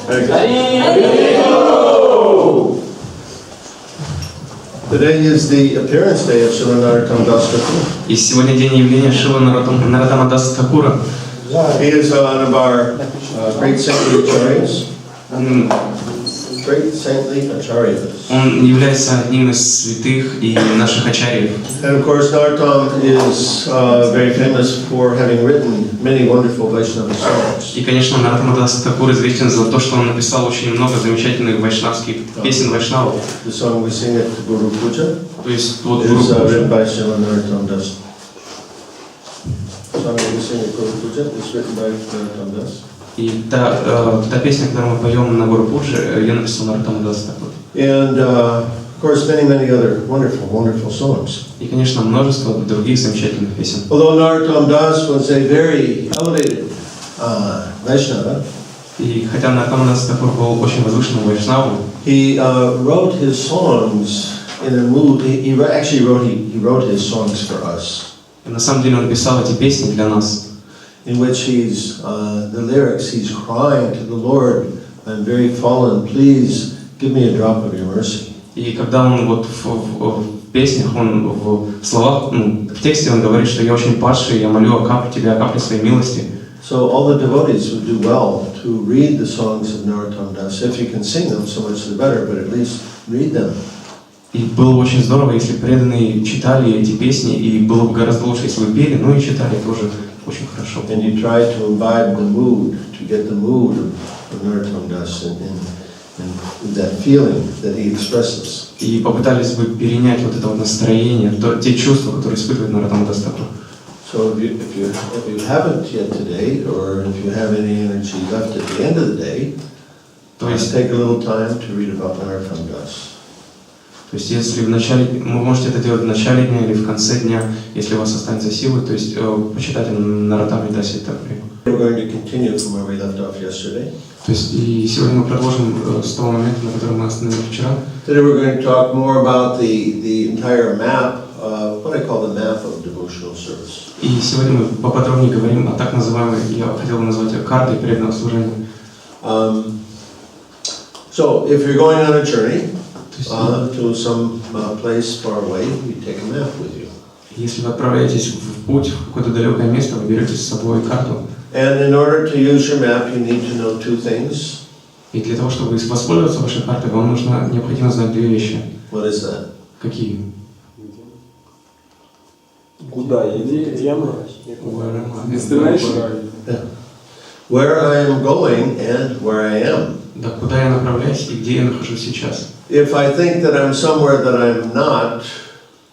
Today is the appearance day of Srila Narottam Das Thakur. И сегодня день явления Шрила Нароттама Даса Thakura. He is one of our great saintly acharyas. Great saintly acharyas. Он является одним из святых и наших ачарьев. And of course, Narottam is very famous for having written many wonderful Vaishnava songs. И, конечно, Нароттама Дас Thakур известен за то, что он написал очень много замечательных вайшнавских песен вайшнавов. The song we sing at Guru Puja То есть вот is written by Srila Narottam Das. The song we sing at Guru Puja is written by Narottam Das. И та песня, которую мы поем на Гуру Пудже, ее написал Нароттама Дас Thakур. And of course, many other wonderful songs. И, конечно, множество других замечательных песен. Although Narottam Das was a very elevated Vaishnava, И хотя Нароттама Дас Thakур был очень возвышенным вайшнавом, he wrote his songs in a mood. He wrote his songs for us. и на самом деле он писал эти песни для нас. In which he's the lyrics, he's crying to the Lord, "I'm very fallen. Please give me a drop of your mercy." И когда он вот в песнях, он в словах, в тексте он говорит, что я очень падший, я молю о капле тебя, о капле своей милости. So all the devotees would do well to read the songs of Narottam Das. If you can sing them, so much the better, but at least read them. И было бы очень здорово, если преданные читали эти песни, и было бы гораздо лучше, если бы пели, но и читали тоже очень хорошо. And you try to imbibe the mood, to get the mood of Narottam Das and that feeling that he expresses. И попытались бы перенять вот это вот настроение, те чувства, которые испытывает Нароттама Дас Thakур. So if you haven't yet today, or if you have any energy left at the end of the day, take a little time to read about Narottam Das. То есть, если в начале, вы можете это делать в начале дня или в конце дня, если у вас останется силы, то есть почитайте Нароттаме Дасе Thakуре. We're going to continue from where we left off yesterday. То есть, и сегодня мы продолжим с того момента, на котором мы остановились вчера. Today we're going to talk more about the entire map, what I call the map of devotional service. И сегодня мы поподробнее говорим о так называемой, я хотел бы назвать ее картой преданного служения. So, if you're going on a journey to some place far away, you take a map with you. Если вы отправляетесь в путь в какое-то далекое место, вы берете с собой карту. And in order to use your map, you need to know two things. И для того, чтобы воспользоваться вашей картой, вам необходимо знать две вещи. What is that? Какие? Куда идем? Destination. Where I am going and where I am. Да, куда я направляюсь и где я нахожусь сейчас. If I think that I'm somewhere that I'm not,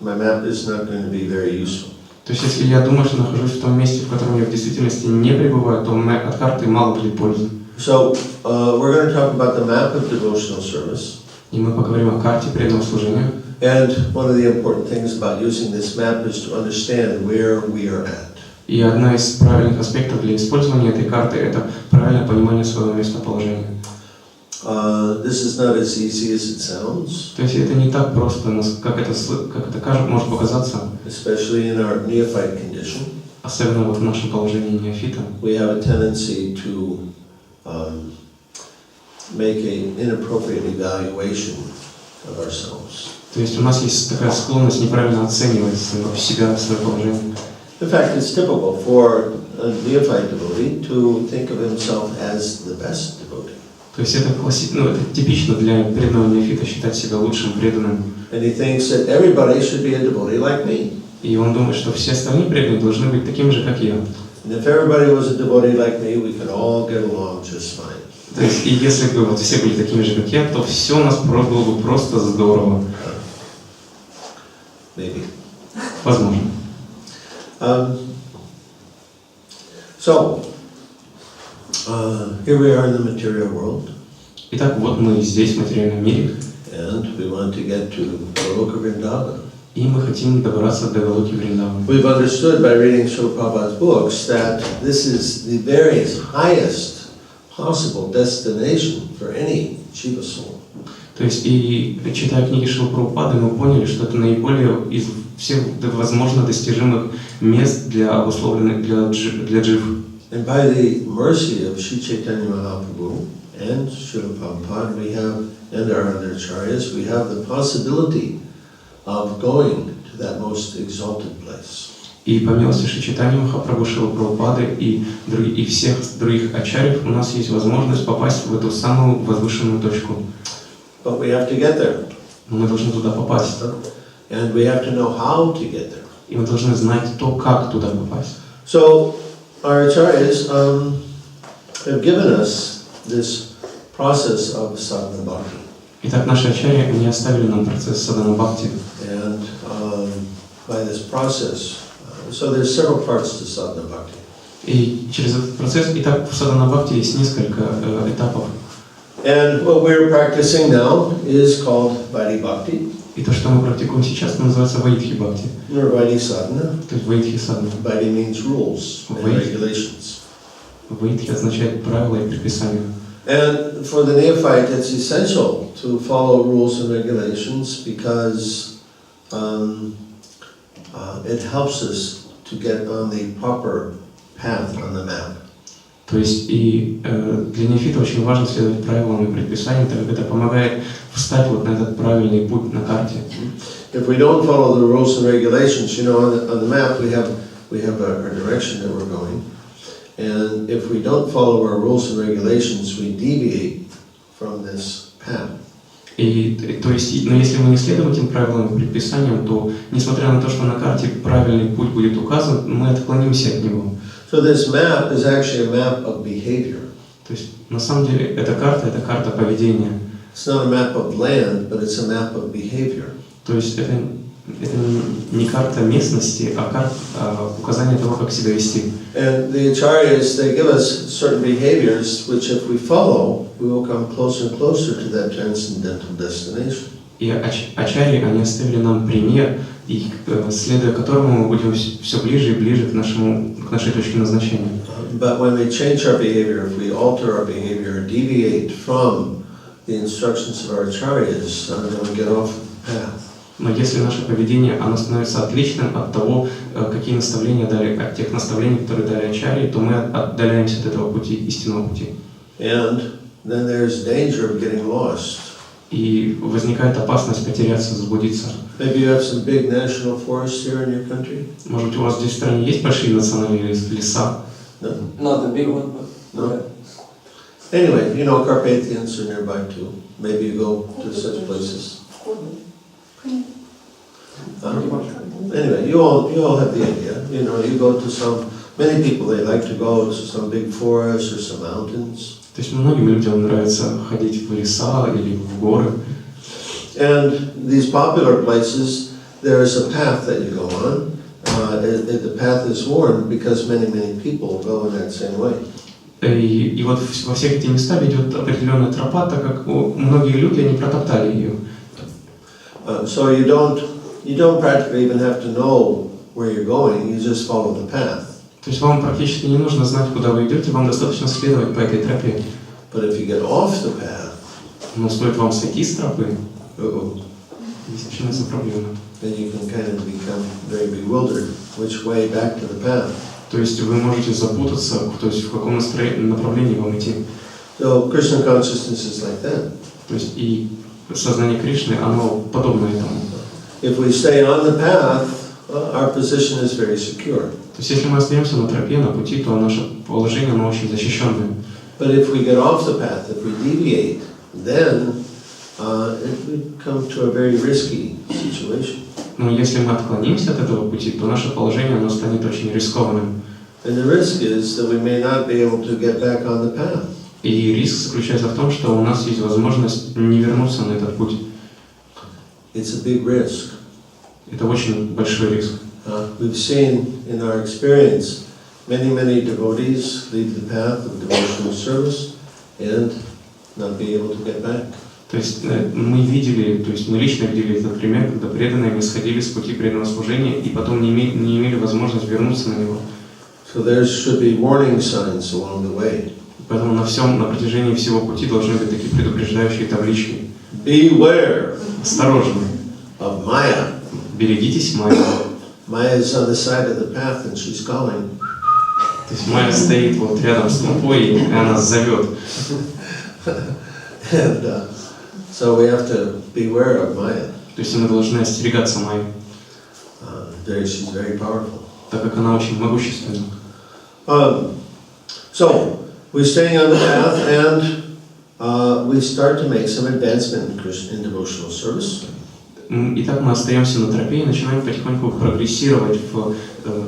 my map is not going to be very useful. То есть, если я думаю, что нахожусь в том месте, в котором я в действительности не пребываю, то от карты мало будет пользы. So, we're going to talk about the map of devotional service. И мы поговорим о карте преданного служения. And one of the important things about using this map is to understand where we are at. И одна из правильных аспектов для использования этой карты – это правильное понимание своего местоположения. This is not as easy as it sounds. То есть это не так просто, как это может показаться. Especially in our neophyte condition. Особенно вот в нашем положении неофита. We have a tendency to make an inappropriate evaluation of ourselves. То есть у нас есть такая склонность неправильно оценивать себя, свое положение. In fact, it's typical for a neophyte devotee to think of himself as the best devotee. То есть это это типично для преданного неофита считать себя лучшим преданным. And he thinks that everybody should be a devotee like me. И он думает, что все остальные преданные должны быть такими же, как я. And if everybody was a devotee like me, we could all get along just fine. То есть, и если бы вот все были такими же, как я, то все у нас было бы просто здорово. Maybe. Возможно. So, here we are in the material world. Итак, вот мы здесь, в материальном мире. And we want to get to Goloka Vrindavan. И мы хотим добраться до Галоки Вриндавана. We've understood by reading Srila Prabhupada's books that this is the very highest possible destination for any Jiva soul. То есть, и читая книги Шрилы Прабхупады, мы поняли, что это наиболее из всех возможно достижимых мест для обусловленных для джив. And by the mercy of Sri Chaitanya Mahaprabhu and Srila Prabhupada, we have, and our other acharyas, we have the possibility of going to that most exalted place. И по милости Шри Чайтаньи Махапрабху, Шрилы Прабхупады и всех других ачарьев у нас есть возможность попасть в эту самую возвышенную точку. But we have to get there. Но мы должны туда попасть. And we have to know how to get there. И мы должны знать то, как туда попасть. So our acharyas have given us this process of sadhana bhakti. Итак, наши ачарьи, они оставили нам процесс садхана бхакти. And by this process, so there's several parts to sadhana bhakti. И через этот процесс, итак, в садхана бхакти есть несколько этапов. And what we're practicing now is called Vaidhi Bhakti. И то, что мы практикуем сейчас, называется вайдхи бхакти. Or Vaidhi Sadhana. То есть вайдхи садхана. Vaidhi means rules and regulations. Вайдхи означает правила и предписания. And for the neophyte, it's essential to follow rules and regulations because it helps us to get on the proper path on the map. То есть и для неофита очень важно следовать правилам и предписаниям, так как это помогает встать вот на этот правильный путь на карте. If we don't follow the rules and regulations, you know, on the map we have our direction that we're going, and if we don't follow our rules and regulations, we deviate from this path. И то есть, но если мы не следуем этим правилам и предписаниям, то, несмотря на то, что на карте правильный путь будет указан, мы отклонимся от него. So this map is actually a map of behavior. То есть, на самом деле, эта карта поведения. It's not a map of land, but it's a map of behavior. То есть, это не карта местности, а указание того, как себя вести. And the acharyas, they give us certain behaviors, which if we follow, we will come closer and closer to that transcendental destination. И ачарьи, они оставили нам пример, и следуя которому мы будем все ближе и ближе к нашей точке назначения. But when we change our behavior, if we alter our behavior, deviate from the instructions of our acharyas, then we get off the path. Но если наше поведение, оно становится отличным от того, какие наставления дали, от тех наставлений, которые дали ачарьи, то мы отдаляемся от этого пути, истинного пути. And then there's danger of getting lost. И возникает опасность потеряться, заблудиться. Maybe you have some big national forests here in your country? Может быть, у вас здесь в стране есть большие национальные леса? No? Not a big one, but... No? Anyway, you know, Carpathians are nearby too. Maybe you go to such places. Anyway, you all have the idea. You know, you go to many people, they like to go to some big forests or some mountains. То есть многим людям нравится ходить в леса или в горы. And these popular places, there is a path that you go on. The path is worn because many people go in that same way. И вот во всех этих местах ведет определенная тропа, так как многие люди, они протоптали ее. So you don't practically even have to know where you're going, you just follow the path. То есть вам практически не нужно знать, куда вы идете, вам достаточно следовать по этой тропе. But if you get off the path, но стоит вам сойти с тропы, здесь начинается проблема. Then you can kind of become very bewildered which way back to the path. То есть вы можете запутаться, то есть в каком направлении вам идти. So Krishna consciousness is like that. То есть и сознание Кришны, оно подобно этому. If we stay on the path, our position is very secure. То есть если мы остаемся на тропе, на пути, то наше положение, оно очень защищенное. But if we get off the path, if we deviate, then it would come to a very risky situation. Но если мы отклонимся от этого пути, то наше положение, оно станет очень рискованным. And the risk is that we may not be able to get back on the path. И риск заключается в том, что у нас есть возможность не вернуться на этот путь. It's a big risk. Это очень большой риск. We've seen in our experience many devotees leave the path of devotional service and not be able to get back. То есть мы лично видели этот пример, когда преданные не сходили с пути преданного служения и потом не имели возможность вернуться на него. So there should be warning signs along the way. Поэтому на протяжении всего пути должны быть такие предупреждающие таблички. Beware. Осторожно. Of Maya. Берегитесь Майи. Maya is on the side of the path and she's calling. То То есть Майя стоит вот рядом с толпой, и она зовет. And so we have to beware of Maya. То есть мы должны остерегаться Майи, She's very powerful. так как она очень могущественна. So we're staying on the path, and we start to make some advancement in devotional service. Итак, мы остаемся на тропе и начинаем потихоньку прогрессировать в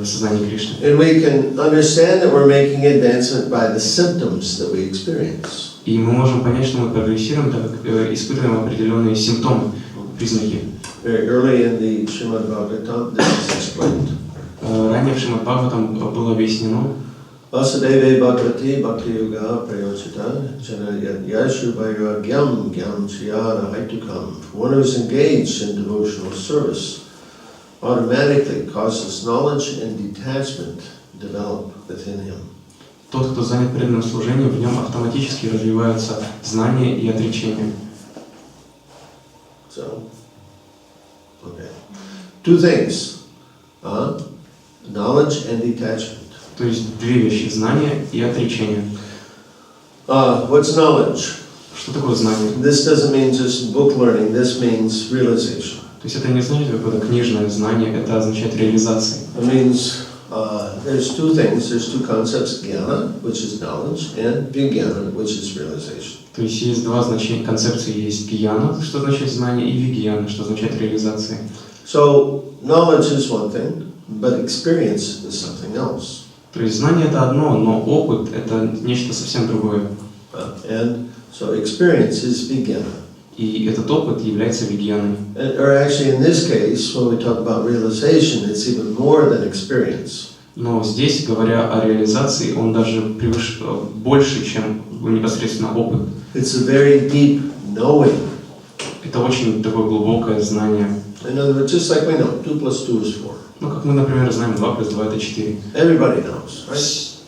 сознании Кришны. And we can understand that we're making advancement by the symptoms that we experience. И мы можем понять, что мы прогрессируем, так как испытываем определенные симптомы, признаки. Very early in the Srimad Bhagavatam, this is explained. Ранее в Шримад Бхагаватам было объяснено: Vasudeve Bhagavati Bhakti Yoga Prayochita Jana Yashu Vairagyam Gyam Chiyana Haitukam. One who is engaged in devotional service automatically causes knowledge and detachment develop within him. Тот, кто занят преданным служением, в нем автоматически развиваются знания и отречения. So, okay. Two things, knowledge and detachment. То есть две вещи: знание и отречение. What's knowledge? Что такое знание? This doesn't mean just book learning, this means realization. То есть это не значит какое-то книжное знание, это означает реализация. It means there's two things, there's two concepts, jnana, which is knowledge, and vijnana, which is realization. То есть есть два значения концепции: есть гьяна, что означает знание, и вигьяна, что означает реализация. So knowledge is one thing, but experience is something else. То есть знание это одно, но опыт это нечто совсем другое. And so experience is vijnana. И этот опыт является вигьяной. Or actually in this case, when we talk about realization, it's even more than experience. Но здесь, говоря о реализации, он даже больше, чем непосредственно опыт. It's a very deep knowing. Это очень такое глубокое знание. In other words, just like we know, 2 plus 2 is 4. Ну, как мы, например, знаем, 2 плюс 2 это 4. Everybody knows, right?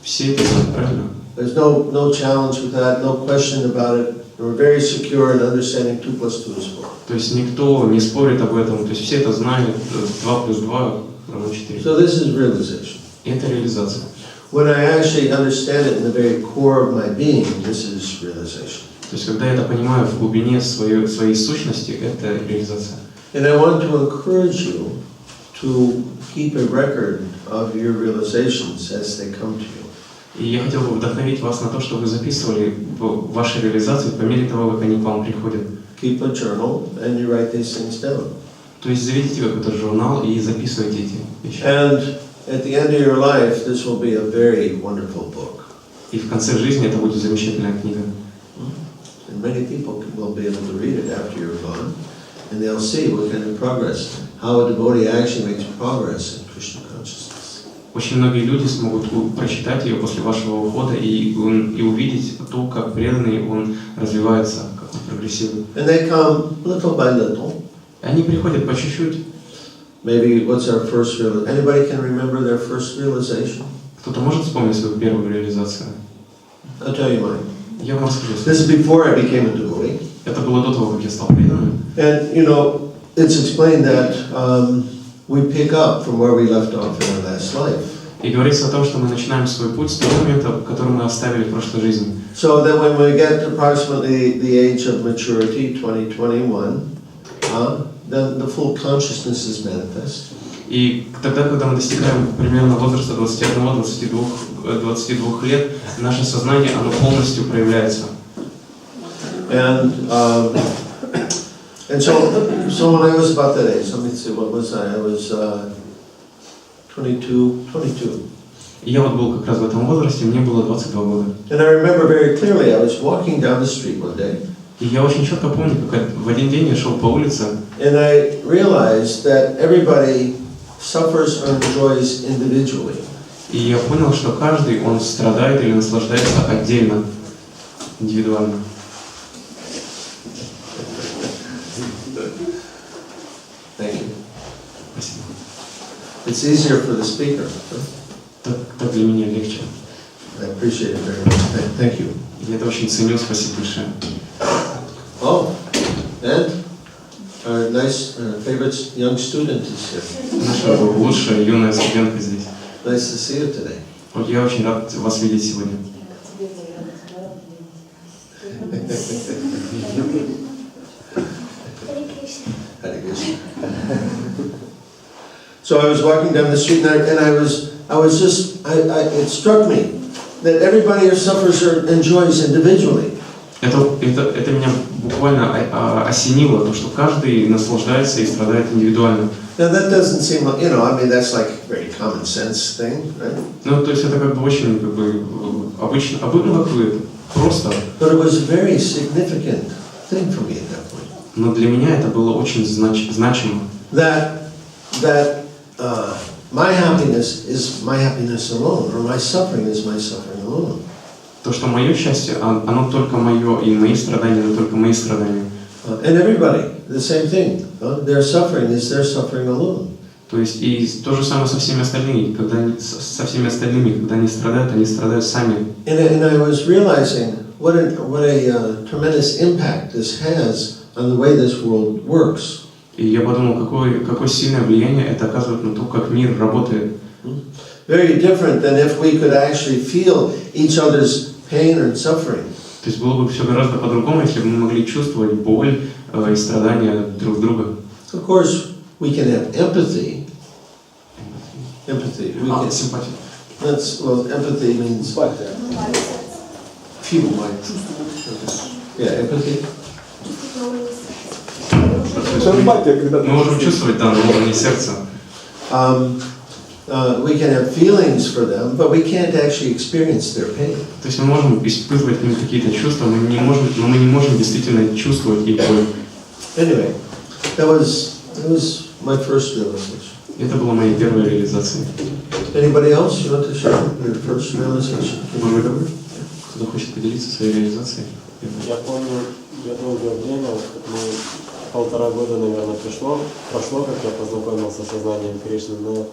Все это знают, правильно? There's no challenge with that, no question about it. We're very secure in understanding 2 plus 2 is 4. То есть никто не спорит об этом, то есть все это знают, 2 плюс 2 равно 4. So this is realization. И это реализация. When I actually understand it in the very core of my being, this is realization. То есть когда я это понимаю в глубине своей сущности, это реализация. And I want to encourage you to keep a record of your realizations as they come to you. И я хотел бы вдохновить вас на то, чтобы вы записывали ваши реализации по мере того, как они к вам приходят. Keep a journal and you write these things down. То есть заведите какой-то журнал и записывайте эти вещи. And at the end of your life, this will be a very wonderful book. И в конце жизни это будет замечательная книга. And many people will be able to read it after you're gone, and they'll see what kind of progress, how a devotee actually makes progress in Krishna consciousness. Очень многие люди смогут прочитать ее после вашего ухода и увидеть то, как преданный он развивается, как он прогрессирует. And they come little by little. Они приходят по чуть-чуть. Maybe what's our first realization? Anybody can remember their first realization? Кто-то может вспомнить свою первую реализацию? I'll tell you mine. Я вам расскажу. This is before I became a devotee. Это было до того, как я стал преданным. And you know, it's explained that we pick up from where we left off in our last life. И говорится о том, что мы начинаем свой путь с того момента, который мы оставили в прошлой жизни. So that when we get to approximately the age of maturity, 20-21, then the full consciousness is manifest. И тогда, когда мы достигаем примерно возраста 21-22 лет, наше сознание, оно полностью проявляется. And so when I was about that age, let me see, what was I? I was 22. И я вот был как раз в этом возрасте, мне было 22 года. And I remember very clearly, I was walking down the street one day. И я очень четко помню, как в один день я шел по улице. And I realized that everybody suffers or enjoys individually. И я понял, что каждый, он страдает или наслаждается отдельно, индивидуально. Thank you. Спасибо. It's easier for the speaker. Так для меня легче. I appreciate it very much. Thank you. Я это очень ценю, спасибо большое. Oh, and our nice favorite young student is here. Наша лучшая юная студентка здесь. Nice to see you today. Вот я очень рад вас видеть сегодня. Hare Krishna. So I was walking down the street and it struck me that everybody who suffers or enjoys individually. Это меня буквально осенило, то, что каждый наслаждается и страдает индивидуально. Now that doesn't seem like, that's like a very common sense thing, right? Ну, то есть это как бы очень обычно, просто. But it was a very significant thing for me at that point. Но для меня это было очень значимо. That my happiness is my happiness alone, or my suffering is my suffering alone. То, что мое счастье, оно только мое, и мои страдания, это только мои страдания. And everybody, the same thing. Their suffering is their suffering alone. То есть и то же самое со всеми остальными, когда они страдают сами. And I was realizing what a tremendous impact this has on the way this world works. И я подумал, какое сильное влияние это оказывает на то, как мир работает. Very different than if we could actually feel each other's pain and suffering. То есть было бы все гораздо по-другому, если бы мы могли чувствовать боль и страдания друг друга. Of course, we can have empathy. Empathy. Симпатия. Empathy means Фибу, yeah, empathy. Мы можем чувствовать, да, на уровне сердца. We can have feelings for them, but we can't actually experience their pain. То есть мы можем испытывать к ним какие-то чувства, но мы не можем действительно чувствовать их боль. Anyway, that was my first realization. Это была моя первая реализация. Anybody else you want to share your first realization? Кто-то хочет поделиться своей реализацией? Я помню, я долгое время, мы 1,5 года, наверное, прошло, как я познакомился с сознанием Кришны, но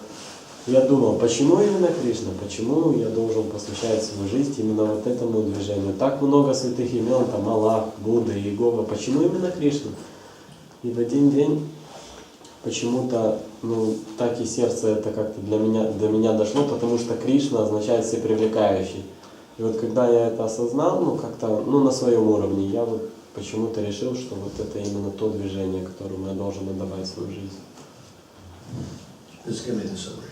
я думал, почему именно Кришна, почему я должен посвящать свою жизнь именно вот этому движению. Так много святых имен, там Аллах, Будда, Иегова, почему именно Кришна? И в один день почему-то, так и сердце это как-то до меня дошло, потому что Кришна означает всепривлекающий. И вот когда я это осознал, как-то, на своем уровне, я вот почему-то решил, что вот это именно то движение, которому я должен отдавать свою жизнь. Just give me the summary.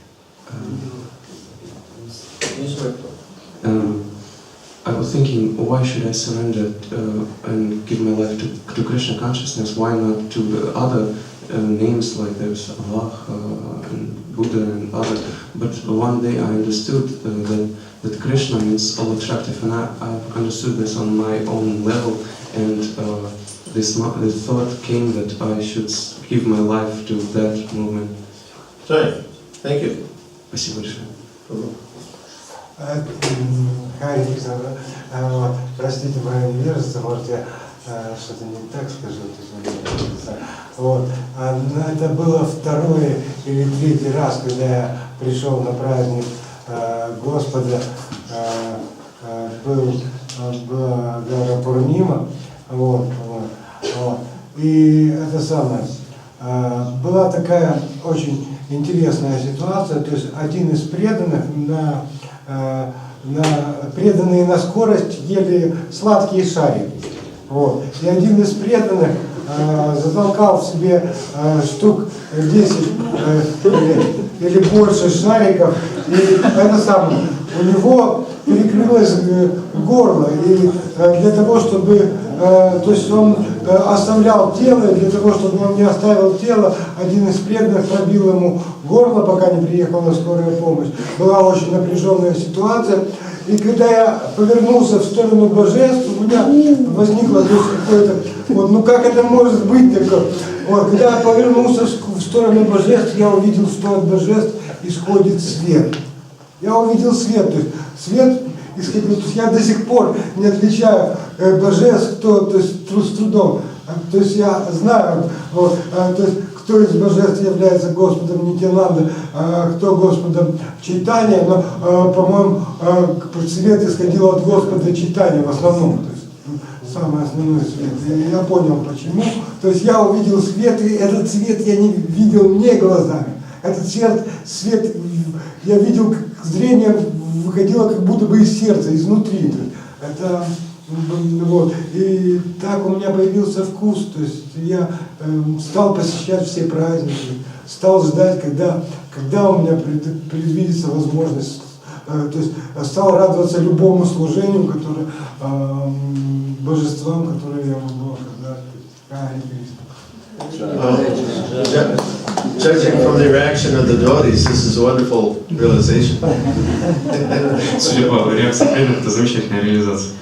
I was thinking, why should I surrender and give my life to Krishna consciousness? Why not to the other names like there's Allah and Buddha and other? But one day I understood that Krishna means all attractive, and I understood this on my own level, and this thought came that I should give my life to that movement. Sorry. Thank you. Спасибо большое. Хари Кришна, простите мое невежество, может я что-то не так скажу, вот. Это было 2-й или 3-й раз, когда я пришел на праздник Господа, был Пурнима, вот. И это самое, была такая очень интересная ситуация, то есть один из преданных преданные на скорость ели сладкие шарики. Вот. И один из преданных затолкал в себе штук 10 или больше шариков, и это самое, у него перекрылось горло, и для того, чтобы, то есть он оставлял тело, и для того, чтобы он не оставил тело, один из преданных пробил ему горло, пока не приехала скорая помощь. Была очень напряженная ситуация, и когда я повернулся в сторону божеств, у меня возникло какое-то, вот, как это может быть такое? Вот, когда я повернулся в сторону божеств, я увидел, что от божеств исходит свет. Я увидел свет, то есть свет исходил, то есть я до сих пор не отличаю божеств, то есть с трудом, то есть я знаю, вот, то есть кто из божеств является Господом Нитянанда, кто Господом Чайтанья, но, по-моему, свет исходил от Господа Чайтанья в основном, то есть самый основной свет. И я понял почему, то есть я увидел свет, и этот свет я не видел не глазами, этот свет я видел зрение выходило как будто бы из сердца, изнутри. Это, вот. И так у меня появился вкус, то есть я стал посещать все праздники, стал ждать, когда у меня предвидится возможность, то есть стал радоваться любому служению, которое, божествам, которые я могу оказать. Judging from the reaction of the devotees, this is a wonderful realization. Судя по реакции преданных, это замечательная реализация.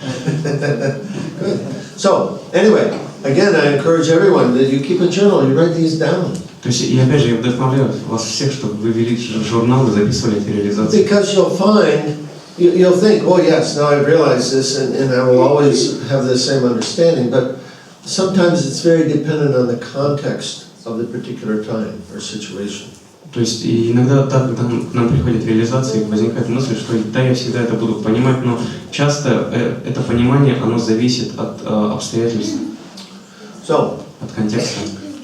So, anyway, again, I encourage everyone that you keep a journal, you write these down. То есть, и опять же, я вдохновляю вас всех, чтобы вы вели журнал и записывали эти реализации. Because you'll find, you'll think, oh yes, now I've realized this and I will always have the same understanding, but sometimes it's very dependent on the context of the particular time or situation. То есть, и иногда так, когда к нам приходят реализации, возникает мысль, что да, я всегда это буду понимать, но часто это понимание, оно зависит от обстоятельств, от контекста.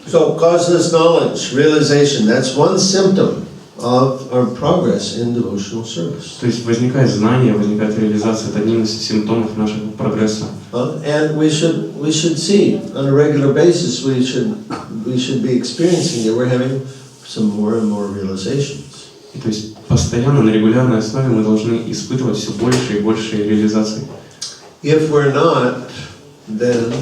So causeless knowledge, realization, that's one symptom of our progress in devotional service. То есть возникает знание, возникает реализация, это одним из симптомов нашего прогресса. And we should see on a regular basis, we should be experiencing that we're having some more and more realizations. И то есть постоянно, на регулярной основе мы должны испытывать все больше и больше реализаций. If we're not, then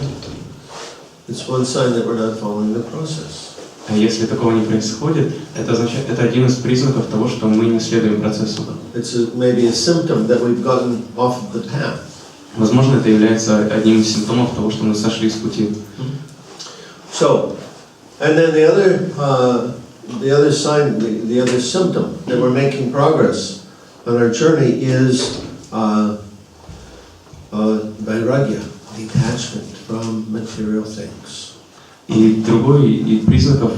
it's one sign that we're not following the process. А если такого не происходит, это означает, это один из признаков того, что мы не следуем процессу. It's maybe a symptom that we've gotten off of the path. Возможно, это является одним из симптомов того, что мы сошли с пути. So, and then the other sign, the other symptom that we're making progress on our journey is vairagya, detachment from material things. И другой признаков,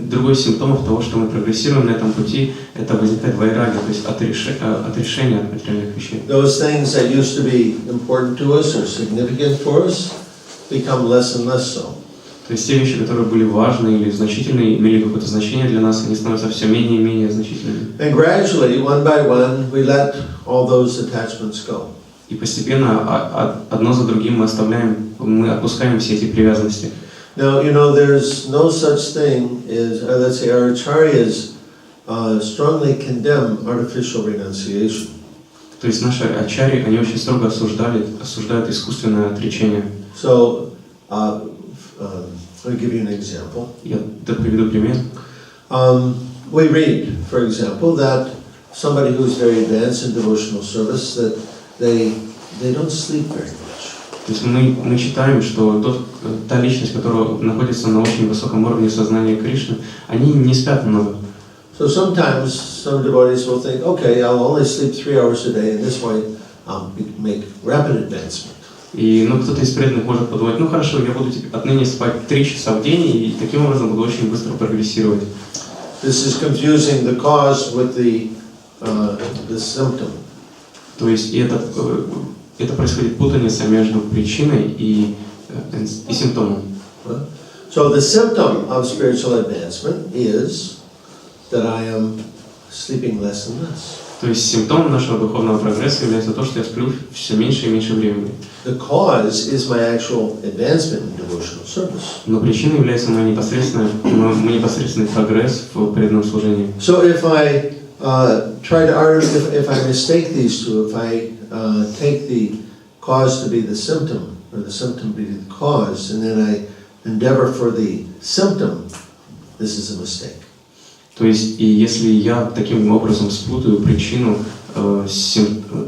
другой симптомов того, что мы прогрессируем на этом пути, это возникает вайрагия, то есть отрешение от материальных вещей. Those things that used to be important to us or significant for us become less and less so. То есть те вещи, которые были важны или значительны, имели какое-то значение для нас, они становятся все менее и менее значительными. And gradually, one by one, we let all those attachments go. И постепенно одно за другим мы отпускаем все эти привязанности. Now, you know, there's no such thing as, let's say, our acharyas strongly condemn artificial renunciation. То есть наши ачарьи, они очень строго осуждают искусственное отречение. So, I'll give you an example. Я приведу пример. We read, for example, that somebody who is very advanced in devotional service, that they don't sleep very much. То есть мы читаем, что та личность, которая находится на очень высоком уровне сознания Кришны, они не спят много. So sometimes some devotees will think, okay, I'll only sleep 3 hours a day, and this way I'll make rapid advancement. И кто-то из преданных может подумать, ну хорошо, я буду отныне спать 3 часа в день, и таким образом буду очень быстро прогрессировать. This is confusing the cause with the symptom. То есть это происходит путаница между причиной и симптомом. So the symptom of spiritual advancement is that I am sleeping less and less. То есть симптомом нашего духовного прогресса является то, что я сплю все меньше и меньше времени. The cause is my actual advancement in devotional service. Но причиной является мой непосредственный прогресс в преданном служении. So if I try to argue, if I mistake these two, if I take the cause to be the symptom, or the symptom to be the cause, and then I endeavor for the symptom, this is a mistake. То есть, и если я таким образом спутаю причину, то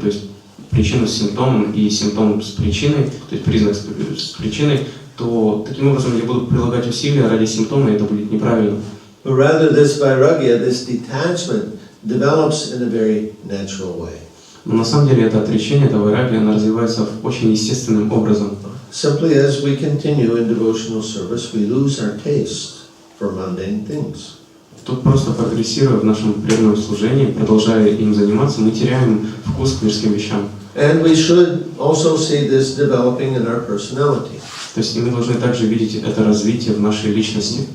есть причину с симптомом и симптом с причиной, то есть признак с причиной, то таким образом я буду прилагать усилия ради симптома, и это будет неправильно. But rather this vairagya, this detachment, develops in a very natural way. Но на самом деле это отречение, это вайрагия, она развивается очень естественным образом. Simply as we continue in devotional service, we lose our taste for mundane things. Тут просто прогрессируя в нашем преданном служении, продолжая им заниматься, мы теряем вкус к мирским вещам. And we should also see this developing in our personality. То есть и мы должны также видеть это развитие в нашей личности.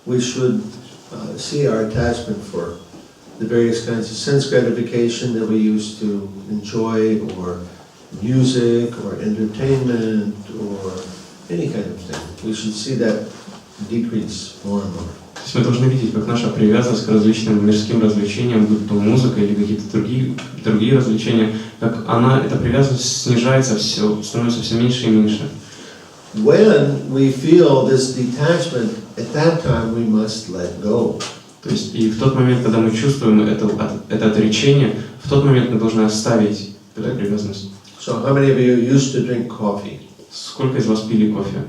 We should see our attachment for the various kinds of sense gratification that we used to enjoy, or music, or entertainment, or any kind of thing. We should see that decrease more and more. То есть мы должны видеть, как наша привязанность к различным мирским развлечениям, будь то музыка или какие-то другие развлечения, как эта привязанность снижается, становится все меньше и меньше. When we feel this detachment, at that time we must let go. То есть и в тот момент, когда мы чувствуем это отречение, в тот момент мы должны оставить эту привязанность. So how many of you used to drink coffee? Сколько из вас пили кофе?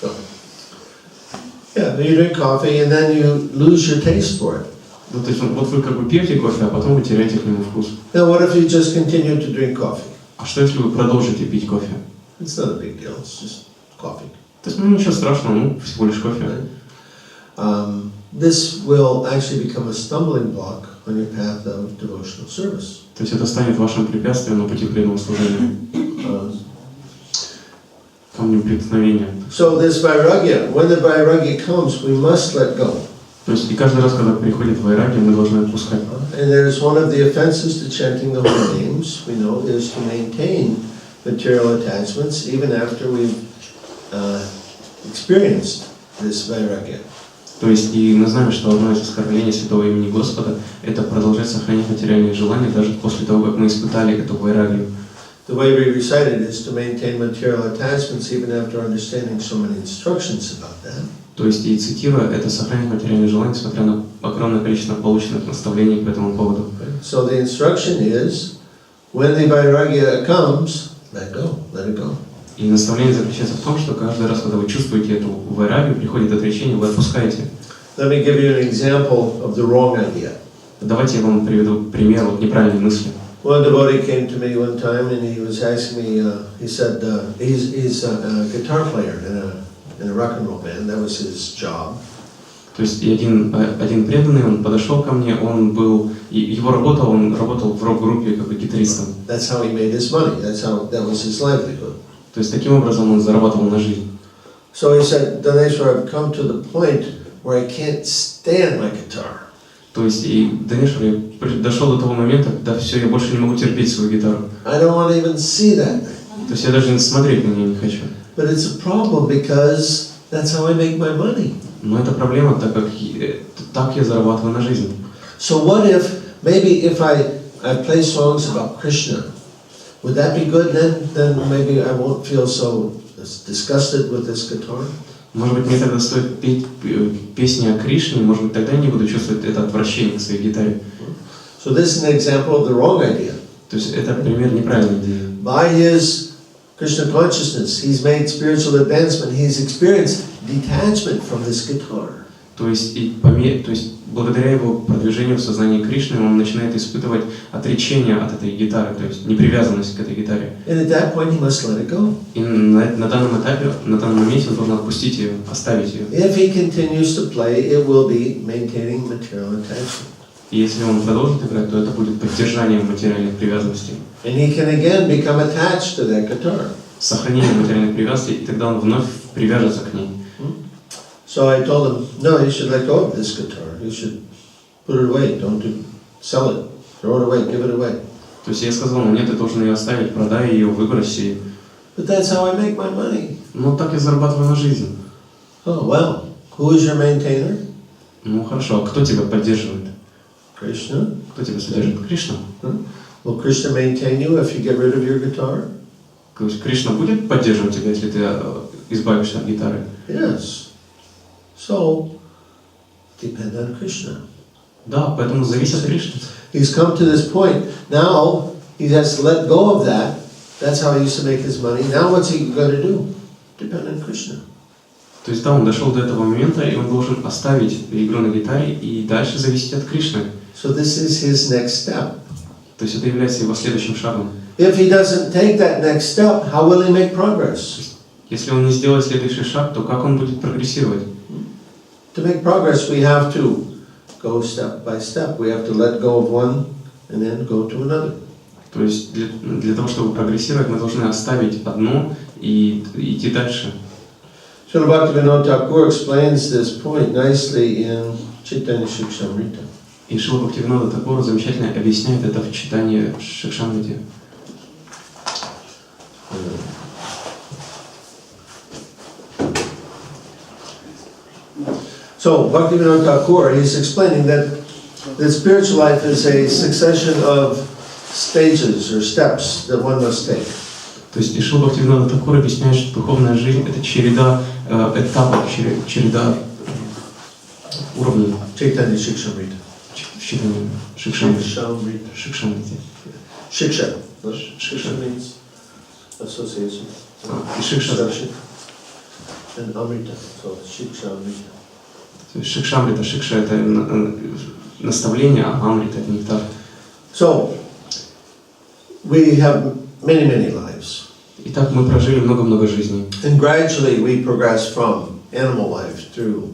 So, yeah, you drink coffee and then you lose your taste for it. Ну, то есть вот вы как бы пьете кофе, а потом вы теряете к нему вкус. Now what if you just continue to drink coffee? А что если вы продолжите пить кофе? It's not a big deal, it's just coffee. То есть, ничего страшного, всего лишь кофе. This will actually become a stumbling block on your path of devotional service. То есть это станет вашим препятствием на пути преданного служения. Камнем преткновения. So this vairagya, when the vairagya comes, we must let go. То есть и каждый раз, когда приходит вайрагья, мы должны отпускать. And there's one of the offenses to chanting the holy names, we know, is to maintain material attachments even after we've experienced this vairagya. То есть и мы знаем, что одно из оскорблений святого имени Господа – это продолжать сохранять материальные желания даже после того, как мы испытали эту вайрагью. The way we recite it is to maintain material attachments even after understanding so many instructions about that. То есть и цитируя, это сохранять материальные желания, несмотря на огромное количество полученных наставлений по этому поводу. So the instruction is, when the vairagya comes, let go, let it go. И наставление заключается в том, что каждый раз, когда вы чувствуете эту вайрагью, приходит отречение, вы отпускаете. Let me give you an example of the wrong idea. Давайте я вам приведу пример неправильной мысли. One devotee came to me one time and he was asking me, he said, he's a guitar player in a rock and roll band, that was his job. То есть и один преданный, он подошел ко мне, он работал в рок-группе как бы гитаристом. That's how he made his money, that was his livelihood. То есть таким образом он зарабатывал на жизнь. So he said, Dhaneshwara, I've come to the point where I can't stand my guitar. То есть и Дханешвара, я дошел до того момента, когда все, я больше не могу терпеть свою гитару. I don't want to even see that thing. То есть я даже смотреть на нее не хочу. But it's a problem because that's how I make my money. Но это проблема, так как так я зарабатываю на жизнь. So what if, maybe if I play songs about Krishna, would that be good? Then maybe I won't feel so disgusted with this guitar. Может быть, мне тогда стоит петь песни о Кришне, может быть, тогда я не буду чувствовать это отвращение к своей гитаре. So this is an example of the wrong idea. То есть это пример неправильной идеи. By his Krishna consciousness, he's made spiritual advancement, he's experienced detachment from this guitar. То есть благодаря его продвижению в сознании Кришны он начинает испытывать отречение от этой гитары, то есть непривязанность к этой гитаре. And at that point he must let it go. И на данном этапе, на данном моменте он должен отпустить ее, оставить ее. If he continues to play, it will be maintaining material attachment. И если он продолжит играть, то это будет поддержанием материальных привязанностей. And he can again become attached to that guitar. Сохранение материальных привязанностей, и тогда он вновь привяжется к ней. So I told him, no, you should let go of this guitar. You should put it away. Don't sell it. Throw it away. Give it away. То есть я сказал, нет, ты должен ее оставить, продай ее, выбрось ее. But that's how I make my money. Ну так я зарабатываю на жизнь. Oh, well, who is your maintainer? Ну хорошо, а кто тебя поддерживает? Krishna. Кто тебя содержит? Кришна. Will Krishna maintain you if you get rid of your guitar? То есть Кришна будет поддерживать тебя, если ты избавишься от гитары? Yes. So, depend on Krishna. Да, поэтому зависит от Кришны. He's come to this point. Now, he has to let go of that. That's how he used to make his money. Now what's he going to do? Depend on Krishna. То есть да, он дошел до этого момента, и он должен оставить игру на гитаре и дальше зависеть от Кришны. So this is his next step. То есть это является его следующим шагом. If he doesn't take that next step, how will he make progress? Если он не сделает следующий шаг, то как он будет прогрессировать? To make progress, we have to go step by step. We have to let go of one and then go to another. То есть для того, чтобы прогрессировать, мы должны оставить одно и идти дальше. Srila Bhaktivinoda Thakur explains this point nicely in Chaitanya Charitamrita. И Шрила Бхактивинода Тхакур замечательно объясняет это в читании Шикшамрити. So, Bhaktivinoda Thakur, he's explaining that spiritual life is a succession of stages or steps that one must take. То есть Шрила Бхактивинода Тхакур объясняет, что духовная жизнь — это череда этапов, череда уровней. Chaitanya Shikshamrita. В читании Шикшамрити. Shikshamrita. Шикшамрити. Shiksha. Shiksha means association. И Шикша. And Amrita. So, Shikshamrita. То есть Шикшамрита, Шикша — это наставление, а Амрита — это нектар. So, we have many, many lives. Итак, мы прожили много-много жизней. And gradually we progress from animal life through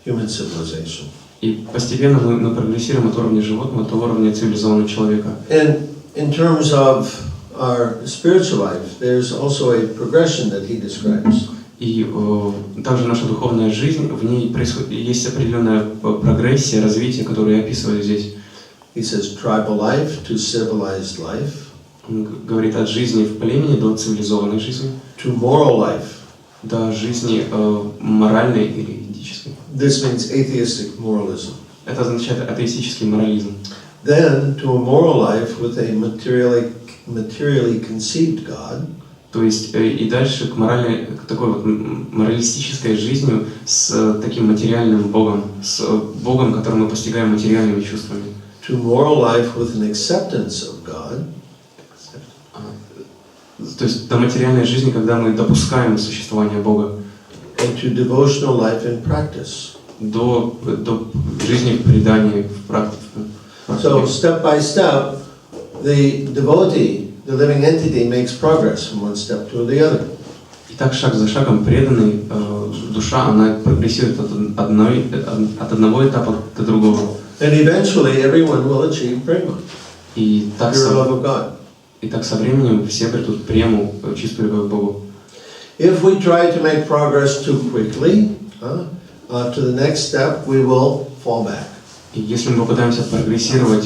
human civilization. И постепенно мы прогрессируем от уровня животного до уровня цивилизованного человека. And in terms of our spiritual life, there's also a progression that he describes. И также наша духовная жизнь, в ней есть определенная прогрессия, развитие, которое я описываю здесь. He says tribal life to civilized life. Он говорит от жизни в племени до цивилизованной жизни, To moral life. до жизни моральной или этической. This means atheistic moralism. Это означает атеистический морализм. Then to a moral life with a materially conceived God. То есть и дальше к такой вот моралистической жизнью с таким материальным Богом, с Богом, который мы постигаем материальными чувствами. To moral life with an acceptance of God. То есть до материальной жизни, когда мы допускаем существование Бога. And to devotional life in practice. До жизни в предании, в практике. So step by step, the devotee, the living entity, makes progress from one step to the other. Итак, шаг за шагом преданный, душа, она прогрессирует от одного этапа до другого. And eventually everyone will achieve prema, И так pure love of God. со временем все обретут прему, чистую любовь к Богу. If we try to make progress too quickly, to the next step, we will fall back. И если мы попытаемся прогрессировать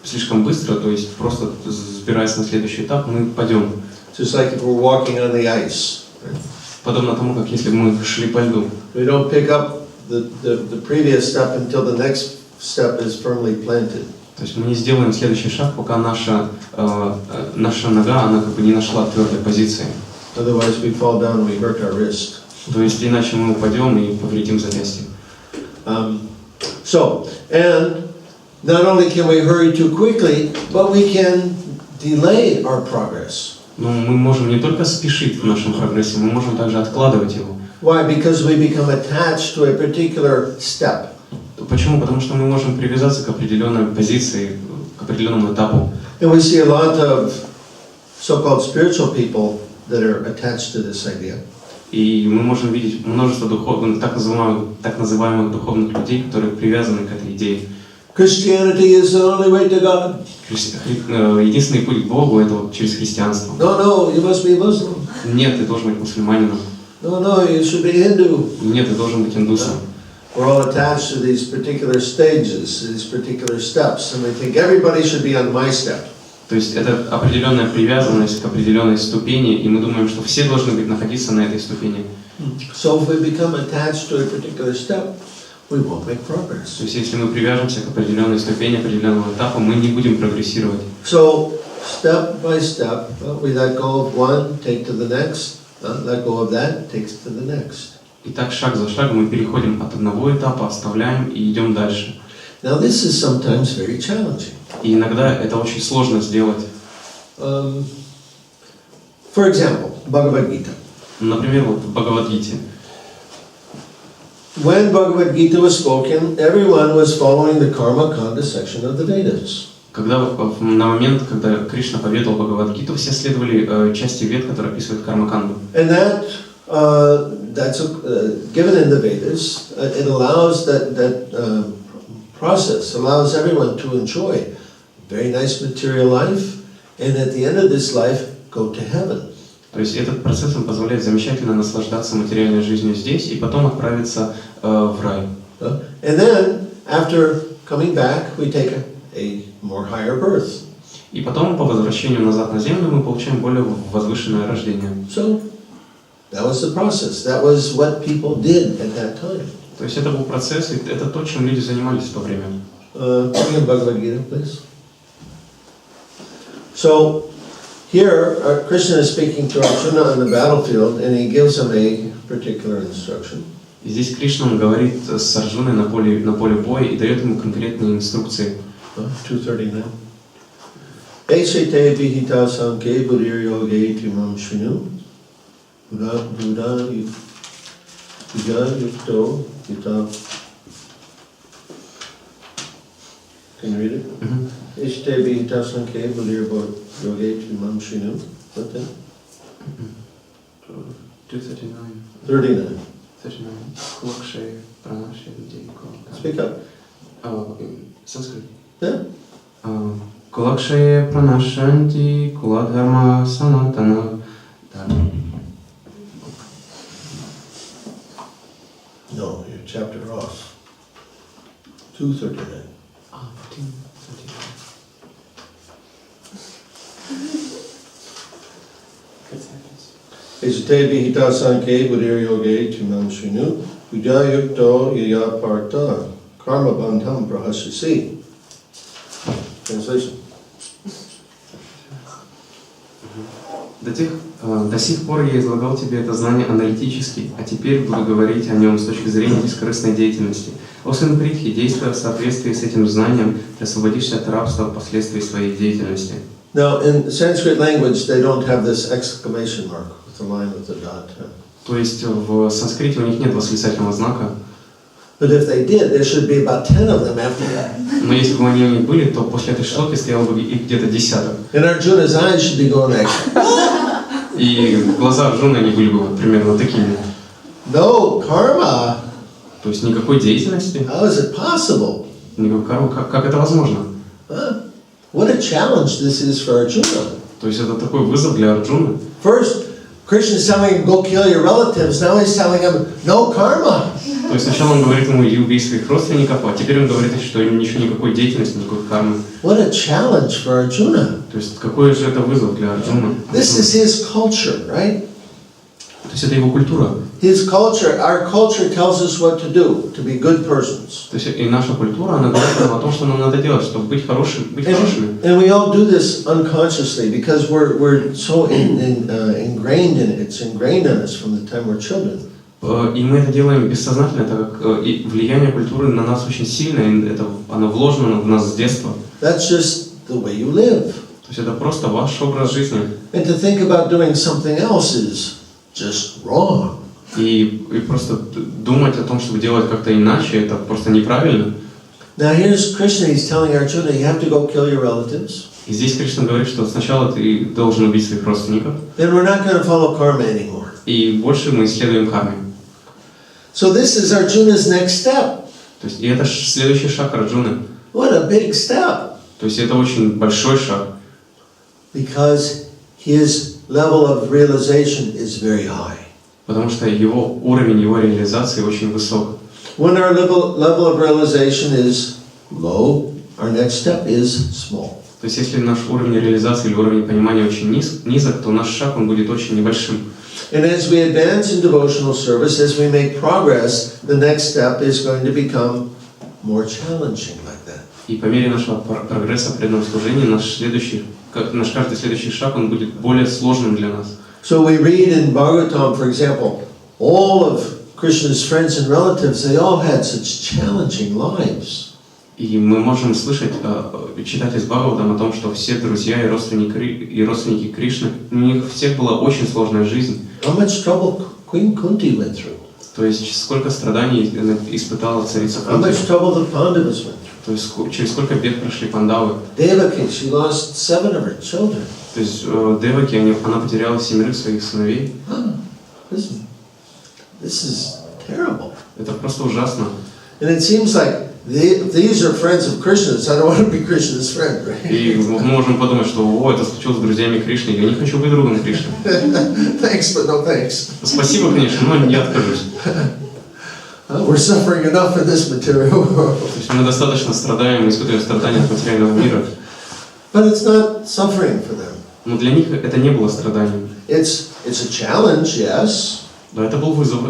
слишком быстро, то есть просто сбираясь на следующий этап, мы падем. Just like if we're walking on the ice. Right? Подобно тому, как если бы мы шли по льду. We don't pick up the previous step until the next step is firmly planted. То есть мы не сделаем следующий шаг, пока наша нога, она как бы не нашла твердой позиции. Otherwise we fall down and we hurt our wrist. То есть иначе мы упадем и повредим запястье. So, and not only can we hurry too quickly, but we can delay our progress. Но мы можем не только спешить в нашем прогрессе, мы можем также откладывать его. Why? Because we become attached to a particular step. Почему? Потому что мы можем привязаться к определенной позиции, к определенному этапу. And we see a lot of so-called spiritual people that are attached to this idea. И мы можем видеть множество так называемых духовных людей, которые привязаны к этой идее. Christianity is the only way to God. Единственный путь к Богу — это вот через христианство. No, you must be Muslim. Нет, ты должен быть мусульманином. No, you should be Hindu. Нет, ты должен быть индусом. We're all attached to these particular stages, these particular steps, and we think everybody should be on my step. То есть это определенная привязанность к определенной ступени, и мы думаем, что все должны находиться на этой ступени. So if we become attached to a particular step, we won't make progress. То есть если мы привяжемся к определенной ступени, определенному этапу, мы не будем прогрессировать. So step by step, we let go of one, take to the next, let go of that, takes to the next. И так шаг за шагом мы переходим от одного этапа, оставляем и идем дальше. Now this is sometimes very challenging. И иногда это очень сложно сделать. For example, Bhagavad Gita. Например, вот в Бхагавад-гите. When Bhagavad Gita was spoken, everyone was following the Karma Kanda section of the Vedas. На момент, когда Кришна поведал Бхагавад-гиту, все следовали части вед, которые описывают карма-канду. And that's given in the Vedas. It allows that process allows everyone to enjoy very nice material life, and at the end of this life, go to heaven. То есть этот процесс он позволяет замечательно наслаждаться материальной жизнью здесь и потом отправиться в рай. And then, after coming back, we take a more higher birth. И потом, по возвращению назад на Землю, мы получаем более возвышенное рождение. So, that was the process. That was what people did at that time. То есть это был процесс, и это то, чем люди занимались в то время. Bring in Bhagavad Gita, please. So, here, Krishna is speaking to Arjuna on the battlefield, and he gives him a particular instruction. И здесь Кришна он говорит с Арджуной на поле боя и дает ему конкретные инструкции. 239. Esate vihita sanke buddhir yoge timam shvinu buddha yukto yita. Can you read it? Esate vihita sanke buddhir yoge timam shvinu. What then? 239. 39. 39. Kulakshaya pranashanti. Speak up. Sanskrit. Yeah. Kulakshaya pranashanti kuladharma sanatana. No, your chapter off. 239. 1439. Esate vihita sanke buddhir yoge timam shvinu buddha yukto yaya parta karma bandham prahasasi. Translation. До сих пор я излагал тебе это знание аналитически, а теперь буду говорить о нем с точки зрения бескорыстной деятельности. О сын Притхи, действуя в соответствии с этим знанием, ты освободишься от рабства впоследствии своей деятельности. Now, in Sanskrit language, they don't have this exclamation mark with the line with the dot. То есть в санскрите у них нет восклицательного знака, But if they did, there should be about 10 of them after that. но если бы они были, то после этой шлоки стояло бы их где-то десяток. And Arjuna's eyes should be going like, И глаза Арджуны, они были бы вот примерно такими. no, karma, То есть никакой деятельности, how is it possible? никакой кармы. Как это возможно? Huh? What a challenge this is for Arjuna. То есть это такой вызов для Арджуны. First, Krishna's telling him, go kill your relatives. Now he's telling him, no karma. То есть сначала он говорит ему, иди убей своих родственников, а теперь он говорит, что ничего, никакой деятельности, никакой кармы. What a challenge for Arjuna. То есть какой же это вызов для Арджуны? This is his culture, right? То есть это его культура. His culture, our culture tells us what to do, to be good persons. То есть и наша культура, она говорит нам о том, что нам надо делать, чтобы быть хорошими. And we all do this unconsciously because we're so ingrained in it. It's ingrained in us from the time we're children. И мы это делаем бессознательно, так как и влияние культуры на нас очень сильное, и это, оно вложено в нас с детства. That's just the way you live. То есть это просто ваш образ жизни. And to think about doing something else is just wrong. И просто думать о том, чтобы делать как-то иначе, это просто неправильно. Now here's Krishna, he's telling Arjuna, you have to go kill your relatives. И здесь Кришна говорит, что сначала ты должен убить своих родственников, Then we're not going to follow karma anymore. и больше мы исследуем карму. So this is Arjuna's next step. То есть и это следующий шаг Арджуны. What a big step. То есть это очень большой шаг. Because his level of realization is very high. Потому что его уровень, его реализации очень высок. When our level of realization is low, our next step is small. То есть если наш уровень реализации или уровень понимания очень низок, то наш шаг он будет очень небольшим. And as we advance in devotional service, as we make progress, the next step is going to become more challenging like that. И по мере нашего прогресса в преданном служении, наш каждый следующий шаг он будет более сложным для нас. So we read in Bhagavatam, for example, all of Krishna's friends and relatives, they all had such challenging lives. И мы можем слышать, читать из Бхагаватам о том, что все друзья и родственники Кришны, у них всех была очень сложная жизнь. How much trouble Queen Kunti went through. То есть сколько страданий испытала царица How Кунти. much trouble the Pandavas went through. То есть через сколько бед прошли пандавы. Devaki, she lost 7 of her children. То есть Деваки, она потеряла 7 своих сыновей. This is terrible. Это просто ужасно. And it seems like these are friends of Krishna's. I don't want to be Krishna's friend, right? И мы можем подумать, что это случилось с друзьями Кришны, я не хочу быть другом Кришны. Thanks, but no thanks. Спасибо, конечно, но не откажусь. We're suffering enough in this material world. То есть мы достаточно страдаем, мы испытываем страдания от материального мира. But it's not suffering for them. Но для них это не было страданием. It's a challenge, yes, Да, это был вызов,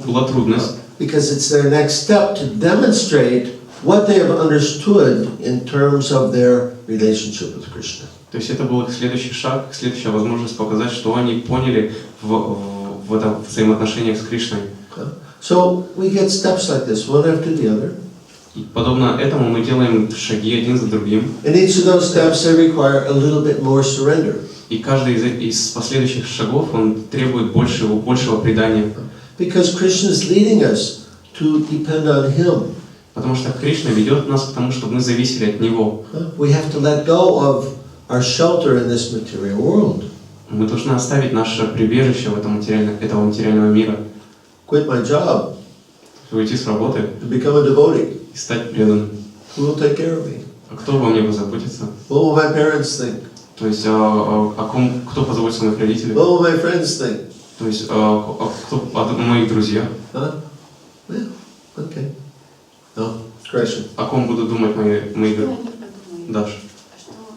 была трудность. because it's their next step to demonstrate what they have understood in terms of their relationship with Krishna. То есть это был их следующий шаг, следующая возможность показать, что они поняли в этом взаимоотношениях с Кришной. So we get steps like this, one after the other. И подобно этому мы делаем шаги один за другим. And each of those steps, they require a little bit more surrender. И каждый из последующих шагов, он требует большего предания. Because Krishna is leading us to depend on Him. Потому что Кришна ведет нас к тому, чтобы мы зависели от Него. We have to let go of our shelter in this material world. Мы должны оставить наше прибежище этого материального мира. Quit my job Уйти с работы to become a devotee. и стать преданным. Who will take care of me? А кто обо мне позаботится? What will my parents think? То есть кто позаботится о моих родителях? What will my friends think? То есть кто о моих друзьях? Huh? Yeah, okay. No, question. О ком будут думать мои друзья? Даш.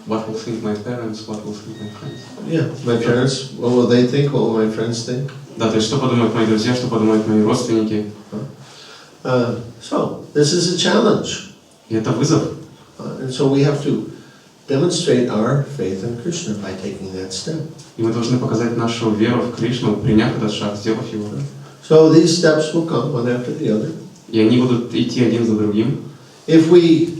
What will think my parents, what will think my friends? Yeah, my parents, what will they think? What will my friends think? Да, то есть что подумают мои друзья, что подумают мои родственники. So, this is a challenge. И это вызов. And so we have to demonstrate our faith in Krishna by taking that step. И мы должны показать нашу веру в Кришну, приняв этот шаг, сделав его. So these steps will come one after the other. И они будут идти один за другим. If we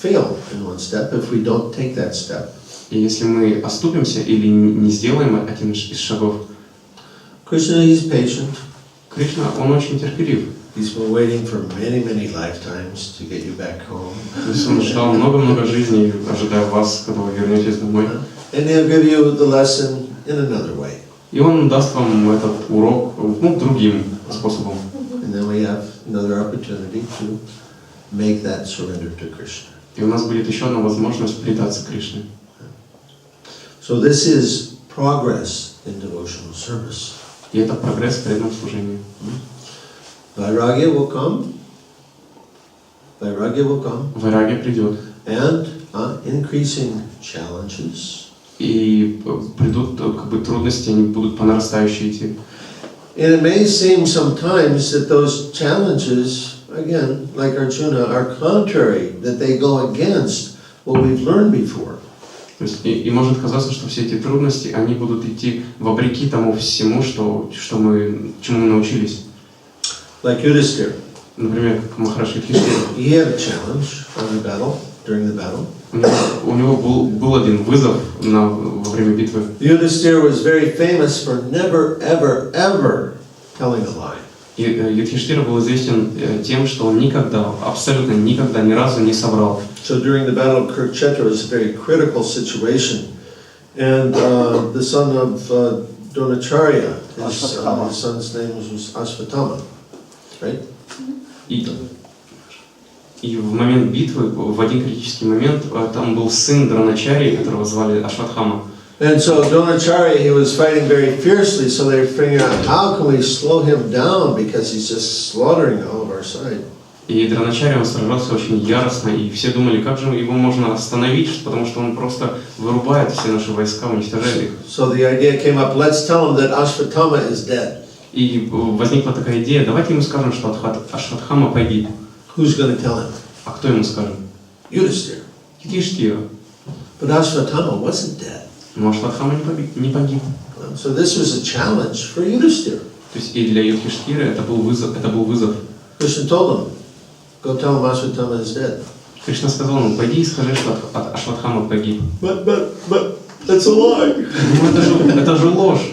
fail in one step, if we don't take that step, И если мы оступимся или не сделаем один из шагов, Krishna, he's patient. Кришна, он очень терпелив. He's been waiting for many, many lifetimes to get you back home. То есть он ждал много-много жизней, ожидая вас, когда вы вернетесь домой. And he'll give you the lesson in another way. И он даст вам этот урок другим способом. And then we have another opportunity to make that surrender to Krishna. И у нас будет еще одна возможность предаться Кришне. So this is progress in devotional service. И это прогресс в преданном служении. Vairagya will come. Vairagya will come. Вайрагья придет. And increasing challenges. И придут трудности, они будут по нарастающей идти. And it may seem sometimes that those challenges, again, like Arjuna, are contrary, that they go against what we've learned before. То есть, и может казаться, что все эти трудности, они будут идти вопреки тому всему, чему мы научились. Like Yudhisthira. Например, как Махараш Юдхиштхира. He had a challenge on the battle, during the battle. У него был один вызов во время битвы. Yudhisthira was very famous for never, ever, ever telling a lie. И Юдхиштхира был известен тем, что он абсолютно никогда, ни разу не соврал. So during the battle of Kurukshetra, it was a very critical situation. And the son of Dronacharya, his son's name was Ashvatthama, right? И в момент битвы, в один критический момент, там был сын Дроначарьи, которого звали Ашватхама. And so Dronacharya, he was fighting very fiercely, so they were figuring out how can we slow him down because he's just slaughtering all of our side. И Дроначарья, он сражался очень яростно, и все думали, как же его можно остановить, потому что он просто вырубает все наши войска, уничтожает их. So the idea came up, let's tell him that Ashvatthama is dead. И возникла такая идея, давайте ему скажем, что Ашватхама погиб. Who's going to tell him? А кто ему скажет? Yudhisthira. Юдхиштхира. But Ashvatthama wasn't dead. Но Ашватхама не погиб. So this was a challenge for Yudhisthira. То есть и для Юдхиштхира это был вызов. Krishna told him, go tell him Ashvatthama is dead. Кришна сказал ему, пойди и скажи, что Ашватхама погиб. But that's a lie. Ну это же ложь.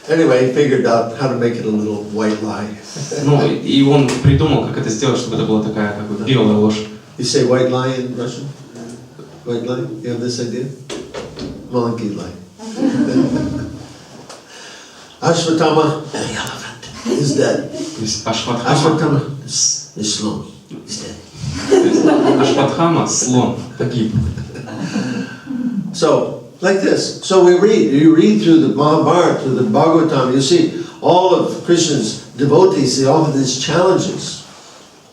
Anyway, he figured out how to make it a little white lie. Ну и он придумал, как это сделать, чтобы это была такая как бы белая ложь. You say white lie in Russian? White lie? You have this idea? Monkey lie. Ashvatthama, the elephant, is dead. То есть Ашватхама, Ashvatthama is slow. He's dead. то есть Ашватхама, слон, погиб. So, like this. So you read through the Mahabharata, through the Bhagavatam, you see all of Krishna's devotees, they all have these challenges.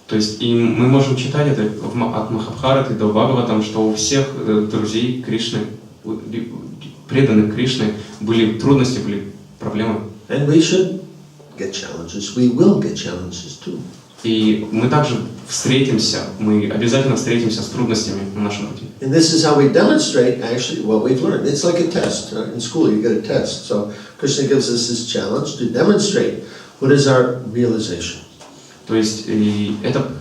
То есть и мы можем читать это от Махабхараты до Бхагаватам, что у всех друзей Кришны, преданных Кришны, были трудности, были проблемы. And we should get challenges. We will get challenges too. И мы также встретимся, мы обязательно встретимся с трудностями на нашем пути. And this is how we demonstrate actually what we've learned. It's like a test. In school you get a test. So Krishna gives us this challenge to demonstrate what is our realization. То есть и этот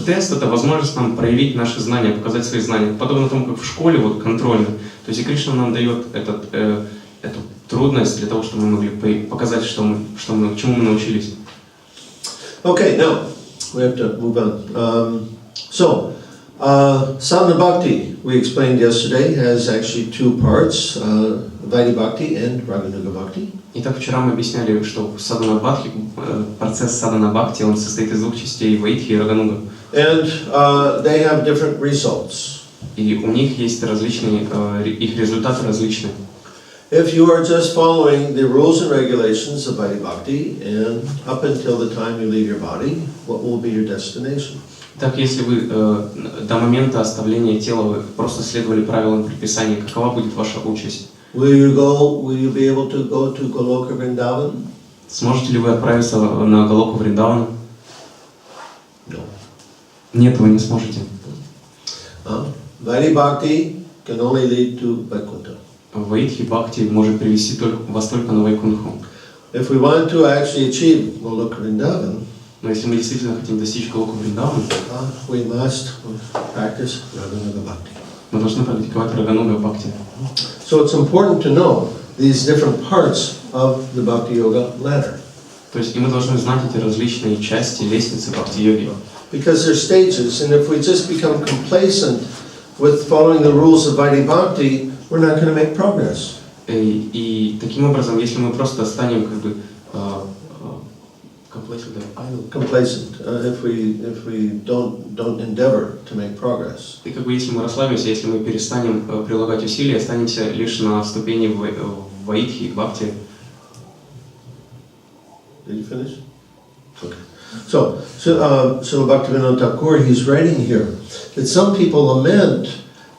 тест, это возможность нам проявить наши знания, показать свои знания. Подобно тому, как в школе, вот контрольно. То есть и Кришна нам дает эту трудность для того, чтобы мы могли показать, чему мы научились. Okay, now we have to move on. Sadhana Bhakti, we explained yesterday, has actually two parts, Vaidhi Bhakti and Raganuga Bhakti. Итак, вчера мы объясняли, что садхана бхакти, процесс садхана бхакти, он состоит из двух частей, ваидхи и рагануга. And they have different results. И у них есть различные, их результаты различные. If you are just following the rules and regulations of Vaidhi Bhakti and up until the time you leave your body, what will be your destination? Так, если вы до момента оставления тела вы просто следовали правилам предписания, какова будет ваша участь? Will you be able to go to Goloka Vrindavan? Сможете ли вы отправиться на Галоку Вриндавану? No. Нет, вы не сможете. Vaidhi Bhakti can only lead to Vaikuntha. Ваидхи Бхакти может привести вас только на Вайкунху. If we want to actually achieve Goloka Vrindavan, Но если мы действительно хотим достичь Галоку Вриндавана, we must practice Raganuga Bhakti. мы должны практиковать Рагануга Бхакти. So it's important to know these different parts of the Bhakti Yoga ladder. То есть и мы должны знать эти различные части лестницы Бхакти-йоги. Because they're stages, and if we just become complacent with following the rules of Vaidhi Bhakti, we're not going to make progress. И таким образом, если мы просто станем как бы Complacent, if we don't endeavor to make progress. И как бы если мы расслабимся, если мы перестанем прилагать усилия, останемся лишь на ступени ваидхи и бхакти. Did you finish? Okay. So Bhaktivinoda Thakur, he's writing here that some people lament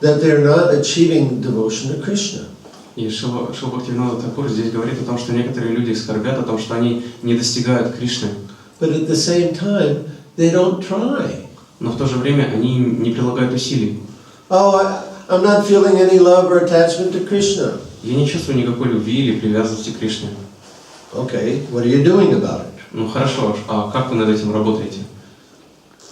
that they're not achieving devotion to Krishna. И Шрила Бхактивинода Тхакур здесь говорит о том, что некоторые люди скорбят о том, что они не достигают Кришны. But at the same time, they don't try. Но в то же время они не прилагают усилий. Oh, I'm not feeling any love or attachment to Krishna. Я не чувствую никакой любви или привязанности к Кришне. Okay, what are you doing about it? Ну хорошо, а как вы над этим работаете?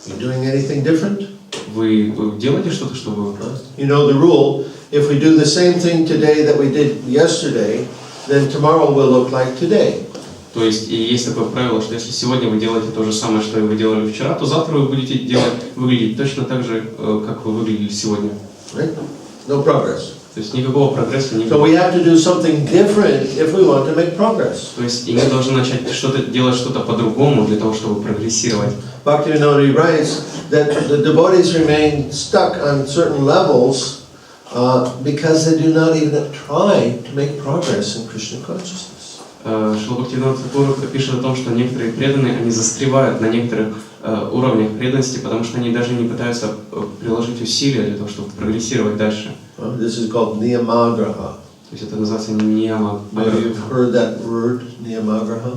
You doing anything different? Вы делаете что-то, чтобы... You know the rule, if we do the same thing today that we did yesterday, then tomorrow will look like today. То есть и есть такое правило, что если сегодня вы делаете то же самое, что и вы делали вчера, то завтра вы будете выглядеть точно так же, как вы выглядели сегодня. Right? No progress. То есть никакого прогресса не So будет. we have to do something different if we want to make progress. То есть и мы должны начать делать что-то по-другому для того, чтобы прогрессировать. Bhaktivinoda writes that the devotees remain stuck on certain levels because they do not even try to make progress in Krishna consciousness. Шрила Бхактивинода Тхакур пишет о том, что некоторые преданные, они застревают на некоторых уровнях преданности, потому что они даже не пытаются приложить усилия для того, чтобы прогрессировать дальше. This is called niyamagraha. То есть это называется нияма Maybe агарха. you've heard that word, niyamagraha.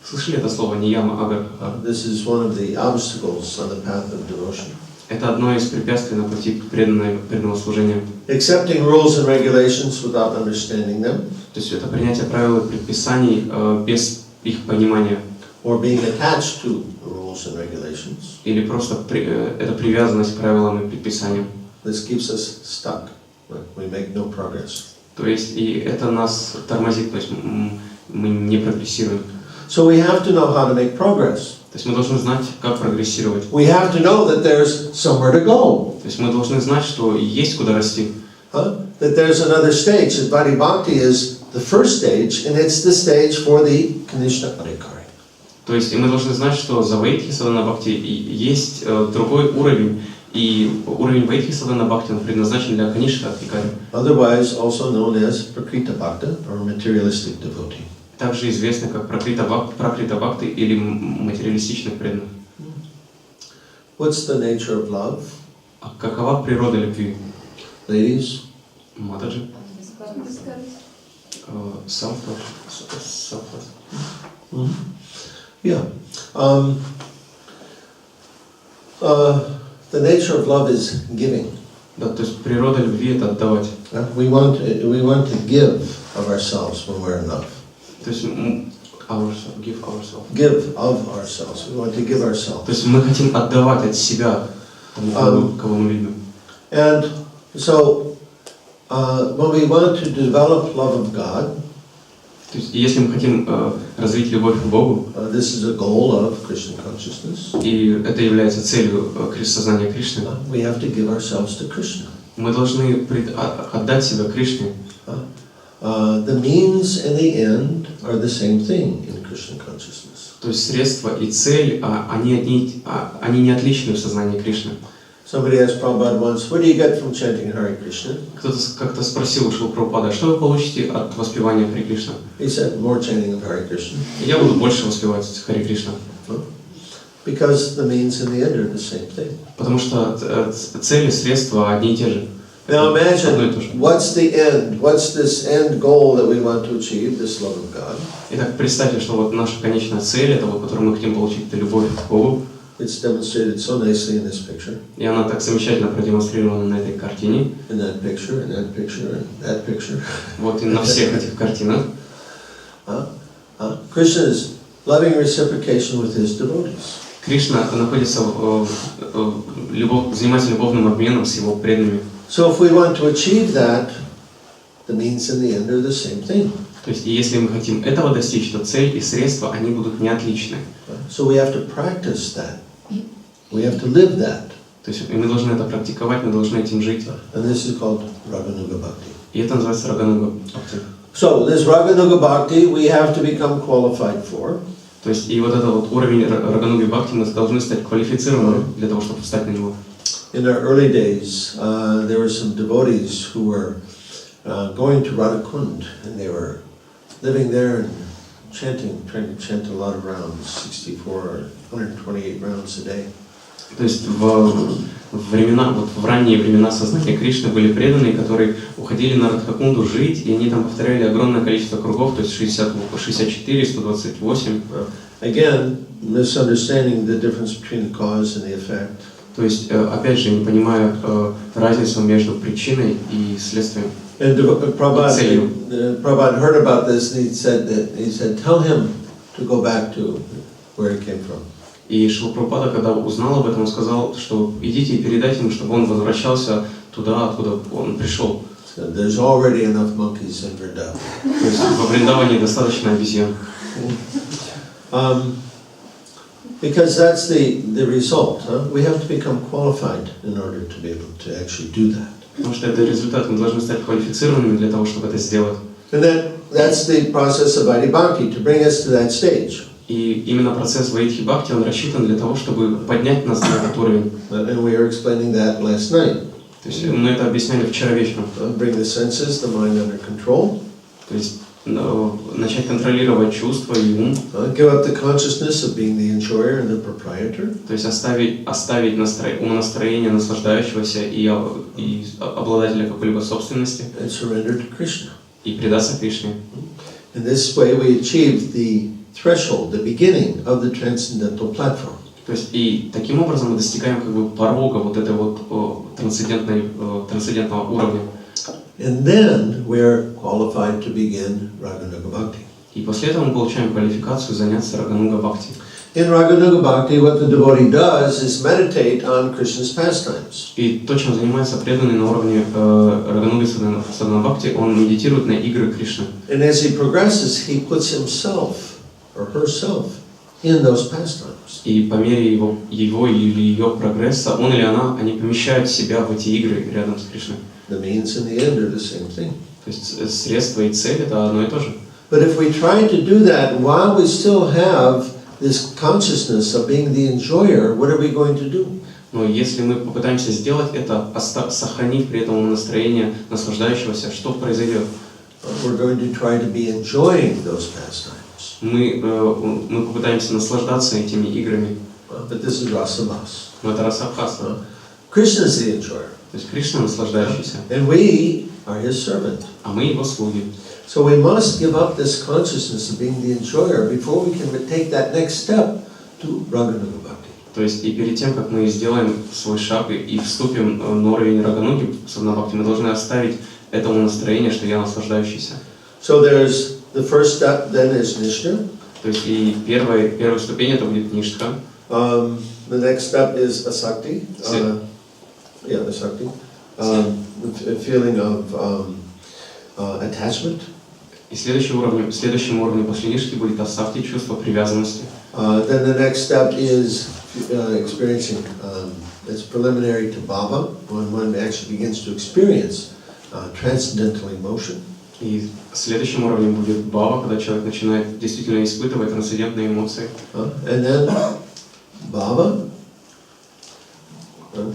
Слышали это слово нияма агарха? This is one of the obstacles on the path of devotion. Это одно из препятствий на пути преданного служения. Accepting rules and regulations without understanding them, То есть это принятие правил и предписаний без их понимания. or being attached to rules and regulations. Или просто это привязанность к правилам и предписаниям. This keeps us stuck. We make no progress. То есть и это нас тормозит, то есть мы не прогрессируем. So we have to know how to make progress. То есть мы должны знать, как прогрессировать. We have to know that there's somewhere to go. То есть мы должны знать, что есть куда расти. That there's another stage. That Vaidhi Bhakti is the first stage, and it's the stage for the Kanishta Adhikari. То есть и мы должны знать, что за Ваидхи Садхана Бхакти есть другой уровень, и уровень Ваидхи Садхана Бхакти он предназначен для Каништа Адхикари. Otherwise also known as Prakrita Bhakta, or materialistic devotee. также известны как пракрита бхакти или материалистичных преданных. What's the nature of love? А какова природа любви? Ladies? Матаджи? Selfless. Yeah. The nature of love is giving. Да, то есть природа любви — это отдавать. We want to give of ourselves when we're in love. То есть give ourselves. Give of ourselves. We want to give ourselves. То есть мы хотим отдавать от себя тому, кого мы любим. And so, when we want to develop love of God, То есть если мы хотим развить любовь к Богу, this is a goal of Krishna consciousness. и это является целью сознания Кришны, We have to give ourselves to Krishna. мы должны отдать себя Кришне. The means and the end are the same thing in Krishna consciousness. То есть средства и цель, они не отличны в сознании Кришны. Somebody asked Prabhupada once, what do you get from chanting Hare Krishna? Кто-то как-то спросил у Шрилы Прабхупады, что вы получите от воспевания Харе Кришна? He said, more chanting of Hare Krishna. Я буду больше воспевать Харе Кришна. Because the means and the end are the same thing. Потому что цели, средства одни и те же. Now imagine, what's the end? What's this end goal that we want to achieve, this love of God? Итак, представьте, что вот наша конечная цель, это вот, которую мы хотим получить, это любовь к Богу. It's demonstrated so nicely in this picture. И она так замечательно продемонстрирована на этой картине. In that picture, in that picture, in that picture. Вот и на всех этих картинах. Krishna is loving reciprocation with his devotees. Кришна находится занимается любовным обменом с его преданными. So if we want to achieve that, the means and the end are the same thing. То есть, если мы хотим этого достичь, то цель и средства, они будут не отличны. So we have to practice that. We have to live that. То есть, мы должны это практиковать, мы должны этим жить. And this is called Raganuga Bhakti. И это называется Рагануга Бхакти. So this Raganuga Bhakti we have to become qualified for. То есть, и вот этот вот уровень Рагануги Бхакти мы должны стать квалифицированы для того, чтобы встать на него. In our early days, there were some devotees who were going to Radhakund, and they were living there and chanting, trying to chant a lot of rounds, 64 or 128 rounds a day. То есть в ранние времена сознания Кришны были преданные, которые уходили на Радхакунду жить, и они там повторяли огромное количество кругов, то есть 64, 128. Again, misunderstanding the difference between the cause and the effect. То есть, опять же, не понимая разницу между причиной и следствием. And Prabhupada heard about this, and he said, tell him to go back to where he came from. И Шрила Прабхупада, когда узнал об этом, он сказал, что идите и передайте ему, чтобы он возвращался туда, откуда он пришел. So there's already enough monkeys in Vrindavan. То есть во Вриндаване достаточно обезьян. Because that's the result. We have to become qualified in order to be able to actually do that. Потому что это результат, мы должны стать квалифицированными для того, чтобы это сделать. And that's the process of Vaidhi Bhakti, to bring us to that stage. И именно процесс Вайдхи Бхакти, он рассчитан для того, чтобы поднять нас на этот уровень. And we were explaining that last night. То есть мы это объясняли вчера вечером. Bring the senses, the mind under control. То есть начать контролировать чувства и ум. Give up the consciousness of being the enjoyer and the proprietor. То есть оставить умонастроение наслаждающегося и обладателя какой-либо собственности. And surrender to Krishna. И предаться Кришне. In this way we achieve the threshold, the beginning of the transcendental platform. То есть и таким образом мы достигаем как бы порога вот этого вот трансцендентного уровня. And then we're qualified to begin Raganuga Bhakti. И после этого мы получаем квалификацию заняться Рагануга Бхакти. In Raganuga Bhakti, what the devotee does is meditate on Krishna's pastimes. И то, чем занимается преданный на уровне Рагануги Садхана Бхакти, он медитирует на игры Кришны. And as he progresses, he puts himself or herself in those pastimes. И по мере его или ее прогресса, он или она, они помещают себя в эти игры рядом с Кришной. The means and the end are the same thing. То есть средства и цель — это одно и то же. But if we try to do that while we still have this consciousness of being the enjoyer, what are we going to do? Но если мы попытаемся сделать это, сохранив при этом настроение наслаждающегося, что произойдет? we're going to try to be enjoying those pastimes. Мы попытаемся наслаждаться этими играми. But this is rasabhas. Но это расабхас. Krishna is the enjoyer. То есть Кришна наслаждающийся, And we are his servant. а мы его слуги. So we must give up this consciousness of being the enjoyer before we can take that next step to Raganuga Bhakti. То есть и перед тем, как мы сделаем свой шаг и вступим на уровень Рагануги Садхана-бхакти, мы должны оставить этому настроение, что я наслаждающийся. So there's the first step then is Nishta. То есть и первая ступень это будет Ништха. The next step is Asakti. Asakti. A feeling of attachment. И следующим уровнем после Ништхи будет Асакти, чувство привязанности. Then the next step is experiencing, it's preliminary to Bhava, when one actually begins to experience transcendental emotion. И следующим уровнем будет Бхава, когда человек начинает действительно испытывать трансцендентные эмоции. And then Bhava,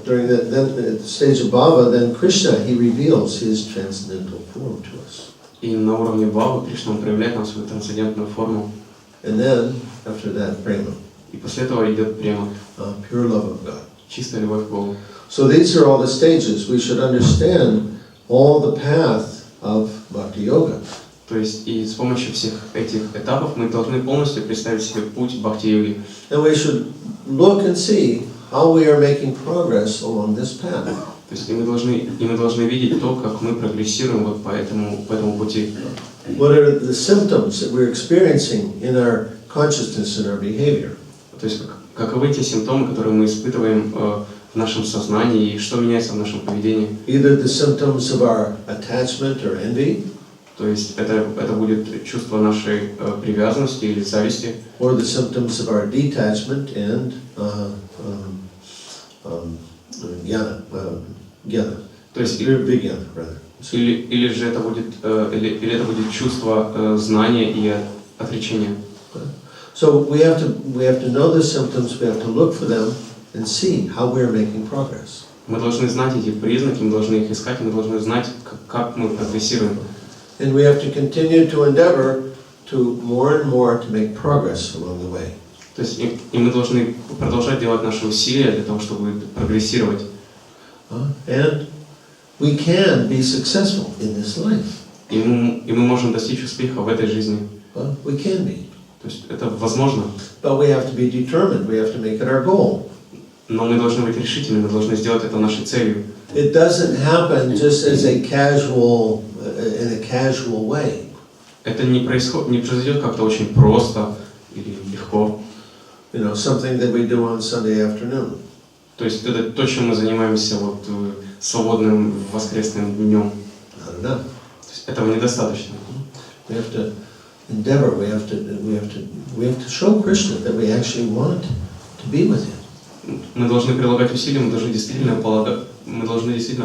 during the stage of Bhava, then Krishna, he reveals his transcendental form to us. И на уровне Бхавы Кришна проявляет нам свою трансцендентную форму. And then, after that, prema. И после этого идет према, Pure love of God. чистая любовь к Богу. So these are all the stages. We should understand all the path of Bhakti Yoga. То есть и с помощью всех этих этапов мы должны полностью представить себе путь бхакти-йоги. And we should look and see how we are making progress along this path. То есть и мы должны видеть то, как мы прогрессируем вот по этому пути. What are the symptoms that we're experiencing in our consciousness and our behavior? То есть каковы те симптомы, которые мы испытываем в нашем сознании и что меняется в нашем поведении. Either the symptoms of our attachment or envy, то есть это будет чувство нашей привязанности или зависти, or the symptoms of our detachment and jnana, то есть vijnana, rather. или же это будет чувство знания и отречения. So we have to know the symptoms, we have to look for them and see how we are making progress. Мы должны знать эти признаки, мы должны их искать, мы должны знать, как мы прогрессируем. And we have to continue to endeavor to more and more to make progress along the way. То есть и мы должны продолжать делать наши усилия для того, чтобы прогрессировать. And we can be successful in this life. И мы можем достичь успеха в этой жизни. We can be. То есть это возможно. But we have to be determined. We have to make it our goal. Но мы должны быть решительны, мы должны сделать это нашей целью. It doesn't happen just as a casual, in a casual way. Это не произойдет как-то очень просто или легко. You know, something that we do on Sunday afternoon. То есть это то, чем мы занимаемся вот свободным воскресным днем. Not enough. То есть этого недостаточно. We have to endeavor. We have to show Krishna that we actually want to be with him. Мы должны прилагать усилия, мы должны действительно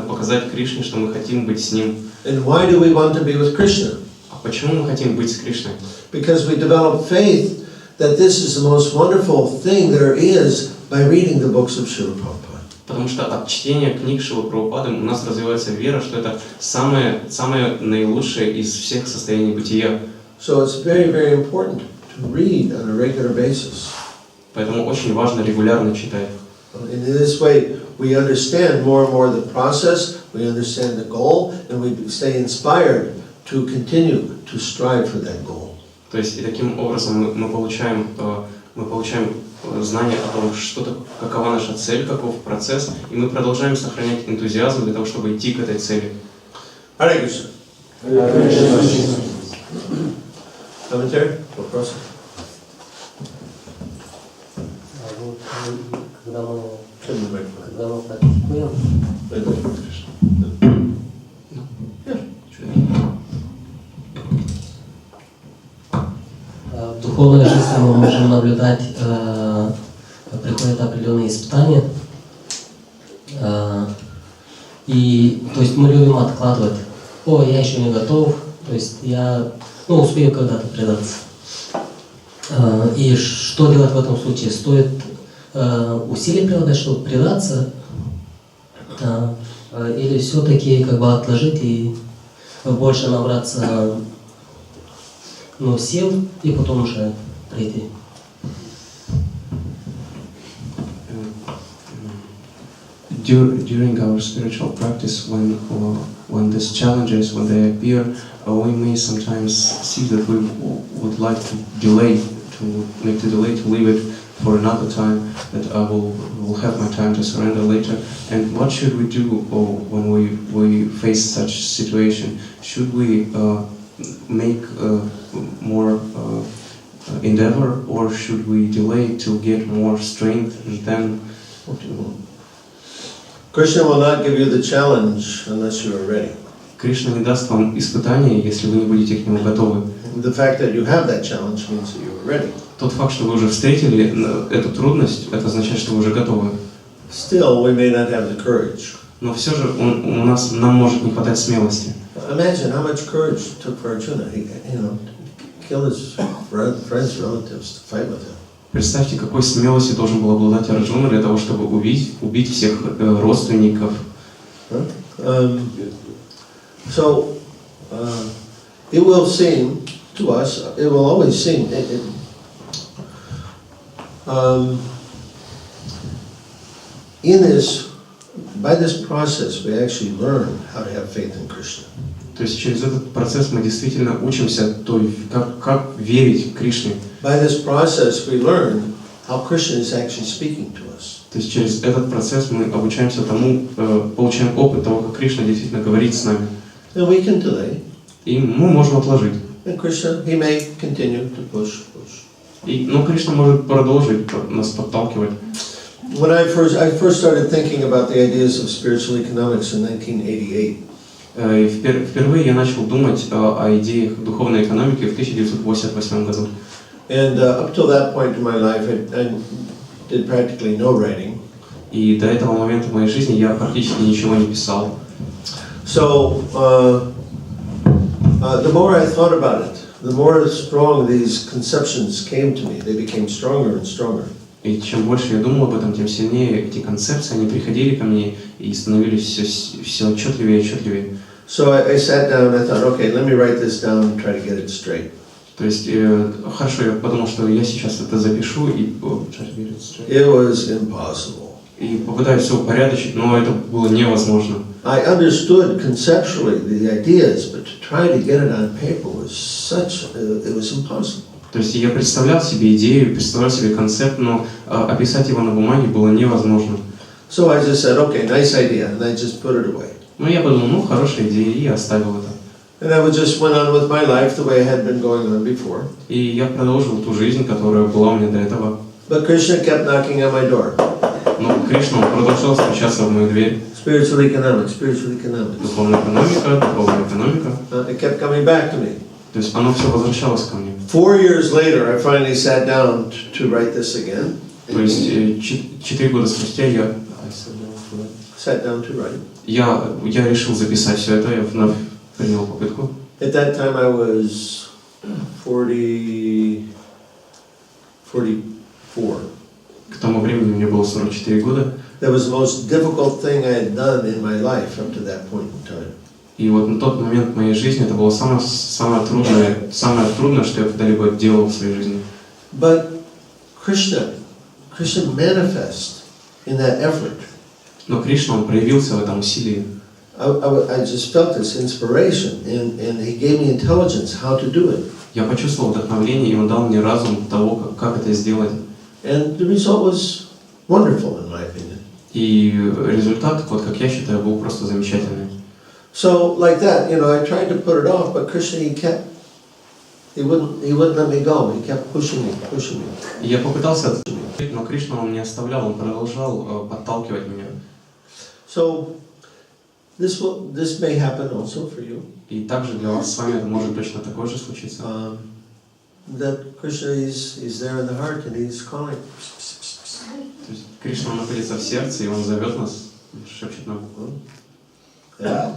показать Кришне, что мы хотим быть с ним. And why do we want to be with Krishna? А почему мы хотим быть с Кришной? Because we develop faith that this is the most wonderful thing there is by reading the books of Srila Prabhupada. Потому что от чтения книг Шрилы Прабхупады у нас развивается вера, что это самое наилучшее из всех состояний бытия. So it's very, very important to read on a regular basis. Поэтому очень важно регулярно читать. And in this way, we understand more and more the process, we understand the goal, and we stay inspired to continue to strive for that goal. То есть и таким образом мы получаем знание о том, какова наша цель, каков процесс, и мы продолжаем сохранять энтузиазм для того, чтобы идти к этой цели. Hare Krishna. Commentary? Вопрос? Когда мы практикуем, в духовной жизни мы можем наблюдать, приходят определенные испытания, и то есть мы любим откладывать. Я еще не готов, то есть я успею когда-то предаться. И что делать в этом случае? Стоит усилия прилагать, чтобы предаться, или все-таки отложить и больше набраться, ну, сил и потом уже прийти. During our spiritual practice, when these challenges, when they appear, we may sometimes see that we would like to delay, to leave it for another time, that I will have my time to surrender later. And what should we do when we face such situation? Should we make more endeavor, or should we delay to get more strength and then? Krishna will not give you the challenge unless you are ready. Кришна не даст вам испытания, если вы не будете к нему готовы. The fact that you have that challenge means that you are ready. Тот факт, что вы уже встретили эту трудность, это означает, что вы уже готовы. Still, we may not have the courage. Но все же нам может не хватать смелости. Imagine how much courage it took for Arjuna. He, kill his friends, relatives to fight with him. Представьте, какой смелостью должен был обладать Арджуна для того, чтобы убить всех родственников. So, it will seem to us, it will always seem, by this process, we actually learn how to have faith in Krishna. То есть через этот процесс мы действительно учимся, как верить Кришне. By this process, we learn how Krishna is actually speaking to us. То есть через этот процесс мы обучаемся тому, получаем опыт того, как Кришна действительно говорит с нами. And we can delay. И мы можем отложить. And Krishna, he may continue to push. Но Кришна может продолжить нас подталкивать. When I first started thinking about the ideas of spiritual economics in 1988. Впервые я начал думать о идеях духовной экономики в 1988 году. And up till that point in my life, I did practically no writing. И до этого момента в моей жизни я практически ничего не писал. So, the more I thought about it, the more strong these conceptions came to me. They became stronger and stronger. И чем больше я думал об этом, тем сильнее эти концепции, они приходили ко мне и становились все отчетливее и отчетливее. So I sat down and I thought, okay, let me write this down and try to get it straight. То есть, хорошо, я подумал, что я сейчас это запишу и It was impossible. И попытаюсь все упорядочить, но это было невозможно. I understood conceptually the ideas, but to try to get it on paper was it was impossible. То есть я представлял себе идею, представлял себе концепт, но описать его на бумаге было невозможно. So I just said, okay, nice idea, and I just put it away. Но я подумал, хорошая идея, и оставил это. And I just went on with my life the way I had been going on before. И я продолжил ту жизнь, которая была у меня до этого. But Krishna kept knocking on my door. Но Кришна продолжал стучаться в мою дверь. Spiritual economics, spiritual economics. Духовная экономика. It kept coming back to me. То есть оно все возвращалось ко мне. 4 years later, I finally sat down to write this again. То есть 4 года спустя я Sat down to write. Я решил записать все это, я вновь принял попытку. At that time I was 44. К тому времени мне было 44 года. That was the most difficult thing I had done in my life up to that point in time. И вот на тот момент в моей жизни это было самое трудное, что я когда-либо делал в своей жизни. But Krishna manifests in that effort. Но Кришна, он проявился в этом усилии. I just felt this inspiration, and he gave me intelligence how to do it. Я почувствовал вдохновение, и он дал мне разум того, как это сделать. And the result was wonderful, in my opinion. И результат, вот как я считаю, был просто замечательный. So like that, I tried to put it off, but Krishna, he wouldn't let me go. He kept pushing me. И я попытался отступить, но Кришна, он не оставлял, он продолжал подталкивать меня. So this may happen also for you. И также для вас с вами это может точно такое же случиться. That Krishna is there in the heart and he's calling. То есть Кришна находится в сердце, и он зовет нас, шепчет нам. Yeah.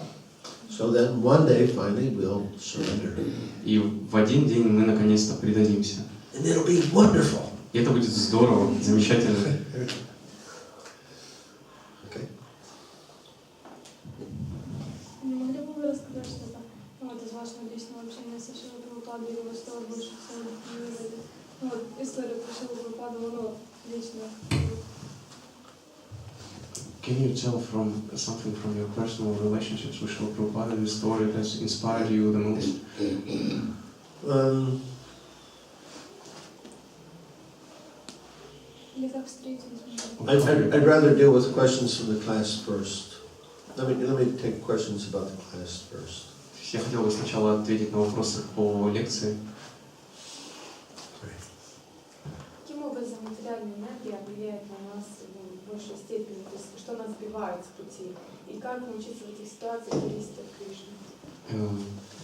So then one day finally we'll surrender. И в один день мы наконец-то предадимся. And it'll be wonderful. И это будет здорово, замечательно. Okay. Не могли бы вы рассказать что-то личного общения со Шрилой Прабхупадой, или что больше всего вдохновляет? Ну, вот история про Шрилу Прабхупаду, ну, лично. Can you tell from something from your personal relationships with Srila Prabhupada, the story that inspired you the most? Или как встретились? I'd rather deal with questions from the class first. Let me take questions about the class first. Я хотел бы сначала ответить на вопросы по лекции. Каким образом материальная энергия влияет на нас в большей степени? То есть что нас сбивает с пути? И как научиться в этих ситуациях зависеть от Кришны?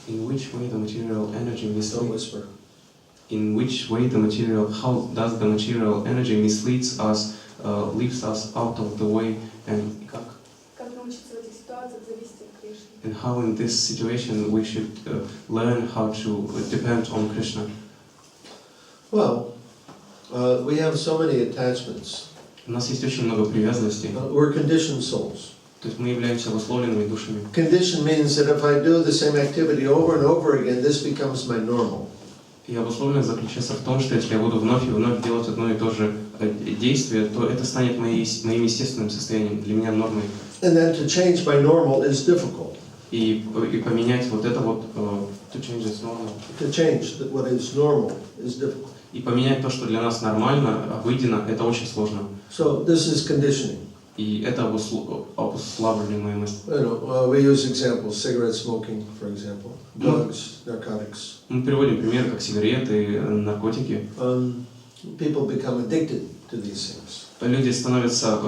In which way the material energy Don't misleads? whisper. In which way the material? How does the material energy misleads us, leaves us out of the way, and Как научиться в этих ситуациях зависеть от Кришны? and how in this situation we should learn how to depend on Krishna? Well, we have so many attachments. У нас есть очень много привязанностей. We're conditioned souls. То есть мы являемся обусловленными душами. Condition means that if I do the same activity over and over again, this becomes my normal. И обусловленность заключается в том, что если я буду вновь и вновь делать одно и то же действие, то это станет моим естественным состоянием, для меня нормой. And then to change my normal is difficult. И поменять вот это вот, to change this normal. To change what is normal is difficult. И поменять то, что для нас нормально, обыденно, это очень сложно. So this is conditioning. И это обуславливаемость. We use examples: cigarette smoking, for example, drugs, narcotics. Мы приводим примеры, как сигареты, наркотики. People become addicted to these things. Люди становятся,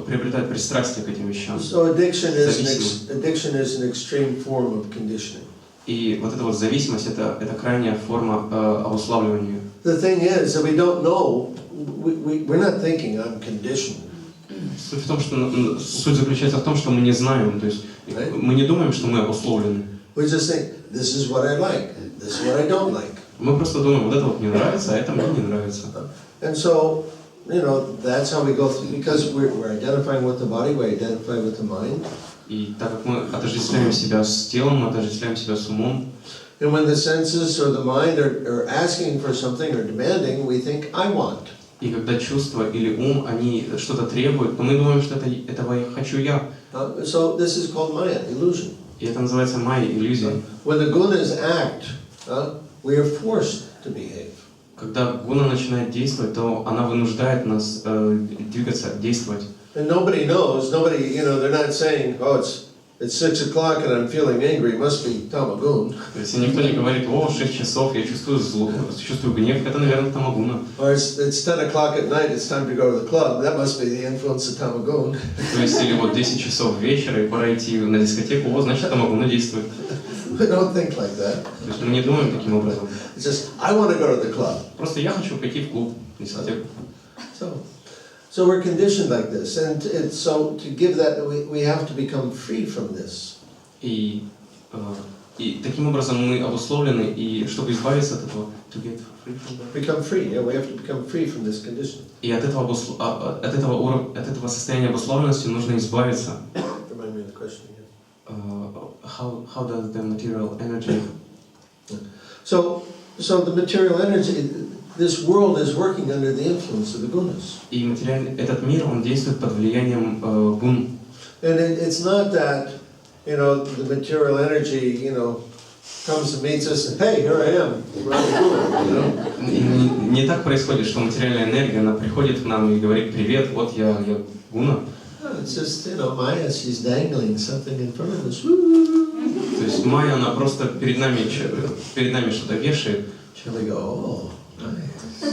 приобретают пристрастие к этим вещам. So addiction is an extreme form of conditioning. И вот эта вот зависимость, это крайняя форма обуславливания. The thing is that we don't know. We're not thinking I'm conditioned. Суть в том, что суть заключается в том, что мы не знаем, то есть мы не думаем, что мы обусловлены. We just think this is what I like, this is what I don't like. Мы просто думаем, вот это вот мне нравится, а это мне не нравится. And so, that's how we go through, because we're identifying with the body, we identify with the mind. И так как мы отождествляем себя с телом, мы отождествляем себя с умом. And when the senses or the mind are asking for something or demanding, we think, I want. И когда чувства или ум, они что-то требуют, то мы думаем, что этого хочу я. So this is called Maya, illusion. И это называется майя, иллюзия. When the gunas act, we are forced to behave. Когда гуна начинает действовать, то она вынуждает нас двигаться, действовать. And nobody knows, they're not saying, oh, it's 6 o'clock and I'm feeling angry, it must be tamagun. То есть никто не говорит, о, 6 часов, я чувствую зло, чувствую гнев, это, наверное, тамагуна. Or it's 10 o'clock at night, it's time to go to the club, that must be the influence of tamagun. То есть, или вот 10 часов вечера, и пора идти на дискотеку, о, значит, тамагуна действует. We don't think like that. То есть мы не думаем таким образом. It's just, I want to go to the club. Просто я хочу пойти в клуб, в дискотеку. So we're conditioned like this, and so to give that, we have to become free from this. И таким образом мы обусловлены, и чтобы избавиться от этого, to get free from that. Become free, yeah, we have to become free from this condition. И от этого состояния обусловленности нужно избавиться. Remind me of the question again. How does the material energy? So the material energy, this world is working under the influence of the gunas. И этот мир, он действует под влиянием гун. And it's not that, the material energy, comes and meets us and, hey, here I am. Не так происходит, что материальная энергия, она приходит к нам и говорит, привет, вот я гуна. It's just, Maya, she's dangling something in front of us. То есть майя, она просто перед нами что-то вешает. And we go, oh, nice.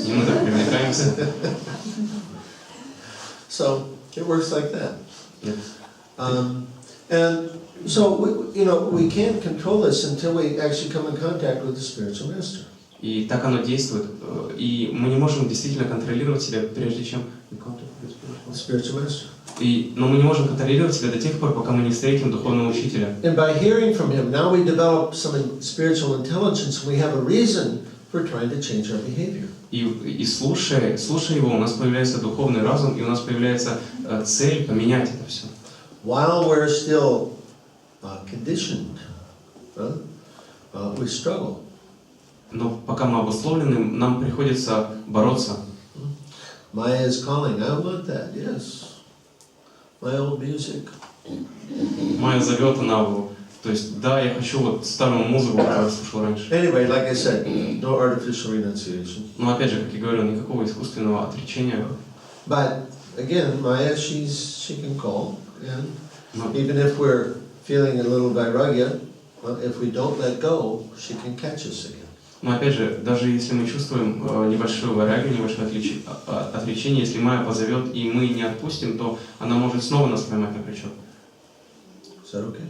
И мы так привлекаемся. So it works like that. Yes. And so we can't control this until we actually come in contact with the spiritual master. И так оно действует. И мы не можем действительно контролировать себя, прежде чем... Spiritual master. Но мы не можем контролировать себя до тех пор, пока мы не встретим духовного учителя. And by hearing from him, now we develop some spiritual intelligence. We have a reason for trying to change our behavior. И слушая его, у нас появляется духовный разум, и у нас появляется цель поменять это все. While we're still conditioned, we struggle. Но пока мы обусловлены, нам приходится бороться. Maya is calling, I want that, yes. My old music. Майя зовет, она, то есть, да, я хочу вот старую музыку, которую я слушал раньше. Anyway, like I said, no artificial renunciation. Но опять же, как я говорил, никакого искусственного отречения. But again, Maya, she can call, and Но, even if we're feeling a little vairagya, well, if we don't let go, she can catch us again. но опять же, даже если мы чувствуем небольшую варагию, небольшое отречение, если Майя позовет и мы не отпустим, то она может снова нас поймать на крючок. Is that okay?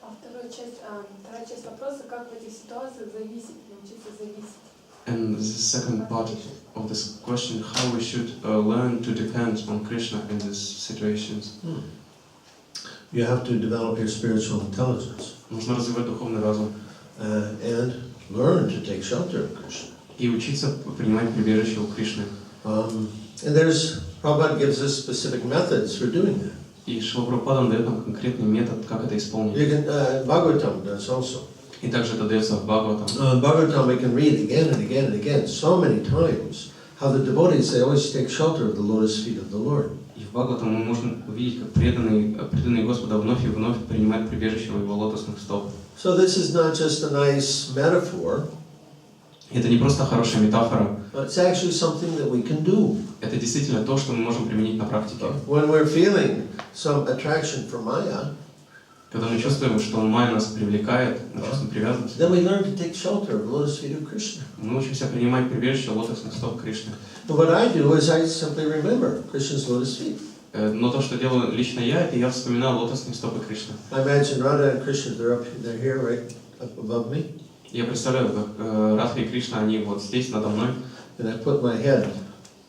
А вторая часть вопроса, как в этих ситуациях зависеть, научиться зависеть. And the second part of this question, how we should learn to depend on Krishna in these situations. You have to develop your spiritual intelligence Нужно развивать духовный разум and learn to take shelter of Krishna. и учиться принимать прибежище у Кришны. And Prabhupada gives us specific methods for doing that. И Шрила Прабхупада дает нам конкретный метод, как это исполнить. You can, Bhagavatam does also. И также это дается в Бхагаватам. Bhagavatam we can read again and again and again, so many times, how the devotees, they always take shelter of the lotus feet of the Lord. И в Бхагаватам мы можем увидеть, как преданные Господа вновь и вновь принимают прибежище у Его лотосных стоп. So this is not just a nice metaphor, Это не просто хорошая метафора, it's actually something that we can do. это действительно то, что мы можем применить на практике. When we're feeling some attraction for Maya, Когда мы чувствуем, что Майя нас привлекает, мы чувствуем привязанность, then we learn to take shelter of the lotus feet of Krishna. мы учимся принимать прибежище лотосных стоп Кришны. But what I do is I simply remember Krishna's lotus feet. Но то, что делаю лично я, это я вспоминаю лотосные стопы Кришны. I imagine Radha and Krishna, they're here, right up above me. Я представляю, как Радха и Кришна, они вот здесь, надо мной. And I put my head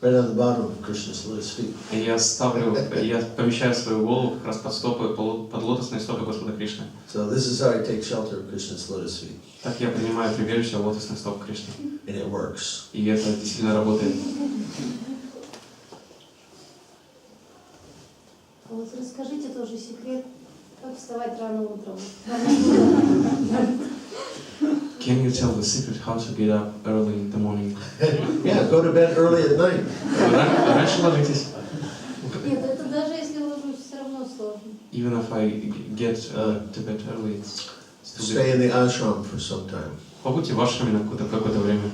right on the bottom of Krishna's lotus feet. И я помещаю свою голову как раз под стопы, под лотосные стопы Господа Кришны. So this is how I take shelter of Krishna's lotus feet. Так я принимаю прибежище лотосных стоп Кришны. And it works. И это действительно работает. А вот расскажите тоже секрет, как вставать рано утром. Can you tell the secret how to get up early in the morning? Yeah, go to bed early at night. Раньше ложитесь. Нет, это даже если ложусь, все равно сложно. Even if I get to bed early, it's still Stay in the ashram for some time. Побудьте в ашраме на какое-то время.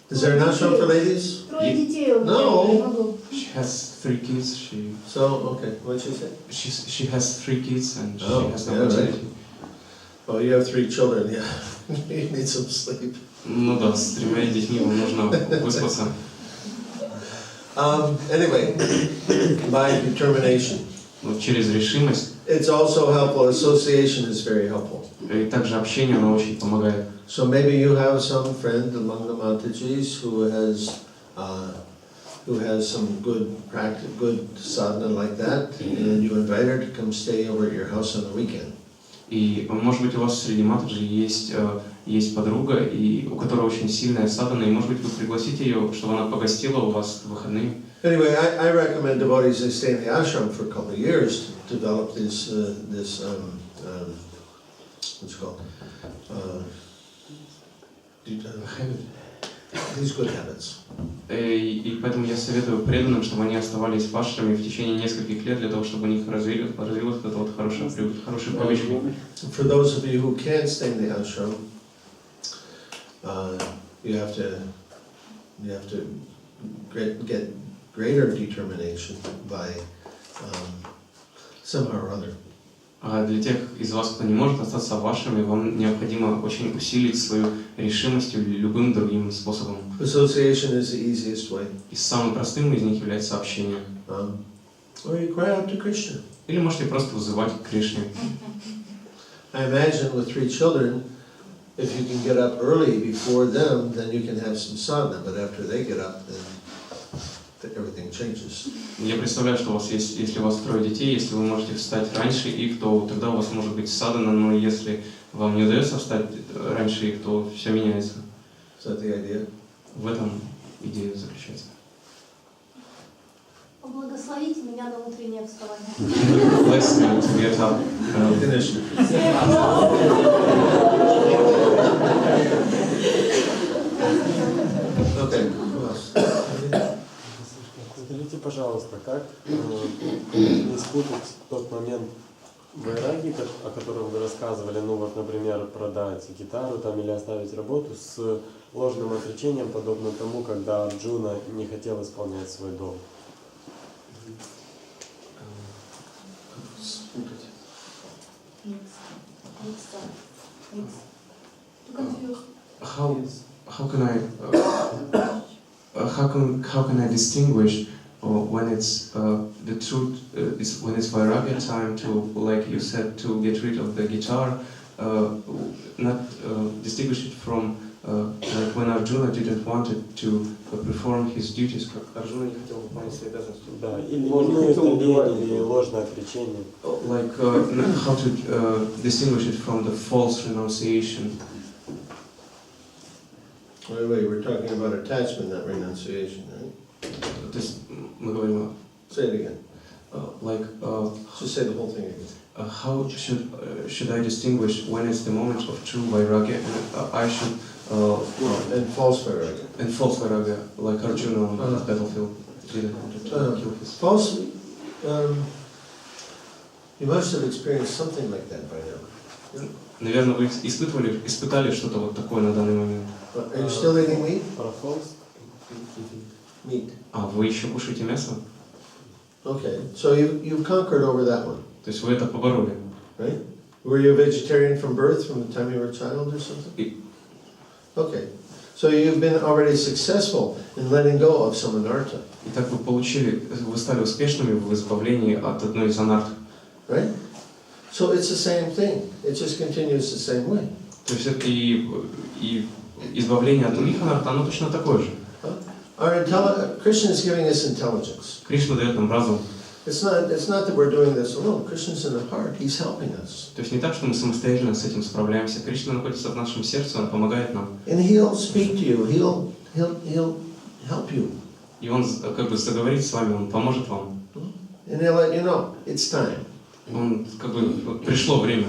Is there an ashram for ladies? Трое детей у меня, No. я не могу. She has 3 kids. So, okay, what did she say? She has 3 kids and she Oh, has no yeah, right. fertility. Oh, you have 3 children, yeah. You need some sleep. Ну да, с 3 детьми вам нужно выспаться. Anyway, by determination. Вот через решимость. It's also helpful. Association is very helpful. И также общение, оно очень помогает. So maybe you have some friend among the Matajis who has some good practice, good sadhana like that, and you invite her to come stay over at your house on the weekend. И, может быть, у вас среди матаджи есть подруга, и у которой очень сильная садхана, и, может быть, вы пригласите ее, чтобы она погостила у вас в выходные. Anyway, I recommend devotees they stay in the ashram for a couple of years to develop what's it called? These good habits. И поэтому я советую преданным, чтобы они оставались в ашраме в течение нескольких лет, для того, чтобы у них развилась эта вот хорошая привычка. For those of you who can't stay in the ashram, you have to get greater determination by somehow or other. А для тех из вас, кто не может остаться в ашраме, вам необходимо очень усилить свою решимость любым другим способом. Association is the easiest way. И самым простым из них является общение. Or you cry out to Krishna. Или можете просто вызывать к Кришне. I imagine with 3 children, if you can get up early before them, then you can have some sadhana. But after they get up, then everything changes. Я представляю, что у вас есть, если у вас 3 детей, если вы можете встать раньше их, то тогда у вас может быть садхана, но если вам не удается встать раньше их, то все меняется. Is that the idea? В этом идея заключается. Благословите меня на утреннее вставание. Bless me to get up. Finish. Okay, who else? Скажите, пожалуйста, как не спутать тот момент вайраги, о котором вы рассказывали, ну вот, например, продать гитару там или оставить работу, с ложным отречением, подобно тому, когда Арджуна не хотел исполнять свой долг? How can I how can I distinguish when it's the truth is when it's vairagya time to, like you said, to get rid of the guitar, not distinguish it from like when Arjuna didn't want it to perform his duties, как Арджуна не хотел выполнять свои обязанности. Да, или лень, или ложное отречение. Like how to distinguish it from the false renunciation. Wait, we're talking about attachment, not renunciation, right? То есть мы говорим Say it again. like Just say the whole thing again. how should I distinguish when it's the moment of true vairagya and I should And false vairagya. and false vairagya, like Arjuna on the battlefield didn't want to kill his. False, you must have experienced something like that by now. Наверное, вы испытали что-то вот такое на данный момент. Are you still eating meat? Про false? Meat. А вы еще кушаете мясо? Okay, so you've conquered over that one, То есть вы это побороли. right? Were you a vegetarian from birth, from the time you were a child or something? Okay, so you've been already successful in letting go of some anartha, Итак, вы стали успешными в избавлении от одной из анарх. right? So it's the same thing, it just continues the same way. То есть это и избавление от других анарх, оно точно такое же. Krishna is giving us intelligence. Кришна дает нам разум. It's not that we're doing this alone. Krishna's in the heart. He's helping us. То есть не так, что мы самостоятельно с этим справляемся. Кришна находится в нашем сердце, Он помогает нам. And He'll speak to you. He'll help you. И Он как бы заговорит с вами, Он поможет вам. And He'll let you know it's time. Он как бы вот пришло время.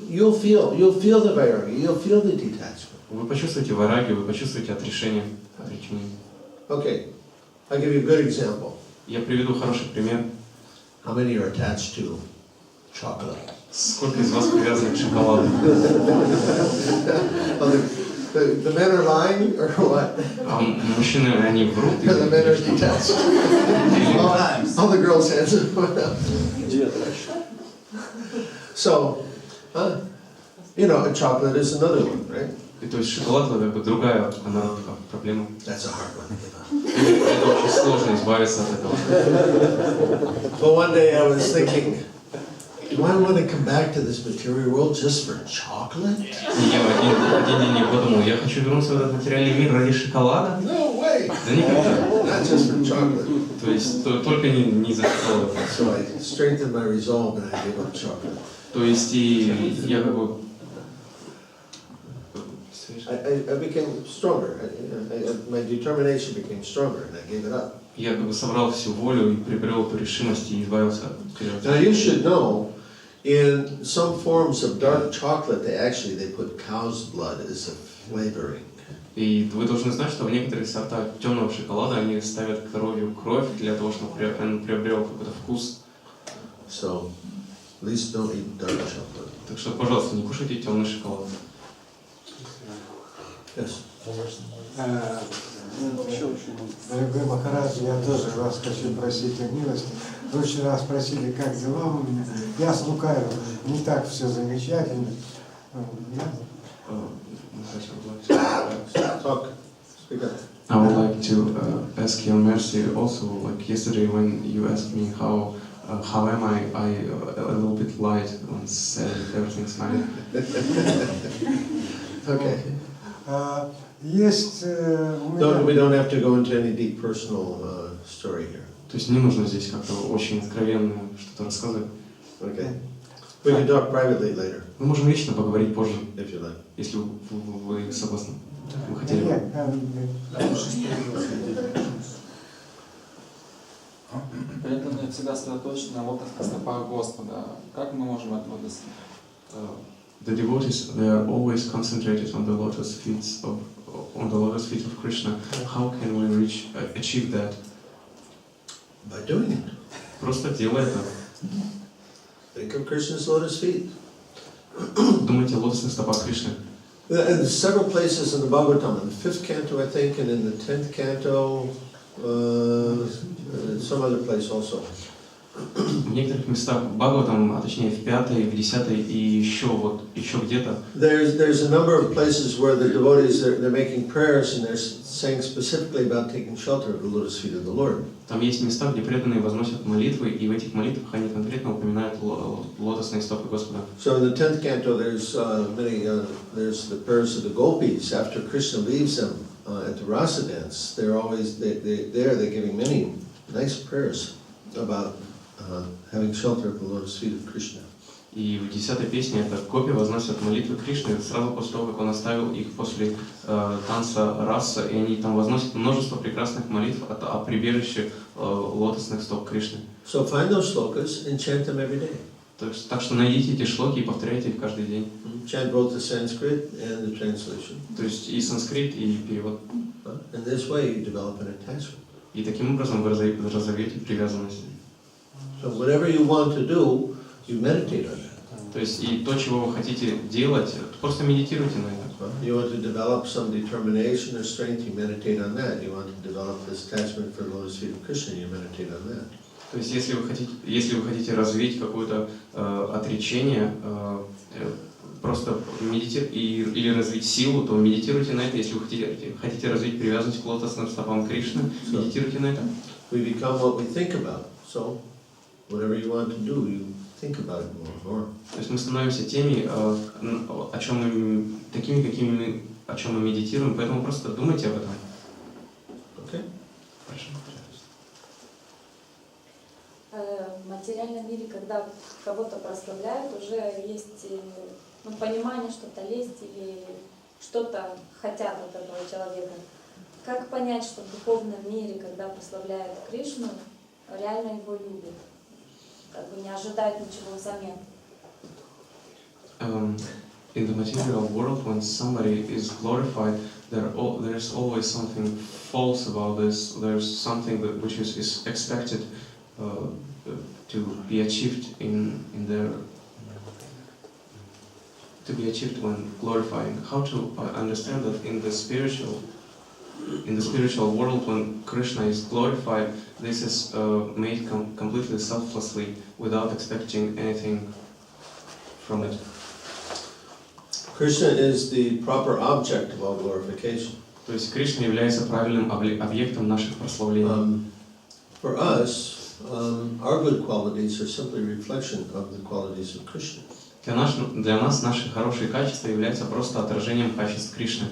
You'll feel the vairagya. You'll feel the detachment. Вы почувствуете вайрагию, вы почувствуете отречение. Okay, I'll give you a good example. Я приведу хороший пример. How many are attached to chocolate? Сколько из вас привязаны к шоколаду? The men are lying or what? А мужчины, они врут? The men are detached. All the girls' hands. So, a chocolate is another one, right? И то есть шоколад это как бы другая проблема. That's a hard one to give up. Это очень сложно избавиться от этого. But one day I was thinking, do I want to come back to this material world just for chocolate? И я один день не подумал, я хочу вернуться в этот материальный мир ради шоколада? No way! Да никогда. Not just for chocolate. То есть только не за шоколад. So I strengthened my resolve and I gave up chocolate. То есть и я как бы... I became stronger. My determination became stronger and I gave it up. Я как бы собрал всю волю и приобрел эту решимость и избавился от этого. Now you should know, in some forms of dark chocolate, they put cow's blood as a flavoring. И вы должны знать, что в некоторых сортах темного шоколада они ставят коровью кровь для того, чтобы он приобрел какой-то вкус. So, at least don't eat dark chocolate. Так что, пожалуйста, не кушайте темный шоколад. Yes. Дорогой Махарадж, я тоже вас хочу просить о милости. Вы вчера спросили, как дела у меня. Я слукавил, не так все замечательно. Talk. Speak up. I would like to ask your mercy also, like yesterday when you asked me how am I a little bit light and said everything's fine. Okay. Есть у меня... We don't have to go into any deep personal story here. То есть не нужно здесь как-то очень откровенно что-то рассказывать. Okay. We can talk privately later, Мы можем лично поговорить позже, if you like. если вы согласны. Вы хотели бы. Нет, Преданные всегда сосредоточены на лотосных стопах Господа. Как мы можем этого достичь? The devotees, they are always concentrated on the lotus feet of Krishna. How can we achieve that? By doing it. Просто делай это. Think of Krishna's lotus feet. Думайте о лотосных стопах Кришны. In several places in the Bhagavatam, in the 5th canto, I think, and in the 10th canto, some other place also. В некоторых местах Бхагаватам, а точнее в 5-й, в 10-й и еще где-то. There's a number of places where the devotees they're making prayers and they're saying specifically about taking shelter of the lotus feet of the Lord. Там есть места, где преданные возносят молитвы, и в этих молитвах они конкретно упоминают лотосные стопы Господа. So in the 10th canto, there's there's the prayers of the gopis after Krishna leaves them at the rasa dance. They're always they're giving many nice prayers about having shelter of the lotus feet of Krishna. И в 10-й песне это гопи возносят молитвы Кришны сразу после того, как он оставил их после танца раса, и они там возносят множество прекрасных молитв о прибежище лотосных стоп Кришны. So find those slokas and chant them every day. Так что найдите эти шлоки и повторяйте их каждый день. Chant both the Sanskrit and the translation. То есть и санскрит, и перевод. In this way you develop an attachment. И таким образом вы разовьете привязанность. So whatever you want to do, you meditate on that. То есть и то, чего вы хотите делать, просто медитируйте на это. You want to develop some determination or strength, you meditate on that. You want to develop this attachment for the lotus feet of Krishna, you meditate on that. То есть если вы хотите развить какое-то отречение, просто или развить силу, то медитируйте на это. Если вы хотите развить привязанность к лотосным стопам Кришны, медитируйте на это. We become what we think about. So whatever you want to do, you think about it more and more. То есть мы становимся такими, о чем мы медитируем, поэтому просто думайте об этом. Okay? Хорошо. В материальном мире, когда кого-то прославляют, уже есть понимание, что-то лезть или что-то хотят от этого человека. Как понять, что в духовном мире, когда прославляют Кришну, реально его любят? Как бы не ожидают ничего взамен. In the material world, when somebody is glorified, there's always something false about this. There's something which is expected to be achieved to be achieved when glorifying. How to understand that in the spiritual world, when Krishna is glorified, this is made completely selflessly, without expecting anything from it. Krishna is the proper object of all glorification. То есть Кришна является правильным объектом наших прославлений. For us, our good qualities are simply a reflection of the qualities of Krishna. Для нас наши хорошие качества являются просто отражением качеств Кришны.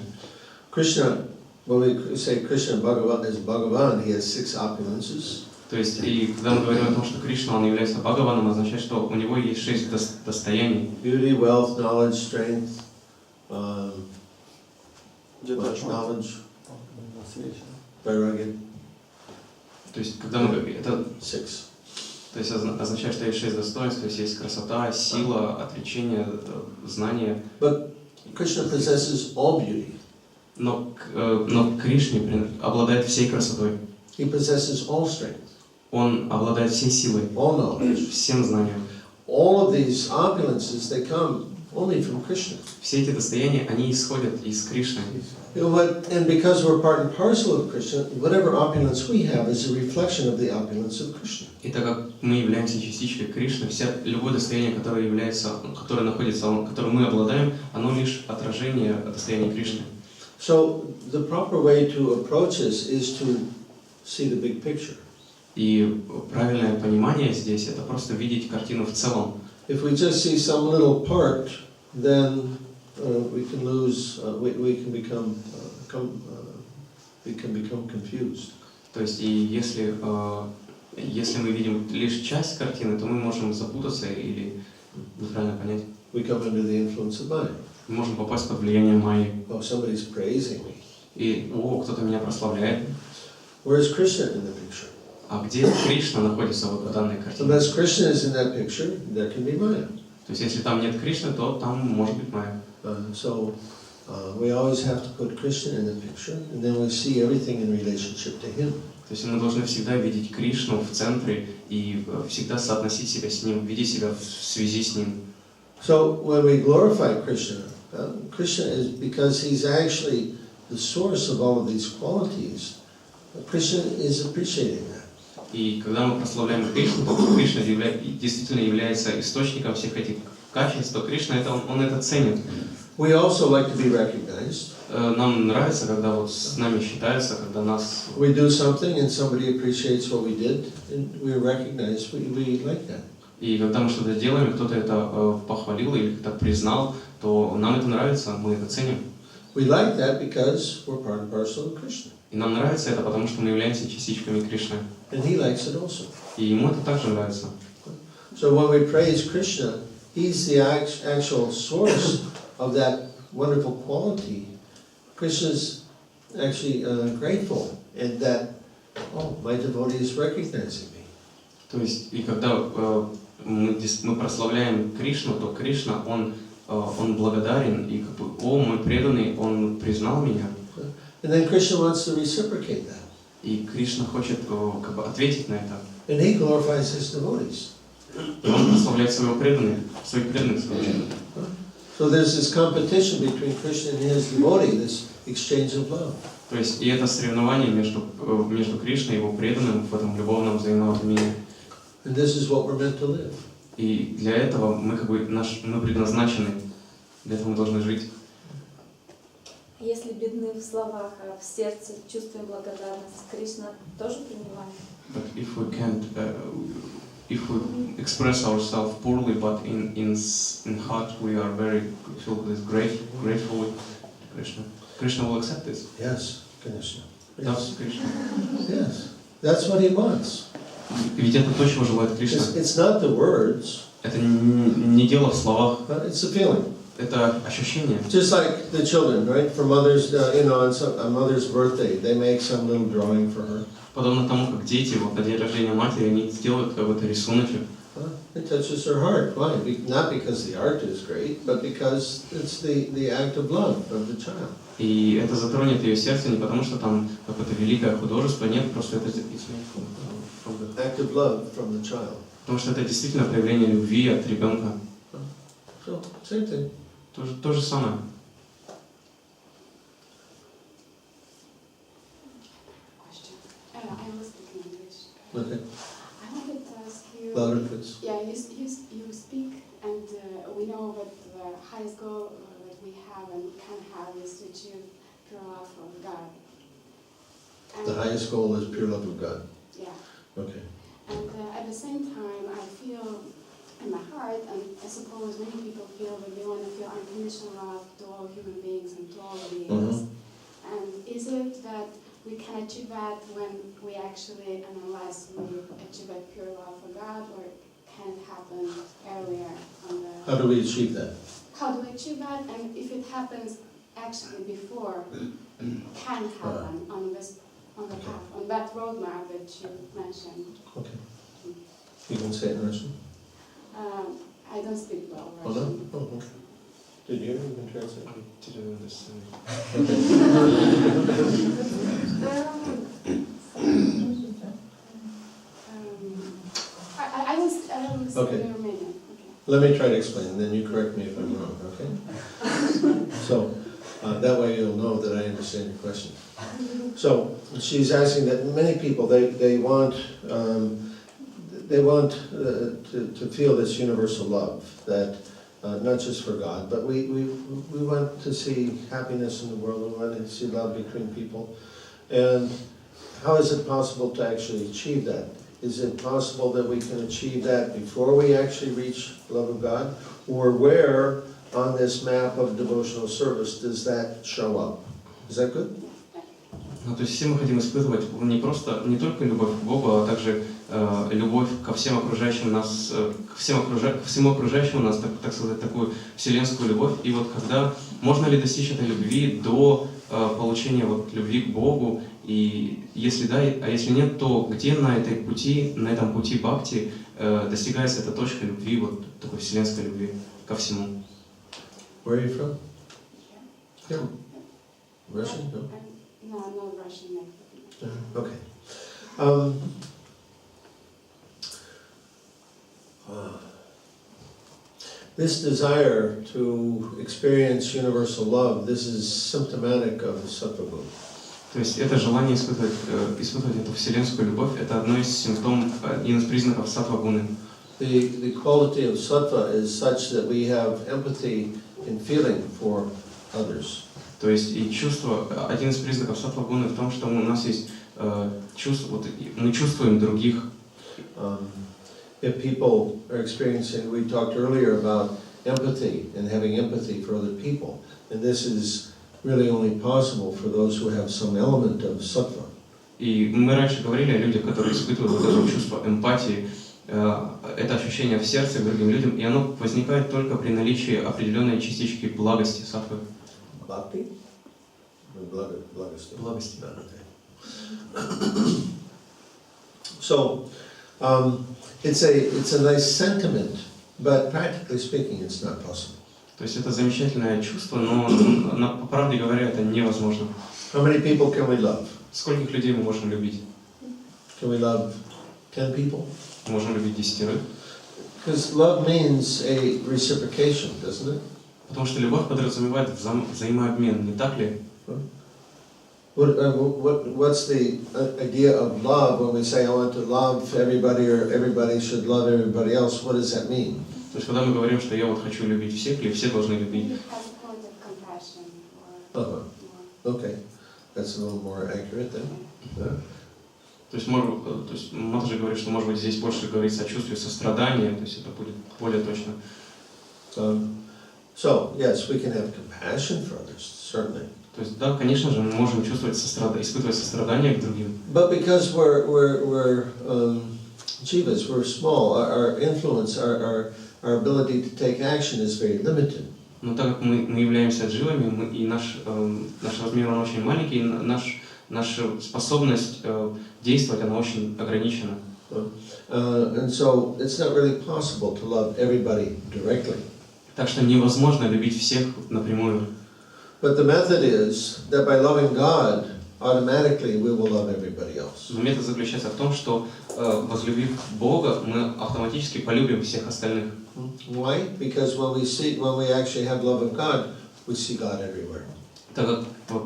Krishna, when we say Krishna Bhagavan is Bhagavan, he has 6 opulences. То есть, и когда мы говорим о том, что Кришна, он является Бхагаваном, означает, что у него есть 6 достояний. Beauty, wealth, knowledge, strength, knowledge, vairagya. То есть, когда мы говорим, это 6. То есть означает, что есть 6 достоинств, то есть есть красота, сила, отречение, знание. But Krishna possesses all beauty. Но Кришне обладает всей красотой. He possesses all strength. Он обладает всей силой, all knowledge, всем знанием. All of these opulences, they come only from Krishna. Все эти достояния, они исходят из Кришны. And because we're part and parcel of Krishna, whatever opulence we have is a reflection of the opulence of Krishna. И так как мы являемся частичкой Кришны, любое достояние, которое мы обладаем, оно лишь отражение достояния Кришны. So the proper way to approach this is to see the big picture. И правильное понимание здесь — это просто видеть картину в целом. If we just see some little part, then we can lose. We can become confused. То есть, и если мы видим лишь часть картины, то мы можем запутаться или неправильно понять. We come under the influence of Maya. Мы можем попасть под влияние Майи. Oh, somebody's praising me. И кто-то меня прославляет. Where is Krishna in the picture? А где Кришна находится вот в данной картине? Unless Krishna is in that picture, there can be Maya. То есть если там нет Кришны, то там может быть Майя. So we always have to put Krishna in the picture, and then we see everything in relationship to him. То есть мы должны всегда видеть Кришну в центре и всегда соотносить себя с Ним, видеть себя в связи с Ним. So when we glorify Krishna, Krishna is, because he's actually the source of all of these qualities, Krishna is appreciating that. И когда мы прославляем Кришну, то Кришна действительно является источником всех этих качеств, то Кришна он это ценит. We also like to be recognized. Нам нравится, когда вот с нами считаются, когда нас... We do something and somebody appreciates what we did, and we recognize we like that. И когда мы что-то делаем, кто-то это похвалил или как-то признал, то нам это нравится, мы это ценим. We like that because we're part and parcel of Krishna. И нам нравится это, потому что мы являемся частичками Кришны. And he likes it also. И ему это также нравится. So when we praise Krishna, he's the actual source of that wonderful quality. Krishna's actually grateful and that, oh, my devotee is recognizing me. То есть, и когда мы прославляем Кришну, то Кришна, он благодарен, и как бы, о, мой преданный, он признал меня. And then Krishna wants to reciprocate that. И Кришна хочет как бы ответить на это. And he glorifies his devotees. И он прославляет своих преданных. So there's this competition between Krishna and his devotee, this exchange of love. То есть, и это соревнование между Кришной и его преданным в этом любовном взаимоотмене. And this is what we're meant to live. И для этого мы как бы мы предназначены, для этого мы должны жить. Если бедны в словах, а в сердце чувствуем благодарность, Кришна тоже принимает. But if we can't, if we express ourselves poorly, but in heart we are very filled with grateful, Krishna will accept this. Yes, Krishna. Yes. Krishna. Yes, that's what he wants. Ведь это то, чего желает Кришна. It's not the words. Это не дело в словах. It's the feeling. Это ощущение. Just like the children, right? For mothers, on a mother's birthday, they make some little drawing for her. Подобно тому, как дети вот на день рождения матери, они сделают какой-то рисуночек. It touches her heart. Why? Not because the art is great, but because it's the act of love of the child. И это затронет ее сердце не потому, что там какое-то великое художество, нет, просто это Act of love from the child. Потому что это действительно проявление любви от ребенка. So, same thing. То же самое. I will speak in English. Okay. I wanted to ask you. Louder, please. Yeah, you speak, and we know that the highest goal that we have and can have is to achieve pure love of God. And The highest goal is pure love of God. Yeah. Okay. And at the same time, I feel in my heart, and I suppose many people feel that they want to feel unconditional love to all human beings and to all beings. And is it that we can achieve that when we actually, and unless we achieve that pure love for God, or can it happen earlier on the... How do we achieve that? How do we achieve that? And if it happens actually before, can happen on the path, on that roadmap that you mentioned. Okay. You can say it in Russian? I don't speak well Oh, Russian. no? Oh, okay. Did you? You can translate. Didn't understand. I will speak Okay. in Romanian. Okay. Let me try to explain, and then you correct me if I'm wrong, okay? So, that way you'll know that I understand your question. So, she's asking that many people, they want to feel this universal love, that not just for God, but we want to see happiness in the world, we want to see love between people. And how is it possible to actually achieve that? Is it possible that we can achieve that before we actually reach the love of God? Or where on this map of devotional service does that show up? Is that good? Ну, то есть все мы хотим испытывать не только любовь к Богу, а также любовь ко всем окружающим нас, ко всему окружающему нас, так сказать, такую вселенскую любовь. И вот когда можно ли достичь этой любви до получения вот любви к Богу, и если да, а если нет, то где на этом пути бхакти достигается эта точка любви, вот такой вселенской любви ко всему? Where are you from? Yeah. Russian? No? No, I'm not Russian. Okay. This desire to experience universal love, this is symptomatic of sattva guna. То есть это желание испытывать эту вселенскую любовь, это одно из симптомов, один из признаков саттва-гуны. The quality of sattva is such that we have empathy in feeling for others. То есть и чувство, один из признаков саттва-гуны в том, что у нас есть чувство, вот, мы чувствуем других. If people are experiencing, we talked earlier about empathy and having empathy for other people, and this is really only possible for those who have some element of sattva. И мы раньше говорили о людях, которые испытывают вот это чувство эмпатии, это ощущение в сердце к другим людям, и оно возникает только при наличии определенной частички благости саттвы. Bhakti? Благости. So, it's a nice sentiment, but practically speaking, it's not possible. То есть это замечательное чувство, но по правде говоря, это невозможно. How many people can we love? Скольких людей мы можем любить? Can we love 10 people? Можем любить 10. Because love means a reciprocation, doesn't it? Потому что любовь подразумевает взаимообмен, не так ли? What's the idea of love when we say I want to love everybody or everybody should love everybody else? What does that mean? То есть когда мы говорим, что я вот хочу любить всех, или все должны любить? Okay, that's a little more accurate then. Yeah. То есть Матаджи говорит, что может быть здесь больше говорить сочувствие, сострадание, то есть это будет более точно. So yes, we can have compassion for others, certainly. То есть да, конечно же, мы можем испытывать сострадание к другим. But because we're jivas, we're small, our influence, our ability to take action is very limited. Но так как мы являемся дживами, и наш размер он очень маленький, и наша способность действовать она очень ограничена. And so it's not really possible to love everybody directly. Так что невозможно любить всех напрямую. But the method is that by loving God, automatically we will love everybody else. Но метод заключается в том, что возлюбив Бога, мы автоматически полюбим всех остальных. Why? Because when we actually have love of God, we see God everywhere.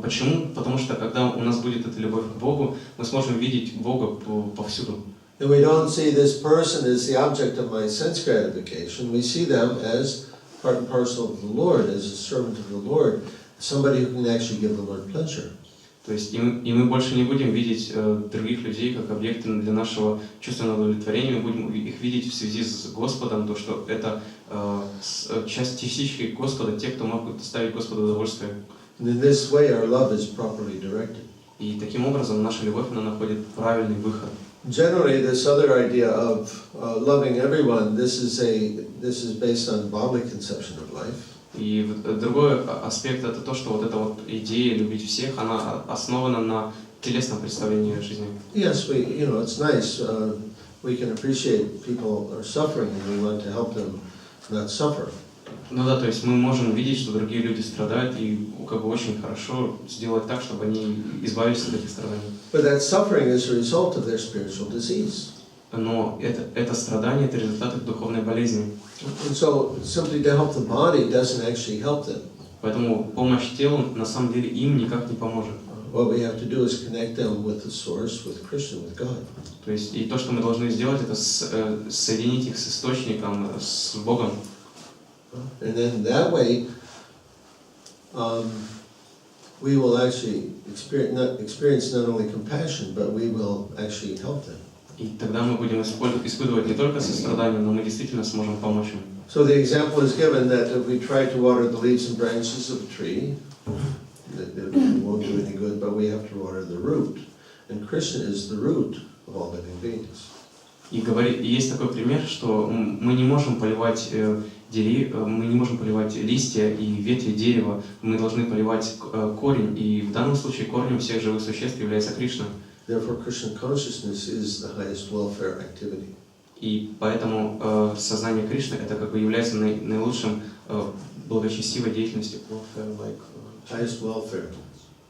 Почему? Потому что когда у нас будет эта любовь к Богу, мы сможем видеть Бога повсюду. And we don't see this person as the object of my sense gratification. We see them as part and parcel of the Lord, as a servant of the Lord, somebody who can actually give the Lord pleasure. То есть и мы больше не будем видеть других людей как объекты для нашего чувственного удовлетворения, мы будем их видеть в связи с Господом, то что это частички Господа, те, кто могут доставить Господу удовольствие. And in this way, our love is properly directed. И таким образом наша любовь она находит правильный выход. Generally, this other idea of loving everyone, this is based on bodily conception of life. И другой аспект это то, что вот эта вот идея любить всех, она основана на телесном представлении о жизни. Yes, it's nice. We can appreciate people are suffering, and we want to help them not suffer. Ну да, то есть мы можем видеть, что другие люди страдают, и как бы очень хорошо сделать так, чтобы они избавились от этих страданий. But that suffering is a result of their spiritual disease. Но это страдание, это результат их духовной болезни. And so, simply to help the body doesn't actually help them. Поэтому помощь телу на самом деле им никак не поможет. What we have to do is connect them with the source, with Krishna, with God. То есть и то, что мы должны сделать, это соединить их с источником, с Богом. And then that way, we will actually experience not only compassion, but we will actually help them. И тогда мы будем испытывать не только сострадание, но мы действительно сможем помочь им. So the example is given that if we try to water the leaves and branches of a tree, it won't do any good, but we have to water the root. And Krishna is the root of all living beings. И есть такой пример, что мы не можем поливать мы не можем поливать листья и ветви дерева, мы должны поливать корень, и в данном случае корнем всех живых существ является Кришна. Therefore, Krishna consciousness is the highest welfare activity. И поэтому сознание Кришны это как бы является наилучшим благочестивой деятельностью. Highest welfare.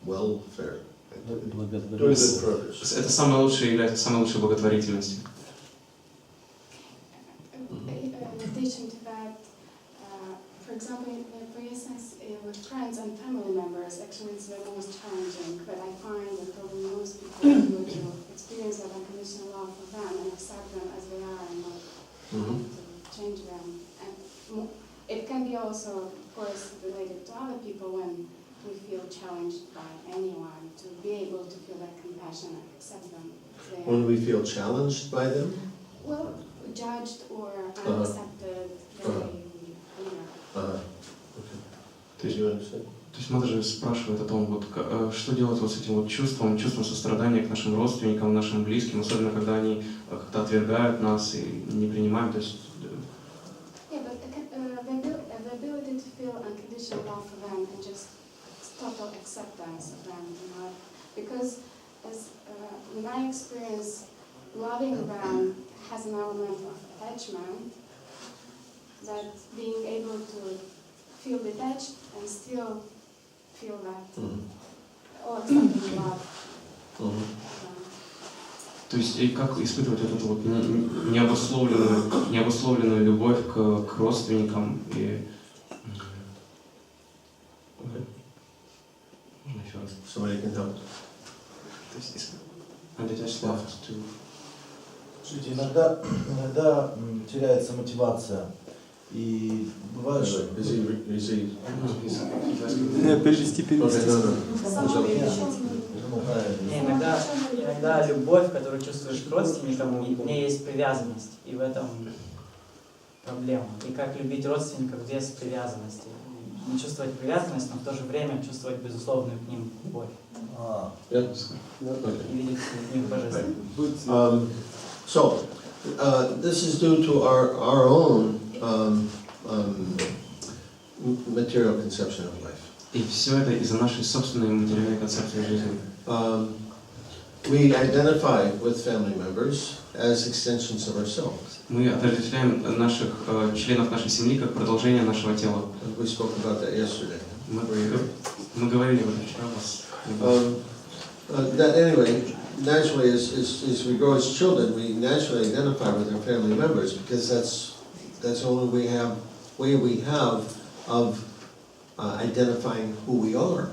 Doing good purpose. Это самое лучшее является самой лучшей благотворительностью. In addition to that, for example, for instance, with friends and family members, actually it's the most challenging, but I find that probably most people who to experience that unconditional love for them and accept them as they are and not trying to change them. And it can be also, of course, related to other people when we feel challenged by anyone, to be able to feel that compassion and accept them. When we feel challenged by them? Well, judged or unaccepted, Did you understand? То есть Мадхаджи спрашивает о том, вот, что делать вот с этим вот чувством сострадания к нашим родственникам, нашим близким, особенно когда они как-то отвергают нас и не принимаем. То есть, yeah, but the ability to feel unconditional love for them and just total acceptance of them, you know, because as in my experience, loving them has an element of attachment, that being able to feel detached and still feel that or accepting love. То есть и как испытывать вот эту вот необусловленную любовь к родственникам и можно еще раз. Somebody can help. То есть unattached love to. Слушайте, иногда теряется мотивация. И бывает, что... Перевести. Иногда любовь, которую чувствуешь к родственникам, в ней есть привязанность. И в этом проблема. И как любить родственников без привязанности. Не чувствовать привязанность, но в то же время чувствовать безусловную к ним любовь. И видеть в них божественность. So, this is due to our own material conception of life. И все это из-за нашей собственной материальной концепции жизни. We identify with family members as extensions of ourselves. Мы отождествляем наших членов нашей семьи как продолжение нашего тела. We spoke about that yesterday. Мы говорили об этом вчера. That anyway, naturally, as we grow as children, we naturally identify with our family members because that's the only way we have of identifying who we are.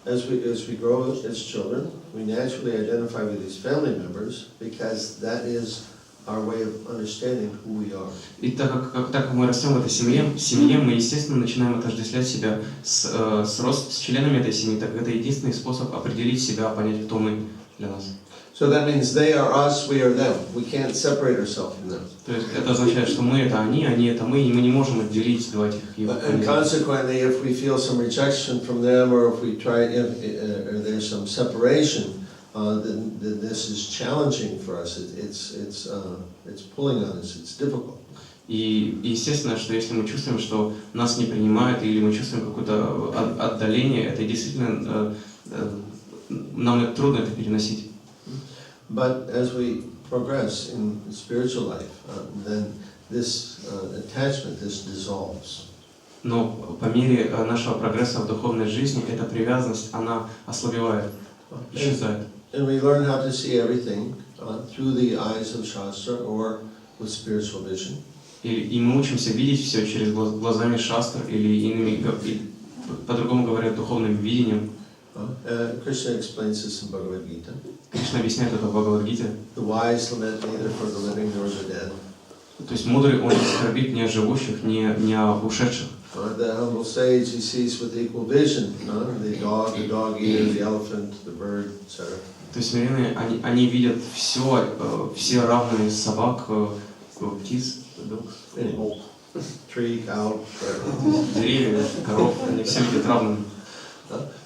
As we grow as children, we naturally identify with these family members because that is our way of understanding who we are. И так как мы растем в этой семье, мы, естественно, начинаем отождествлять себя с членами этой семьи, так как это единственный способ определить себя, понять, кто мы для нас. So that means they are us, we are them. We can't separate ourselves from them. То есть это означает, что мы это они это мы, и мы не можем отделить два этих его. And consequently, if we feel some rejection from them, or if we try, or there's some separation, then this is challenging for us. It's pulling on us. It's difficult. И естественно, что если мы чувствуем, что нас не принимают, или мы чувствуем какое-то отдаление, это действительно нам трудно это переносить. But as we progress in spiritual life, then this attachment, this dissolves. Но по мере нашего прогресса в духовной жизни эта привязанность, она ослабевает, исчезает. And we learn how to see everything through the eyes of Shastra or with spiritual vision. И мы учимся видеть все через глазами шастр или иными, по-другому говоря, духовным видением. Krishna explains this in Bhagavad Gita. Кришна объясняет это в Бхагавад-гите. The wise lament neither for the living nor the dead. То есть мудрый, он не скорбит ни о живущих, ни о ушедших. The humble sage, he sees with equal vision the dog eater, the elephant, the bird, etc. То есть смиренные, они видят все равные собак, птиц, tree, cow, деревья, коров, они все видят равными.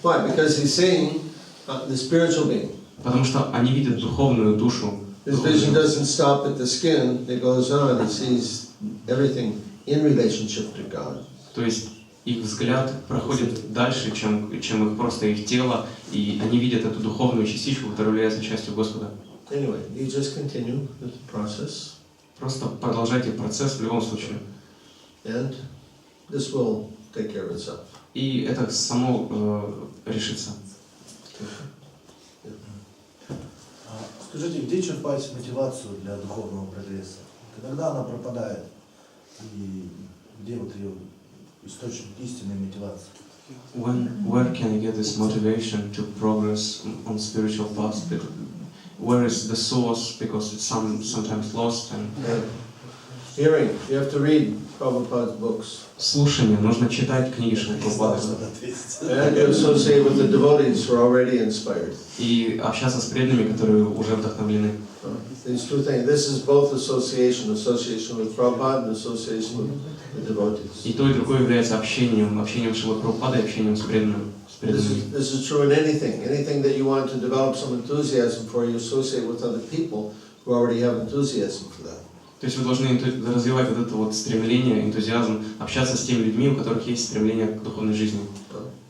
Why? Because he's seeing the spiritual being. Потому что они видят духовную душу. His vision doesn't stop at the skin, it goes on, he sees everything in relationship to God. То есть их взгляд проходит дальше, чем их просто их тело, и они видят эту духовную частичку, которая является частью Господа. Anyway, you just continue with the process. Просто продолжайте процесс в любом случае. And this will take care of itself. И это само решится. Скажите, где черпать мотивацию для духовного прогресса? Когда она пропадает? И где вот ее источник истинной мотивации? Where can I get this motivation to progress on spiritual path? Where is the source? Because it's sometimes lost. And Hearing, you have to read Prabhupada's books. Слушание, нужно читать книги Шрилы Прабхупады. And you associate with the devotees who are already inspired. И общаться с преданными, которые уже вдохновлены. These two things. This is both association with Prabhupada and association with the devotees. И то, и другое является общением с Шрилой Прабхупадой, общением с преданными. This is true in anything. Anything that you want to develop some enthusiasm for, you associate with other people who already have enthusiasm for that. То есть вы должны развивать вот это вот стремление, энтузиазм, общаться с теми людьми, у которых есть стремление к духовной жизни.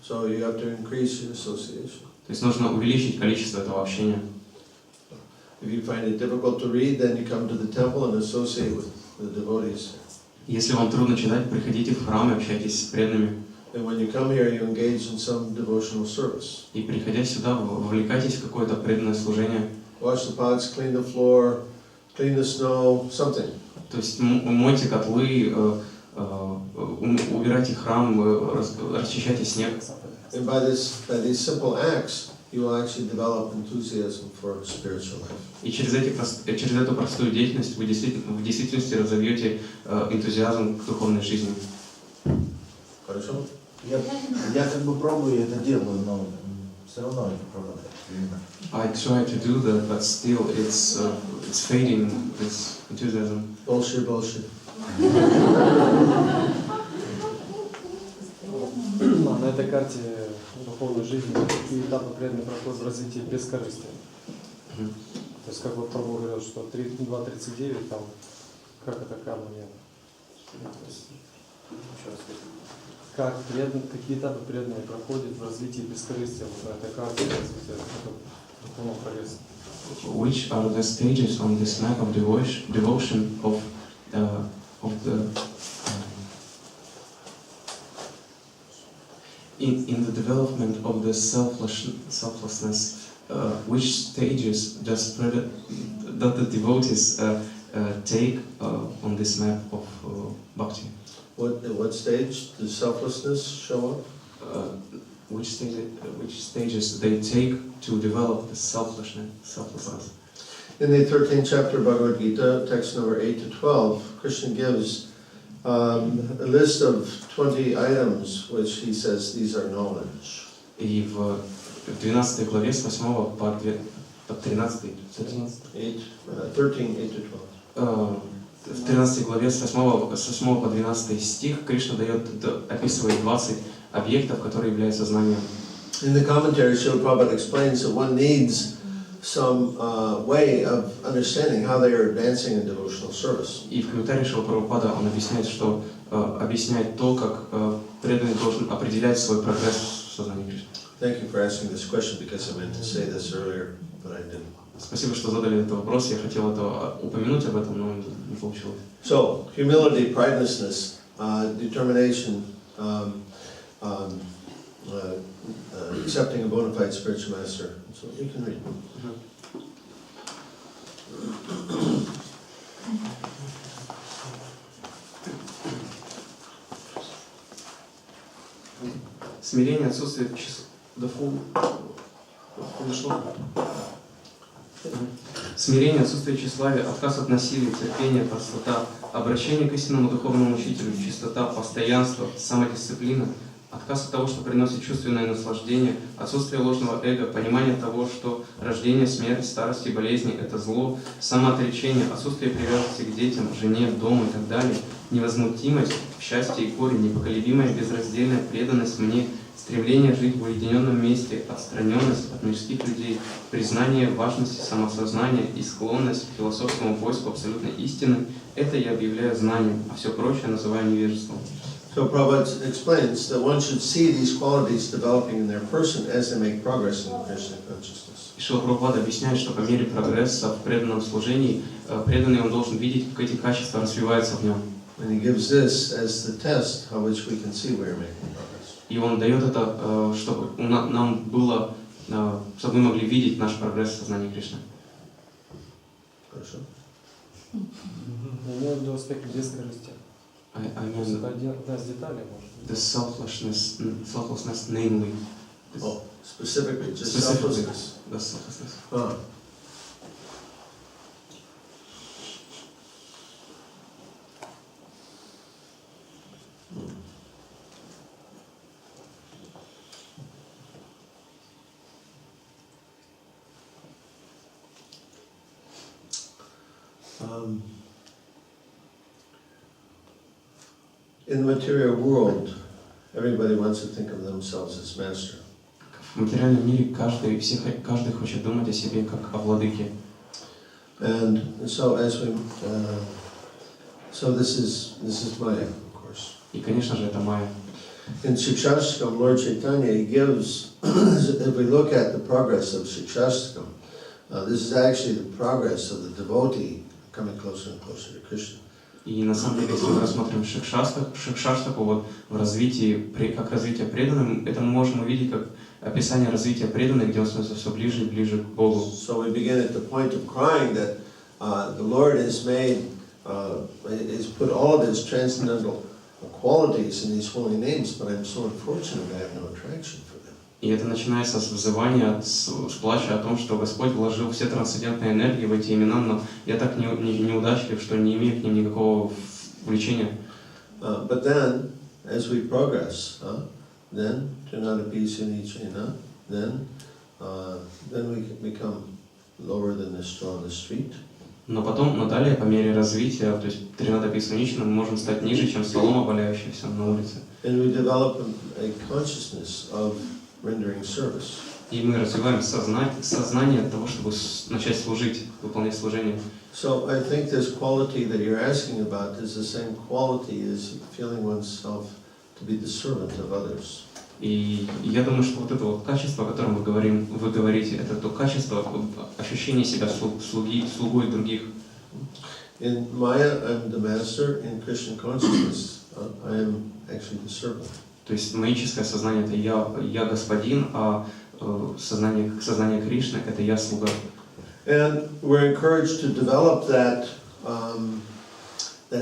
So you have to increase your association. То есть нужно увеличить количество этого общения. If you find it difficult to read, then you come to the temple and associate with the devotees. Если вам трудно читать, приходите в храм и общайтесь с преданными. And when you come here, you engage in some devotional service. И приходя сюда, вовлекайтесь в какое-то преданное служение. Wash the pots, clean the floor, clean the snow, something. То есть мойте котлы, убирайте храм, расчищайте снег. And by these simple acts, you will actually develop enthusiasm for spiritual life. И через эту простую деятельность вы в действительности разовьете энтузиазм к духовной жизни. Хорошо? Я как бы пробую это делаю, но все равно это пропадает. I try to do that, but still it's fading, this enthusiasm. Bullshit. На этой карте духовной жизни какие этапы преданный проход в развитии бескорыстия. То есть как вот Прабху говорил, что 2.39 там, как это карма нет. Какие этапы преданные проходят в развитии бескорыстия вот на этой карте развития духовного прогресса. Which are the stages on this map of devotion of the in the development of the selflessness? Which stages does the devotees take on this map of bhakti? What stage does selflessness show up? Which stages they take to develop the selflessness? In the 13th chapter of Bhagavad Gita, text number 8 to 12, Krishna gives a list of 20 items which he says these are knowledge. И в 12 главе с 8 по 13, 13, 8 to 12. В 13 главе с 8 по 12 стих Кришна описывает 20 объектов, которые являются знанием. In the commentary, Srila Prabhupada explains that one needs some way of understanding how they are advancing in devotional service. И в комментарии Шрила Прабхупада он объясняет то, как преданный должен определять свой прогресс в сознании Кришны. Thank you for asking this question because I meant to say this earlier, but I didn't. Спасибо, что задали этот вопрос. Я хотел упомянуть об этом, но не получилось. So, humility, pridelessness, determination, accepting a bona fide spiritual master. So you can read. Смирение, отсутствие числа. Смирение, отсутствие тщеславия, отказ от насилия, терпение, простота, обращение к истинному духовному учителю, чистота, постоянство, самодисциплина, отказ от того, что приносит чувственное наслаждение, отсутствие ложного эго, понимание того, что рождение, смерть, старость и болезни – это зло, самоотречение, отсутствие привязанности к детям, жене, дому и так далее, невозмутимость в счастье и горе, непоколебимая безраздельная преданность мне, стремление жить в уединенном месте, отстраненность от мирских людей, признание важности самосознания и склонность к философскому поиску абсолютной истины – это я объявляю знанием, а все прочее называю невежеством. So Prabhupada explains that one should see these qualities developing in their person as they make progress in Krishna consciousness. И Шрила Прабхупада объясняет, что по мере прогресса в преданном служении, преданный он должен видеть, как эти качества развиваются в нем. And he gives this as the test how which we can see we are making progress. И он дает это, чтобы нам было, чтобы мы могли видеть наш прогресс в сознании Кришны. Хорошо. Я имею в виду аспект бескорыстия. I mean, Да, с детали, может. the selflessness, namely. Oh, specifically, just Specifically, selflessness. the selflessness. Ah. In the material world, everybody wants to think of themselves as master. В материальном мире каждый хочет думать о себе как о владыке. And so as we, so this is Maya, of course. И, конечно же, это майя. In Shikshashtakam, Lord Chaitanya, he gives, if we look at the progress of Shikshashtakam, this is actually the progress of the devotee coming closer and closer to Krishna. И на самом деле, если мы рассмотрим Шикшаштаку вот в развитии, как развитие преданным, это мы можем увидеть как описание развития преданных, где он становится все ближе и ближе к Богу. So we begin at the point of crying that the Lord has made, has put all of his transcendental qualities in these holy names, but I'm so unfortunate I have no attraction for them. И это начинается с взывания, с плача о том, что Господь вложил все трансцендентные энергии в эти имена, но я так неудачлив, что не имею к ним никакого влечения. But then, as we progress, then we become lower than the straw on the street. Но потом, далее, по мере развития, то есть Тринада Писанична, мы можем стать ниже, чем солома, валяющаяся на улице. And we develop a consciousness of rendering service. И мы развиваем сознание того, чтобы начать служить, выполнять служение. So I think this quality that you're asking about is the same quality as feeling oneself to be the servant of others. И я думаю, что вот это вот качество, о котором вы говорите, это то качество ощущения себя слугой других. In Maya, I'm the master. In Krishna consciousness, I am actually the servant. То есть магическое сознание это я господин, а сознание Кришны это я слуга. And we're encouraged to develop that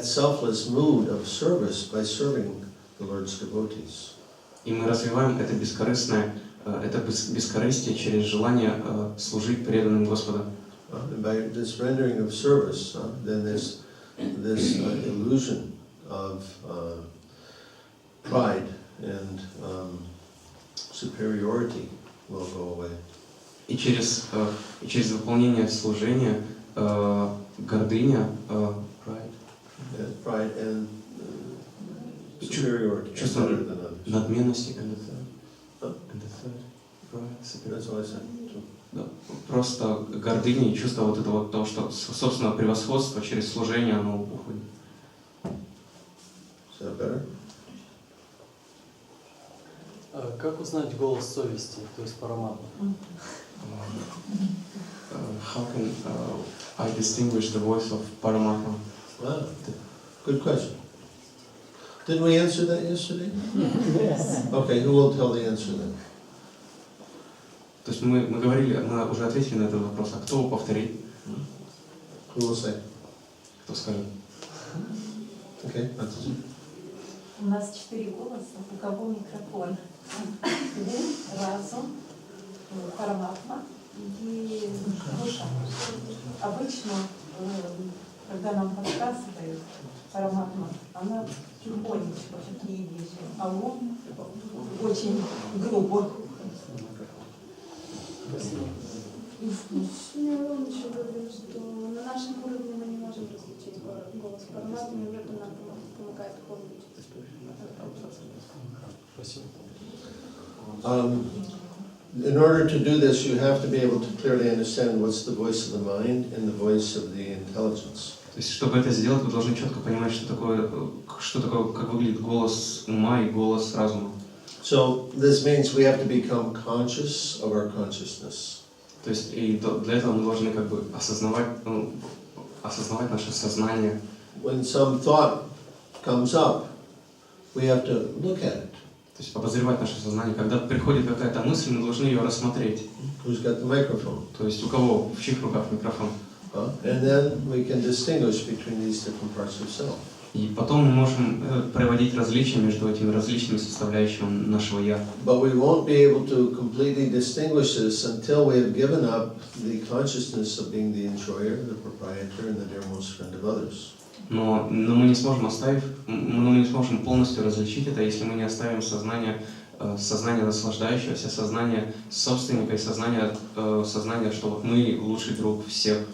selfless mood of service by serving the Lord's devotees. И мы развиваем это бескорыстие через желание служить преданным Господа. And by this rendering of service, then this illusion of pride and superiority will go away. И через выполнение служения гордыня, pride and superiority, чувство better than others. надменности, That's all I said. да, просто гордыня и чувство вот этого того, что собственного превосходства через служение оно уходит. Is that better? Как узнать голос совести, то есть параматму? How can I distinguish the voice of Paramatma? Good question. Didn't we answer that yesterday? Yes. Okay, who will tell the answer then? То есть мы уже ответили на этот вопрос, а кто повторит? Who will say? Кто скажет? Okay, У нас 4 голоса, у кого микрофон? День, разум, параматма и душа. Обычно, когда нам подсказывают параматма, она тихонечко такие вещи, а он очень грубо. Мне он еще говорил, что на нашем уровне мы не можем различить голос Параматмы, и это нам помогает духовно учиться. In order to do this, you have to be able to clearly understand what's the voice of the mind and the voice of the intelligence. То есть, чтобы это сделать, вы должны четко понимать, что такое, как выглядит голос ума и голос разума. So this means we have to become conscious of our consciousness. То есть, и для этого мы должны как бы осознавать наше сознание. When some thought comes up, we have to look at it. То есть обозревать наше сознание. Когда приходит какая-то мысль, мы должны ее рассмотреть. Who's got the microphone? То есть у кого, в чьих руках микрофон. And then we can distinguish between these different parts of self. И потом мы можем проводить различия между этими различными составляющими нашего «я». But we won't be able to completely distinguish this until we have given up the consciousness of being the enjoyer, the proprietor, and the dearmost friend of others. Но мы не сможем полностью различить это, если мы не оставим сознание наслаждающегося, сознание собственника и сознание, что вот мы лучший друг всех.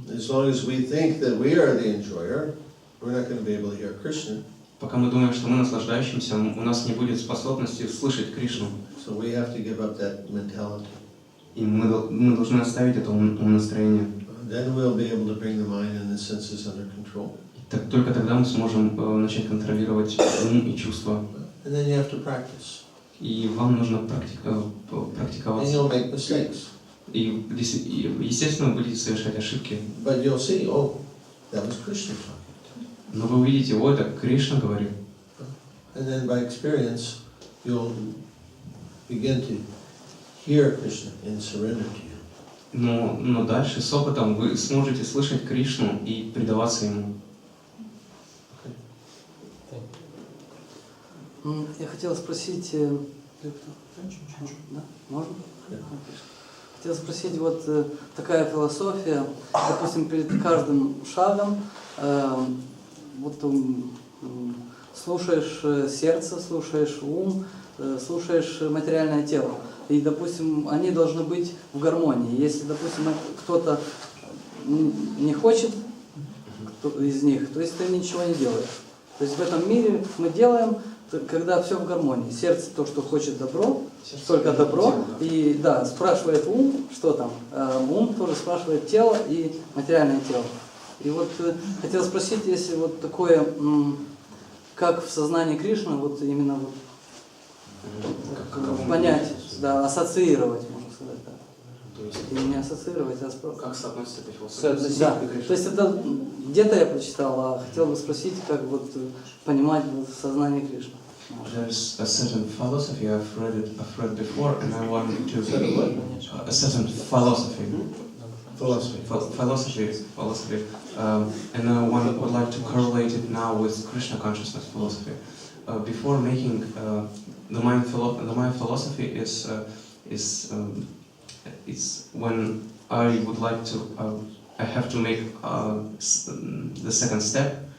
As long as we think that we are the enjoyer, we're not going to be able to hear Krishna. Пока мы думаем, что мы наслаждающимся, у нас не будет способности слышать Кришну. So we have to give up that mentality. И мы должны оставить это умонастроение. Then we'll be able to bring the mind and the senses under control. Только тогда мы сможем начать контролировать ум и чувства. And then you have to practice. И вам нужно And практиковаться. you'll make mistakes. И естественно, вы будете совершать ошибки. But you'll see, oh, that was Krishna talking. Но вы увидите, о, это Кришна говорит. And then by experience, you'll begin to hear Krishna and surrender to you. Но дальше с опытом вы сможете слышать Кришну и предаваться Ему. Я хотел спросить, да? Можно? Хотел спросить, вот такая философия, допустим, перед каждым шагом, вот слушаешь сердце, слушаешь ум, слушаешь материальное тело. И, допустим, они должны быть в гармонии. Если, допустим, кто-то не хочет из них, то есть ты ничего не делаешь. То есть в этом мире мы делаем, когда все в гармонии. Сердце то, что хочет добро, только добро. И да, спрашивает ум, что там. Ум тоже спрашивает тело и материальное тело. И вот хотел спросить, если вот такое, как в сознании Кришны, вот именно вот понять, да, ассоциировать, можно сказать, да. То есть И не ассоциировать, а как соотносится эта философия? да. То есть это где-то я прочитал, а хотел бы спросить, как вот понимать вот сознание Кришны. There's a certain philosophy I've read before, and I want to a certain philosophy, and I would like to correlate it now with Krishna consciousness philosophy. Before making the mind philosophy is it's when I would like to I have to make the second step.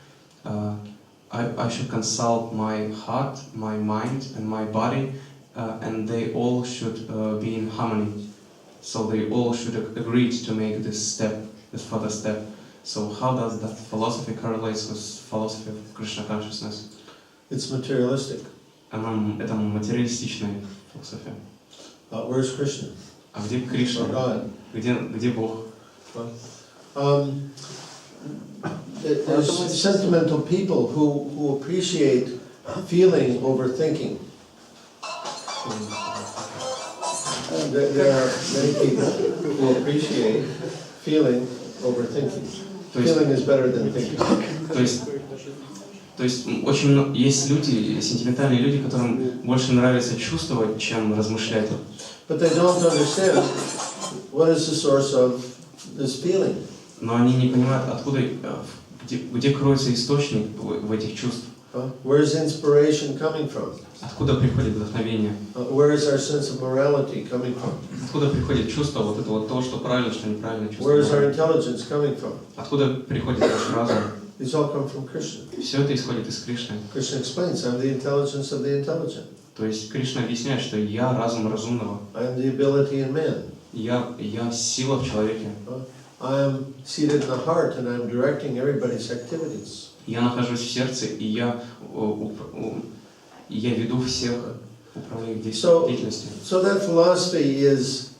I should consult my heart, my mind, and my body, and they all should be in harmony. So they all should agree to make this step, this further step. So how does that philosophy correlates with philosophy of Krishna consciousness? It's materialistic. Это материалистичная философия. Where's Krishna? А где Кришна? Где Бог? There's sentimental people who appreciate feeling over thinking. There are many people who appreciate feeling over thinking. Feeling is better than thinking. То есть очень есть люди, сентиментальные люди, которым больше нравится чувствовать, чем размышлять. But they don't understand what is the source of this feeling. Но они не понимают, откуда, где кроется источник в этих чувствах. Where is inspiration coming from? Откуда приходит вдохновение? Where is our sense of morality coming from? Откуда приходит чувство вот это вот то, что правильно, что неправильно чувство? Where is our intelligence coming from? Откуда приходит наш разум? These all come from Krishna. Все это исходит из Кришны. Krishna explains, I'm the intelligence of the intelligent. То есть Кришна объясняет, что я разум разумного. I'm the ability in man. Я сила в человеке. I'm seated in the heart and I'm directing everybody's activities. Я нахожусь в сердце, и я веду всех, управляю их деятельностью. So that philosophy is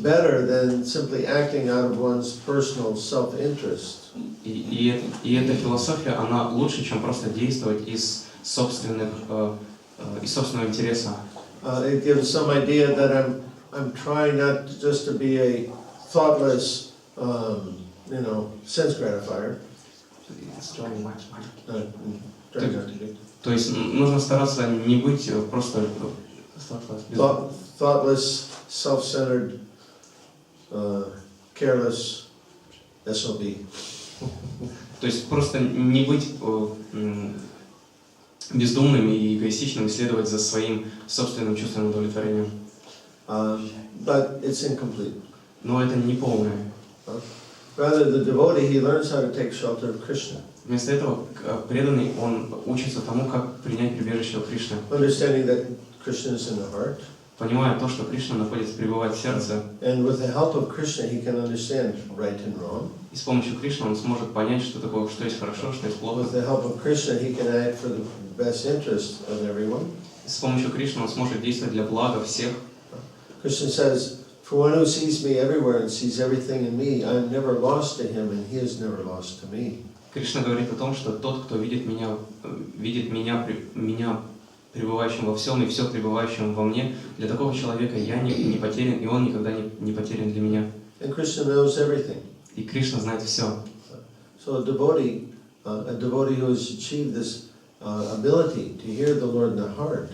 better than simply acting out of one's personal self-interest. И эта философия, она лучше, чем просто действовать из собственного интереса. It gives some idea that I'm trying not just to be a thoughtless, sense gratifier. То есть нужно стараться не быть просто thoughtless, self-centered, careless, SOB. То есть просто не быть бездумным и эгоистичным, и следовать за своим собственным чувственным удовлетворением. But it's incomplete. Но это не полное. Rather, the devotee, he learns how to take shelter of Krishna. Вместо этого преданный, он учится тому, как принять прибежище у Кришны. Understanding that Krishna is in the heart. Понимая то, что Кришна находится, пребывает в сердце. And with the help of Krishna, he can understand right and wrong. И с помощью Кришны он сможет понять, что такое, что есть хорошо, что есть плохо. With the help of Krishna, he can act for the best interest of everyone. С помощью Кришны он сможет действовать для блага всех. Krishna says, "For one who sees me everywhere and sees everything in me, I am never lost to him, and he is never lost to me." Кришна говорит о том, что тот, кто видит меня пребывающим во всем и все пребывающим во мне, для такого человека я не потерян, и он никогда не потерян для меня. And Krishna knows everything. И Кришна знает все. So a devotee who has achieved this ability to hear the Lord in the heart,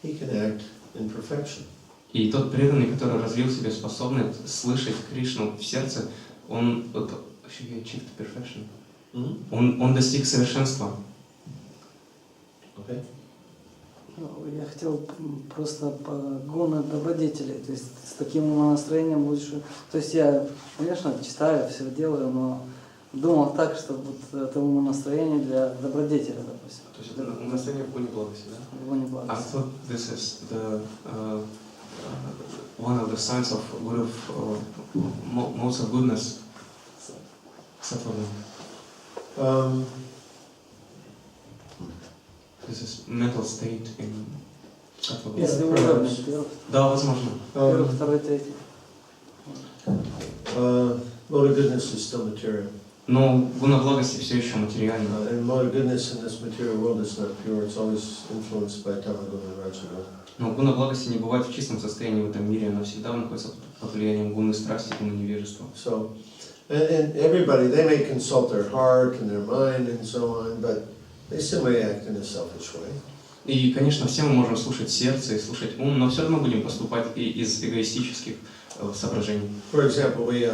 he can act in perfection. И тот преданный, который развил в себе способность слышать Кришну в сердце, он achieved perfection. Он достиг совершенства. Okay. Я хотел просто по гуну добродетелей, то есть с таким умонастроением лучше. То есть я, конечно, читаю, все делаю, но думал так, что вот это умонастроение для добродетеля, допустим. То есть это умонастроение в гуне благости, да? В гуне благости. I thought this is the one of the signs of good modes of goodness. This is mental state in sattva. Если уровень, Да, возможно. первый, второй, третий. Mode of goodness is still material. Но гуна благости все еще материально. And mode of goodness in this material world is not pure. It's always influenced by tamaguna and rajaguna. Но гуна благости не бывает в чистом состоянии в этом мире, она всегда находится под влиянием гуны страсти, гуны невежества. So, and everybody, they may consult their heart and their mind and so on, but they still may act in a selfish way. И, конечно, все мы можем слушать сердце и слушать ум, но все равно будем поступать и из эгоистических соображений. For example, we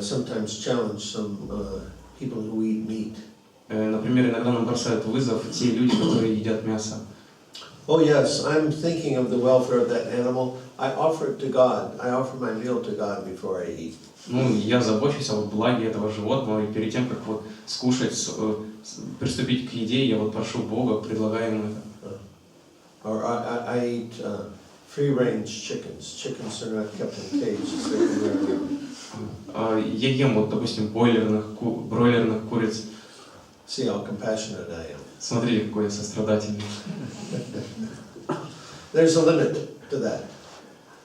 sometimes challenge some people who eat meat. Например, иногда нам бросают вызов те люди, которые едят мясо. Oh yes, I'm thinking of the welfare of that animal. I offer it to God. I offer my meal to God before I eat. Ну, я забочусь о благе этого животного, и перед тем, как вот скушать, приступить к еде, я вот прошу Бога, предлагаю ему это. Or I eat free-range chickens. Chickens are not kept in cages. They can run around. Я ем вот, допустим, бройлерных куриц. See how compassionate I am. Смотрите, какой я сострадательный. There's a limit to that.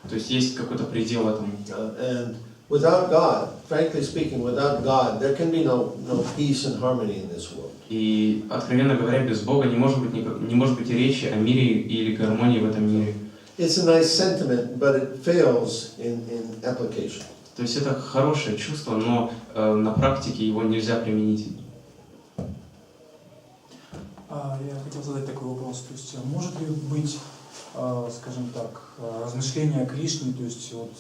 То есть есть какой-то предел этому. And without God, frankly speaking, without God, there can be no peace and harmony in this world. И, откровенно говоря, без Бога не может быть и речи о мире или гармонии в этом мире. It's a nice sentiment, but it fails in application. То есть это хорошее чувство, но на практике его нельзя применить. Я хотел задать такой вопрос. То есть может ли быть, скажем так, размышление о Кришне, то есть вот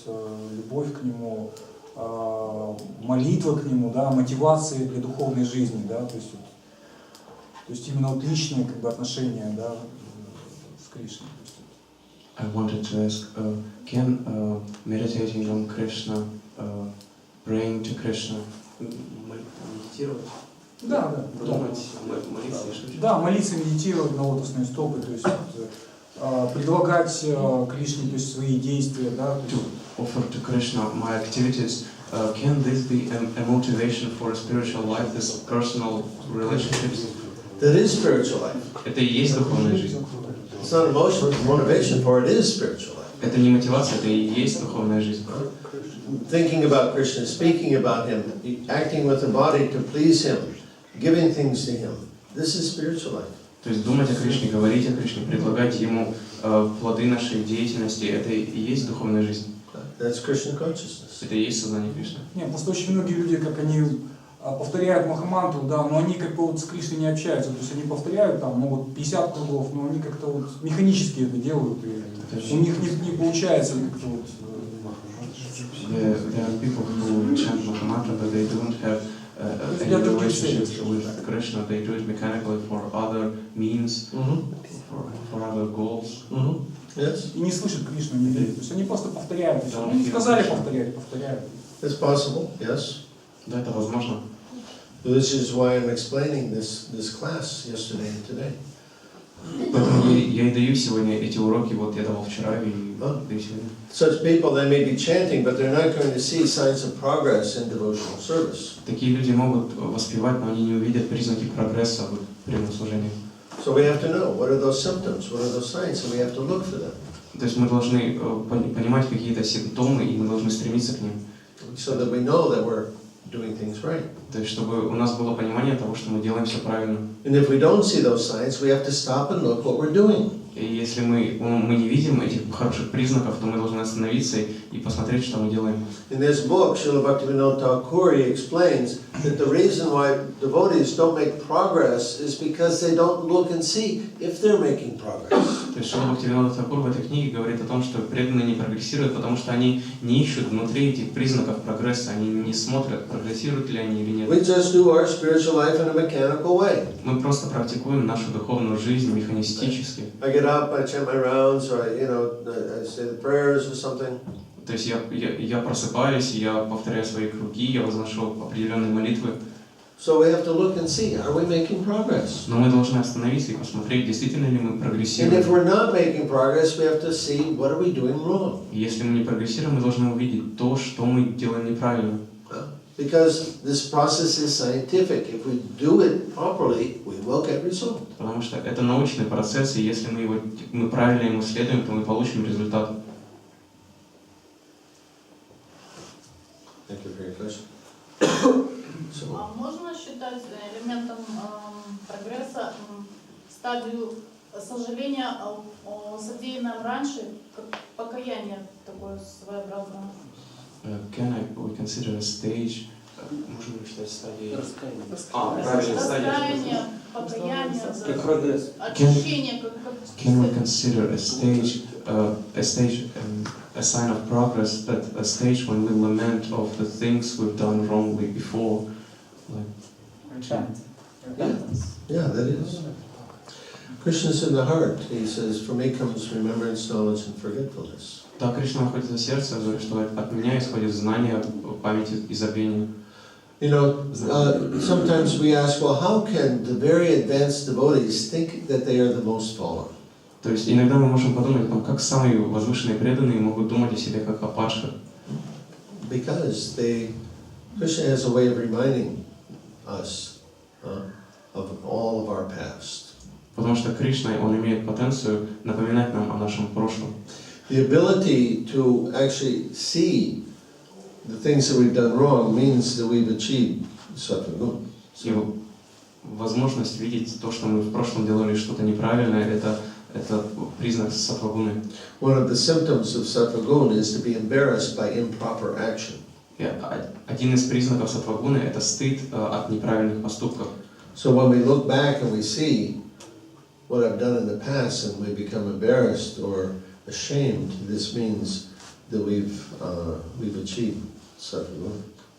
любовь к Нему, молитва к Нему, да, мотивация для духовной жизни, да, то есть именно вот личные как бы отношения, да, с Кришной. I wanted to ask, can meditating on Krishna, praying to Krishna, медитировать? Да. Думать, молиться. Да, молиться, медитировать на лотосные стопы, то есть предлагать Кришне, то есть свои действия, да. To offer to Krishna my activities Can this be a motivation for a spiritual life, this personal relationships? That is spiritual life. Это и есть духовная жизнь. It's not emotional motivation for it, is spiritual life. Это не мотивация, это и есть духовная жизнь. Thinking about Krishna, speaking about Him, acting with the body to please Him, giving things to Him. This is spiritual life. То есть думать о Кришне, говорить о Кришне, предлагать Ему плоды нашей деятельности, это и есть духовная жизнь. That's Krishna consciousness. Это и есть сознание Кришны. Нет, просто очень многие люди, как они повторяют Махамантру, да, но они как бы вот с Кришной не общаются, то есть они повторяют там, ну вот 50 кругов, но они как-то вот механически это делают, и у них не получается как-то вот. There are people who chant Mahamantra, but they don't have any relationships with Krishna. They do it mechanically for other means, for other goals. Yes. И не слышат Кришну, не видят. То есть они просто повторяют. Они сказали повторять, повторяют. It's possible, yes. Да, это возможно. This is why I'm explaining this class yesterday and today. Поэтому я и даю сегодня эти уроки, вот я давал вчера и даю сегодня. Such people, they may be chanting, but they're not going to see signs of progress in devotional service. Такие люди могут воспевать, но они не увидят признаки прогресса в преданном служении. So we have to know what are those symptoms, what are those signs, and we have to look for them. То есть мы должны понимать какие-то симптомы, и мы должны стремиться к ним. So that we know that we're doing things right. То есть чтобы у нас было понимание того, что мы делаем все правильно. And if we don't see those signs, we have to stop and look what we're doing. И если мы не видим этих хороших признаков, то мы должны остановиться и посмотреть, что мы делаем. In this book, Srila Bhaktivinoda Thakur explains that the reason why devotees don't make progress is because they don't look and see if they're making progress. То есть Шрила Бхактивинода Тхакур в этой книге говорит о том, что преданные не прогрессируют, потому что они не ищут внутри этих признаков прогресса, они не смотрят, прогрессируют ли они или нет. We just do our spiritual life in a mechanical way. Мы просто практикуем нашу духовную жизнь механистически. I get up, I chant my rounds, or I say the prayers or something. То есть я просыпаюсь, я повторяю свои круги, я возношу определенные молитвы. So we have to look and see, are we making progress? Но мы должны остановиться и посмотреть, действительно ли мы And прогрессируем. if we're not making progress, we have to see what are we doing wrong. И если мы не прогрессируем, мы должны увидеть то, что мы делаем неправильно. Because this process is scientific. If we do it properly, we will get result. Потому что это научный процесс, и если мы правильно ему следуем, то мы получим результат. Thank you for your question. А можно считать элементом прогресса стадию сожаления о содеянном раньше, как покаяние такое своеобразное? Can we consider a stage? Можем ли считать стадией? Раскаяние, покаяние, прогресс. очищение, Can we consider a stage, a sign of progress, that a stage when we lament of the things we've done wrongly before, like Repentance. Yeah, that is. Krishna's in the heart. He says, "For me comes remembrance, knowledge, and forgetfulness." Да, Кришна находится в сердце, говорит, что от меня исходит знание, память и забвение. You know, sometimes we ask, well, how can the very advanced devotees think that they are the most fallen? То есть иногда мы можем подумать, как самые возвышенные преданные могут думать о себе как о падших. Because Krishna has a way of reminding us of all of our past. Потому что Кришна, он имеет потенцию напоминать нам о нашем прошлом. The ability to actually see the things that we've done wrong means that we've achieved sattva. И возможность видеть то, что мы в прошлом делали что-то неправильное, это признак саттвагуны. One of the symptoms of sattva is to be embarrassed by improper action. Один из признаков саттвагуны – это стыд от неправильных поступков. So when we look back and we see what I've done in the past and we become embarrassed or ashamed, this means that we've achieved sattva.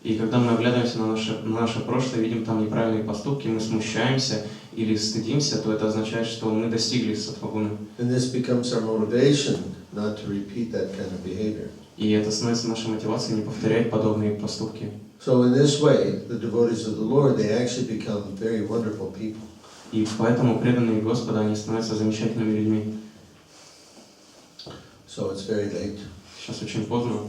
И когда мы оглядываемся на наше прошлое, видим там неправильные поступки, мы смущаемся или стыдимся, то это означает, что мы достигли саттвагуны. And this becomes our motivation not to repeat that kind of behavior. И это становится нашей мотивацией не повторять подобные поступки. So in this way, the devotees of the Lord, they actually become very wonderful people. И поэтому преданные Господа, они становятся замечательными людьми. So it's very late. Сейчас очень поздно.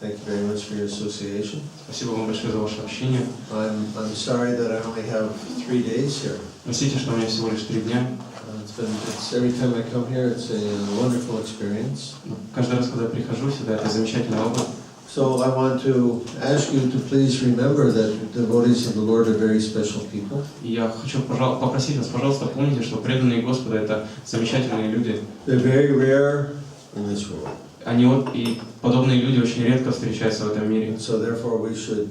Thank you very much for your association. Спасибо вам большое за ваше общение. I'm sorry that I only have 3 days here. Простите, что у меня всего лишь 3 дня. It's every time I come here, it's a wonderful experience. Каждый раз, когда я прихожу сюда, это замечательный опыт. So I want to ask you to please remember that devotees of the Lord are very special people. И я хочу попросить вас, пожалуйста, помните, что преданные Господа — это замечательные люди. They're very rare in this world. Они и подобные люди очень редко встречаются в этом мире. So therefore we should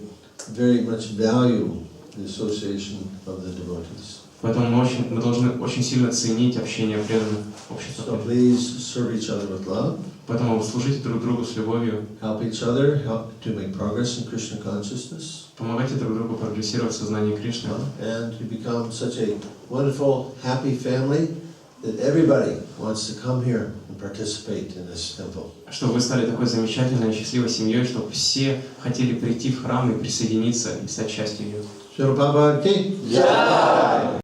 very much value the association of the devotees. Поэтому мы должны очень сильно ценить общение преданных, общества. So please serve each other with love. Поэтому служите друг другу с любовью. Help each other, help to make progress in Krishna consciousness. Помогайте друг другу прогрессировать в сознании Кришны. And to become such a wonderful, happy family that everybody wants to come here and participate in this temple. Чтобы вы стали такой замечательной, счастливой семьей, чтобы все хотели прийти в храм и присоединиться и стать частью ее. Shri Prabhupada ki jai.